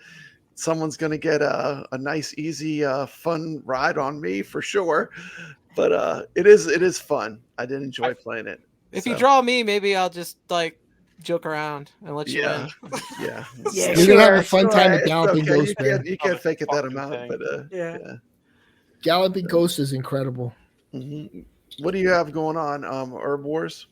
Speaker 5: Someone's going to get a nice, easy, fun ride on me for sure. But it is fun. I did enjoy playing it.
Speaker 6: If you draw me, maybe I'll just joke around and let you in.
Speaker 5: Yeah.
Speaker 10: Yeah,
Speaker 13: you're gonna have a fun time at Galloping Ghost, man.
Speaker 5: You can't fake it that amount, but
Speaker 10: yeah.
Speaker 13: Galloping Ghost is incredible.
Speaker 5: Mm-hmm. What do you have going on, Herb Wars?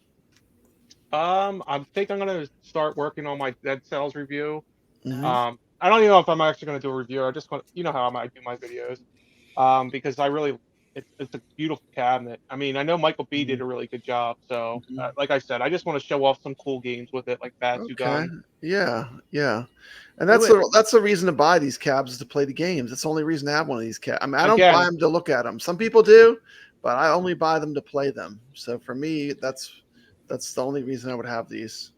Speaker 9: I think I'm gonna start working on my Dead Cells review.
Speaker 5: Mm-hmm.
Speaker 9: I don't even know if I'm actually gonna do a review. I just want how I might do my videos, because I really it's a beautiful cabinet. I mean, I know Michael B did a really good job. So, like I said, I just want to show off some cool games with it, like Batsu Gun.
Speaker 5: Yeah. And that's the reason to buy these cabs is to play the games. That's the only reason to have one of these cabs. I mean, I don't buy them to look at them. Some people do, but I only buy them to play them. So for me, that's the only reason I would have these.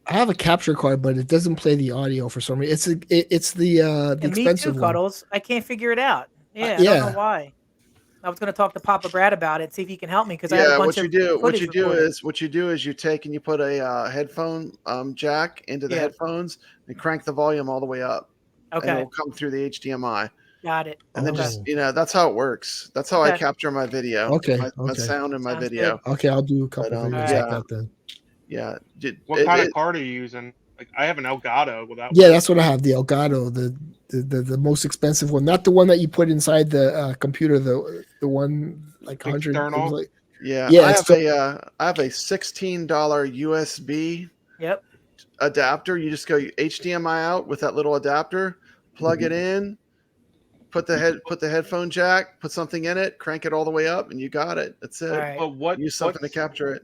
Speaker 13: I have a capture card, but it doesn't play the audio for some reason. It's the expensive
Speaker 10: me too,
Speaker 13: one.
Speaker 10: Cuddles. I can't figure it out. I don't know why. I was going to talk to Papa Brad about it, see if he can help me because I have a bunch
Speaker 5: what you do is you take and you put a headphone jack into the headphones and crank the volume all the way up.
Speaker 10: Okay.
Speaker 5: And it'll come through the HDMI.
Speaker 10: Got it.
Speaker 5: And then just that's how it works. That's how I capture my video.
Speaker 13: Okay.
Speaker 5: My sound and my
Speaker 10: Sounds
Speaker 5: video.
Speaker 10: good.
Speaker 13: Okay, I'll do a couple videos like that then.
Speaker 5: Yeah.
Speaker 9: What kind of card are you using? Like I have an Elgato without.
Speaker 13: Yeah, that's what I have. The Elgato, the most expensive one, not the one that you put inside the computer. The one like $100. Like,
Speaker 5: I have a $16 USB adapter. You just go HDMI out with that little adapter, plug it in, put the headphone jack, put something in it, crank it all the way up, and you got it. That's it.
Speaker 10: Right.
Speaker 9: But
Speaker 5: use something to capture it.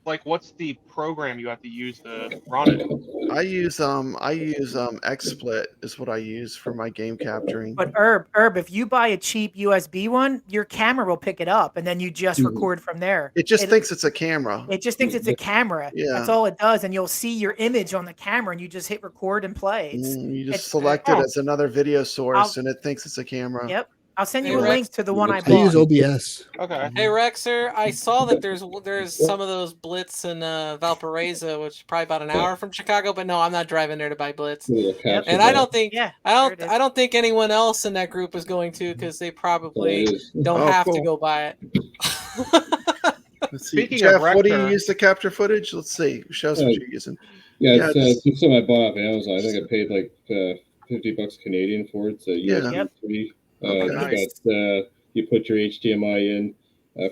Speaker 9: Like, what's the program you have to use to run it?
Speaker 5: I use XSplit is what I use for my game capturing.
Speaker 10: But Herb, if you buy a cheap USB one, your camera will pick it up, and then you just record from there.
Speaker 5: It just thinks it's a camera.
Speaker 10: It just thinks it's a camera.
Speaker 5: Yeah.
Speaker 10: That's all it does, and you'll see your image on the camera, and you just hit record and play.
Speaker 5: You just select it as another video source, and it thinks it's a camera.
Speaker 10: Yep. I'll send you a link to the one I bought.
Speaker 13: I use OBS.
Speaker 9: Okay.
Speaker 6: Hey Rexer, I saw that there's some of those Blitz in Valparaiso, which is probably about an hour from Chicago. But no, I'm not driving there to buy Blitz. And I don't think I don't think anyone else in that group is going to because they probably don't have to go buy it.
Speaker 5: Let's see. Jeff, what do you use to capture footage? Let's see. Show us what you're using.
Speaker 16: Yeah, it's something I bought off Amazon. I think I paid like $50 Canadian for it. It's a USB 3.
Speaker 5: Nice.
Speaker 16: You put your HDMI in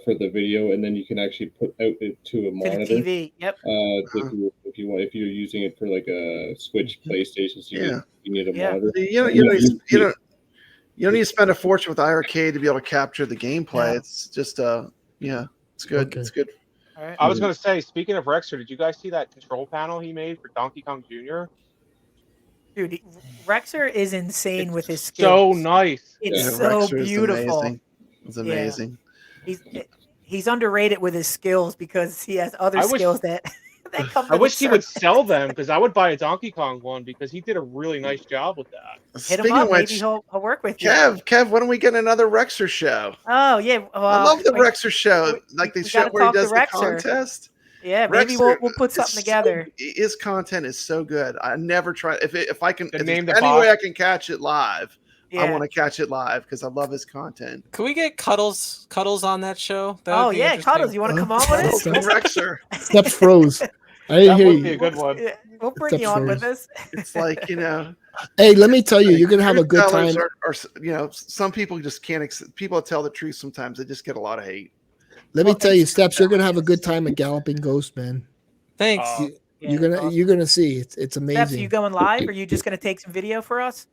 Speaker 16: for the video, and then you can actually put out it to a monitor.
Speaker 10: To the TV. Yep.
Speaker 16: If you're using it for like a Switch PlayStation, so you need a monitor.
Speaker 5: You don't need to spend a fortune with iiRcade to be able to capture the gameplay. It's just it's good.
Speaker 13: Okay.
Speaker 5: It's good.
Speaker 10: All right.
Speaker 9: I was going to say, speaking of Rexer, did you guys see that control panel he made for Donkey Kong Jr.?
Speaker 10: Dude, Rexer is insane with his skills.
Speaker 9: So nice.
Speaker 10: It's so
Speaker 5: Rexer is
Speaker 10: beautiful.
Speaker 5: amazing. It's amazing.
Speaker 10: He's underrated with his skills because he has other skills that come.
Speaker 9: I wish he would sell them because I would buy a Donkey Kong one because he did a really nice job with that.
Speaker 10: Hit him up. Maybe he'll work with you.
Speaker 5: Kev, when do we get another Rexer show?
Speaker 10: Oh yeah,
Speaker 5: I love the Rexer show, like the show where he does the contest.
Speaker 10: Yeah, maybe we'll put something together.
Speaker 5: His content is so good. I never try if I can. If
Speaker 9: name
Speaker 5: there's
Speaker 9: the
Speaker 5: any
Speaker 9: box.
Speaker 5: way I can catch it live, I
Speaker 10: Yeah.
Speaker 5: want to catch it live because I love his content.
Speaker 6: Can we get Cuddles on that show? That would
Speaker 10: Oh
Speaker 6: be
Speaker 10: yeah,
Speaker 6: interesting.
Speaker 10: Cuddles, you want to come on with us?
Speaker 5: Rexer.
Speaker 1: Steps froze. I didn't
Speaker 9: That
Speaker 1: hear
Speaker 9: would
Speaker 1: you.
Speaker 9: be a good one.
Speaker 10: Yeah, we'll bring you on with us.
Speaker 5: It's like
Speaker 1: Hey, let me tell you, you're gonna have a good
Speaker 5: truth tellers
Speaker 1: time.
Speaker 5: Are some people just can't. People that tell the truth sometimes they just get a lot of hate.
Speaker 1: Let me tell you, Steps, you're gonna have a good time at Galloping Ghost, man.
Speaker 6: Thanks.
Speaker 1: You're gonna see. It's amazing.
Speaker 10: Steps, are you going live? Or are you just going to take some video for us?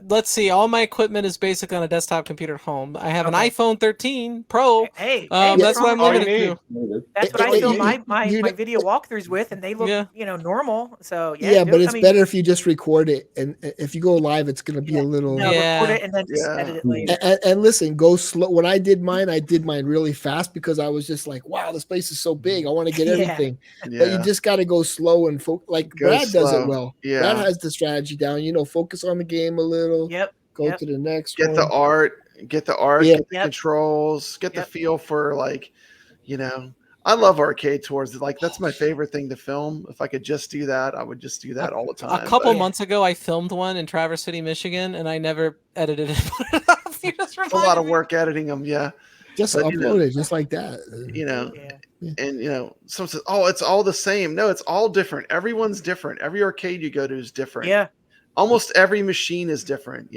Speaker 6: Let's see. All my equipment is basically on a desktop computer at home. I have an
Speaker 10: Okay.
Speaker 6: iPhone 13 Pro.
Speaker 10: Hey,
Speaker 6: that's what I'm
Speaker 9: all you
Speaker 6: limited to.
Speaker 9: need.
Speaker 10: That's what I film my video walkthroughs with, and they look normal. So
Speaker 1: Yeah,
Speaker 10: do
Speaker 1: but
Speaker 10: it.
Speaker 1: it's better if you just record it, and if you go live, it's gonna be a little.
Speaker 10: No, record it and then just edit it later.
Speaker 1: And listen, go slow. When I did mine really fast because I was just like, "Wow, this place is so big. I want to get
Speaker 10: Yeah.
Speaker 1: everything." But you just got to go slow and like
Speaker 5: Go
Speaker 1: Brad does
Speaker 5: slow.
Speaker 1: it well.
Speaker 5: Yeah.
Speaker 1: Brad has the strategy down. Focus on the game a little.
Speaker 10: Yep.
Speaker 1: Go to the next
Speaker 5: Get
Speaker 1: one.
Speaker 5: the art,
Speaker 1: Yeah.
Speaker 5: get the controls, get the feel for I love arcade tours. Like that's my favorite thing to film. If I could just do that, I would just do that all the time.
Speaker 6: A couple months ago, I filmed one in Traverse City, Michigan, and I never edited it.
Speaker 5: It's a lot of work editing them. Yeah.
Speaker 1: Just
Speaker 5: But,
Speaker 1: upload it, just like that.
Speaker 5: And someone says, "Oh, it's all the same." No, it's all different. Everyone's different. Every arcade you go to is different.
Speaker 10: Yeah.
Speaker 5: Almost every machine is different.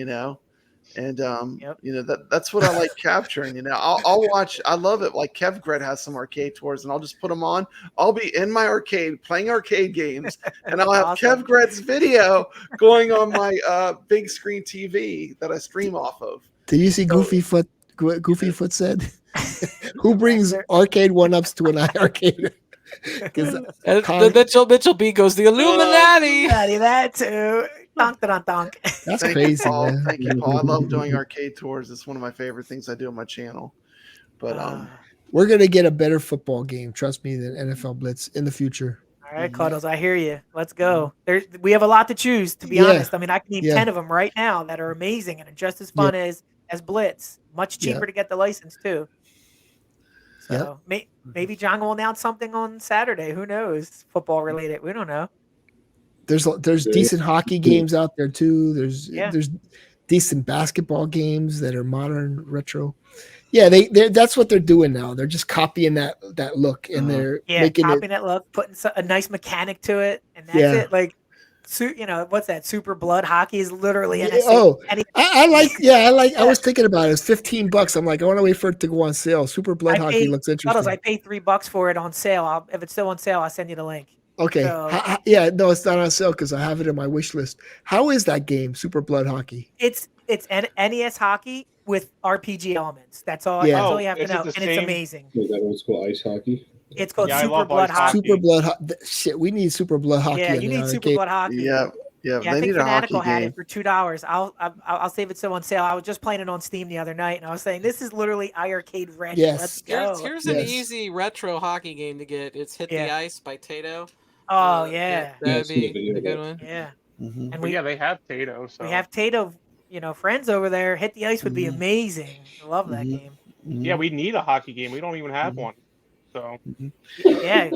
Speaker 5: And that's what I like capturing. I'll watch. I love it. Like Kev Gret has some arcade tours, and I'll just put them on. I'll be in my arcade playing arcade games, and I'll have Kev Gret's video going on my big screen TV that I stream off of.
Speaker 1: Did you see Goofy Foot? Goofy Foot said, "Who brings arcade one-ups to an iArcade?"
Speaker 6: Mitchell B goes the Illuminati.
Speaker 10: That too. Donk, donk, donk.
Speaker 1: That's
Speaker 5: Thank
Speaker 1: crazy,
Speaker 5: you, Paul.
Speaker 1: man.
Speaker 5: Thank you, Paul. I love doing arcade tours. It's one of my favorite things I do on my channel. But
Speaker 1: We're gonna get a better football game, trust me, than NFL Blitz in the future.
Speaker 10: All right, Cuddles, I hear you. Let's go. We have a lot to choose, to be
Speaker 1: Yeah.
Speaker 10: honest. I mean, I can name
Speaker 1: Yeah.
Speaker 10: 10 of them right now that are amazing and are just as fun as Blitz. Much cheaper to get the license too. So maybe John will announce something on Saturday. Who knows? Football related. We don't know.
Speaker 1: There's decent hockey games out there too. There's
Speaker 10: Yeah.
Speaker 1: there's decent basketball games that are modern retro. Yeah, that's what they're doing now. They're just copying that look and they're making
Speaker 10: copying
Speaker 1: it.
Speaker 10: that look, putting a nice mechanic to it, and that's
Speaker 1: Yeah.
Speaker 10: it. Like, what's that? Super Blood Hockey is literally
Speaker 1: Yeah,
Speaker 10: NSA.
Speaker 1: I was thinking about it. It's $15. I'm like, I want to wait for it to go on sale. Super Blood Hockey looks interesting.
Speaker 10: I paid $3 for it on sale. If it's still on sale, I'll send you the link.
Speaker 1: Okay.
Speaker 10: So-
Speaker 1: No, it's not on sale because I have it in my wish list. How is that game, Super Blood Hockey?
Speaker 10: It's NES hockey with RPG elements. That's all.
Speaker 1: Yeah.
Speaker 10: That's all you have to
Speaker 9: Is it
Speaker 10: know,
Speaker 9: the
Speaker 10: and it's
Speaker 9: same-
Speaker 10: amazing.
Speaker 16: Is that what's called ice hockey?
Speaker 10: It's called
Speaker 9: Yeah, I
Speaker 10: Super
Speaker 9: love
Speaker 10: Blood
Speaker 9: ice
Speaker 10: Hockey.
Speaker 1: Super Blood Shit, we need Super Blood Hockey.
Speaker 10: Yeah,
Speaker 1: in
Speaker 10: you
Speaker 1: the
Speaker 10: need Super
Speaker 1: arcade.
Speaker 10: Blood Hockey.
Speaker 5: yeah,
Speaker 10: Yeah,
Speaker 5: they
Speaker 10: I think
Speaker 5: need a hockey
Speaker 10: Fanatical had
Speaker 5: game.
Speaker 10: it for $2. I'll save it so on sale. I was just playing it on Steam the other night, and I was saying this is literally iArcade ready.
Speaker 1: Yes.
Speaker 10: Let's go.
Speaker 6: Here's an easy retro hockey game to get. It's Hit the Ice by Tato.
Speaker 10: Oh yeah.
Speaker 6: That'd be a good one.
Speaker 10: Yeah.
Speaker 5: Mm-hmm.
Speaker 10: And
Speaker 9: Well, yeah, they have Tato. So
Speaker 10: we have Tato, friends over there. Hit the Ice would be amazing. I love that game.
Speaker 9: yeah, we need a hockey game. We don't even have one. So
Speaker 10: Yeah.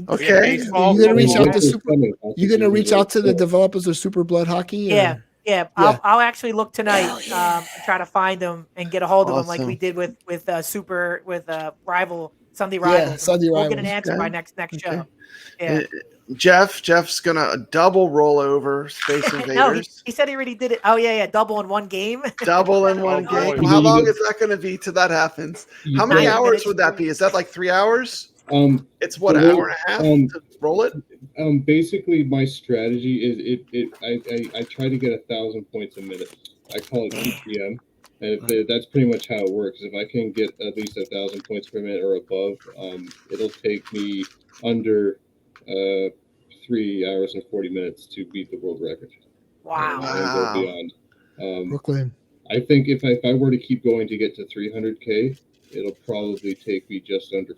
Speaker 5: Okay.
Speaker 9: baseball,
Speaker 1: You're gonna reach out
Speaker 9: football.
Speaker 1: to You're gonna reach out to the developers of Super Blood Hockey.
Speaker 10: Yeah.
Speaker 1: or-
Speaker 10: Yeah, I'll actually look tonight, and try to find them and get a hold of them like we did with Rival Sunday Rivals.
Speaker 1: Sunday
Speaker 10: We'll get an
Speaker 1: Rivals.
Speaker 10: answer by next show. Yeah.
Speaker 5: Jeff's gonna double roll over Space
Speaker 10: No,
Speaker 5: Invaders.
Speaker 10: he said he already did it. Oh yeah, double in one game.
Speaker 5: Double in one
Speaker 9: Oh, boy.
Speaker 5: game. How long is that going to be till that happens? How many
Speaker 10: 9
Speaker 5: hours
Speaker 10: minutes.
Speaker 5: would that be? Is that like 3 hours? It's what,
Speaker 16: the
Speaker 5: an
Speaker 16: way-
Speaker 5: hour and a half to roll it?
Speaker 16: Basically, my strategy is I try to get 1,000 points a minute. I call it PPM, and that's pretty much how it works. If I can get at least 1,000 points per minute or above, it'll take me under 3 hours and 40 minutes to beat the world record.
Speaker 10: Wow.
Speaker 16: And go beyond.
Speaker 1: Brooklyn.
Speaker 16: I think if I were to keep going to get to 300K, it'll probably take me just under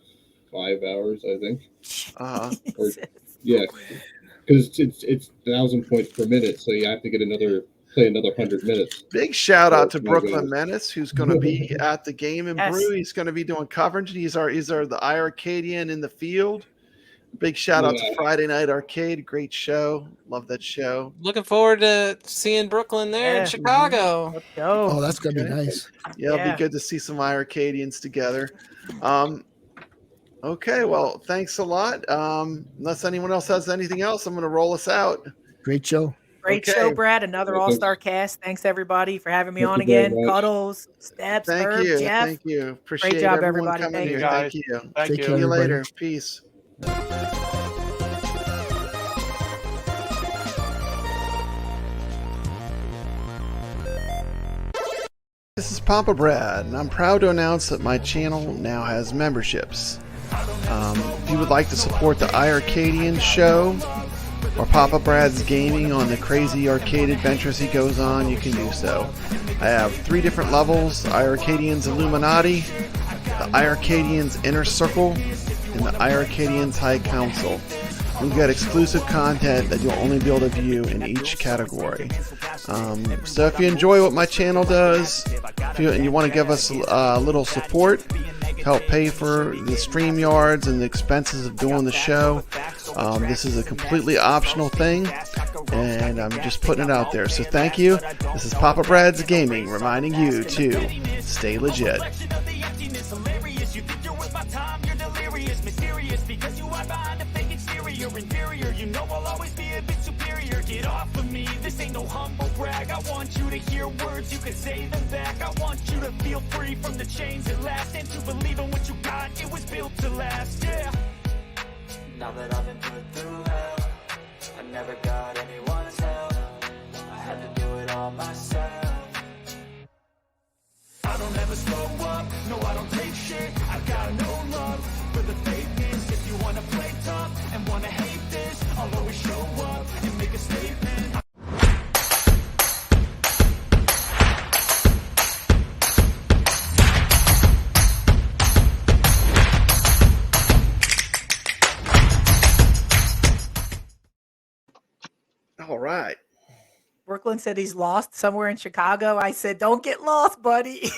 Speaker 16: 5 hours, I think. Or, yeah, because it's 1,000 points per minute, so you have to play another 100 minutes.
Speaker 5: Big shout out to
Speaker 16: my
Speaker 5: Brooklyn
Speaker 16: God.
Speaker 5: Menace, who's going to be at the Game and Brew. He's going to be doing coverage. He's our the iiRcadian in the field. Big shout out to Friday Night Arcade. Great show. Love that show.
Speaker 6: Looking forward to seeing Brooklyn there in Chicago.
Speaker 10: Let's go.
Speaker 1: Oh, that's gonna be nice.
Speaker 5: Yeah, it'll be good to see some iiRcadians together. Okay, well, thanks a lot. Unless anyone else has anything else, I'm going to roll us out.
Speaker 1: Great show.
Speaker 10: Great show, Brad. Another all-star cast. Thanks everybody for having me on again. Cuddles, Steps,
Speaker 5: Thank you.
Speaker 10: Jeff.
Speaker 5: Thank you. Appreciate
Speaker 10: Great job,
Speaker 5: everyone
Speaker 10: everybody.
Speaker 5: coming
Speaker 10: Thank
Speaker 5: here.
Speaker 10: you.
Speaker 5: Thank you.
Speaker 9: Thank you.
Speaker 5: See you later. Peace. This is Papa Brad, and I'm proud to announce that my channel now has memberships. If you would like to support the iiRcadians show or Papa Brad's gaming on the crazy arcade adventures he goes on, you can do so. I have 3 different levels: iiRcadians Illuminati, the iiRcadians Inner Circle, and the iiRcadians High Council. We've got exclusive content that you'll only be able to view in each category. So if you enjoy what my channel does, and you want to give us a little support, help pay for the StreamYards and the expenses of doing the show, this is a completely optional thing, and I'm just putting it out there. So thank you. This is Papa Brad's Gaming, reminding you to stay legit.
Speaker 2: Inferior, you know I'll always be a bit superior. Get off of me, this ain't no humble brag. I want you to hear words, you can say them back. I want you to feel free from the chains at last, and to believe in what you got, it was built to last, yeah. Now that I've been put through hell, I never got anyone's help. I had to do it all myself. I don't ever slow up, no I don't take shit. I got no love for the fakeness. If you wanna play tough and wanna hate this, I'll always show up and make a statement.
Speaker 5: All right.
Speaker 10: Brooklyn said he's lost somewhere in Chicago. I said, don't get lost, buddy.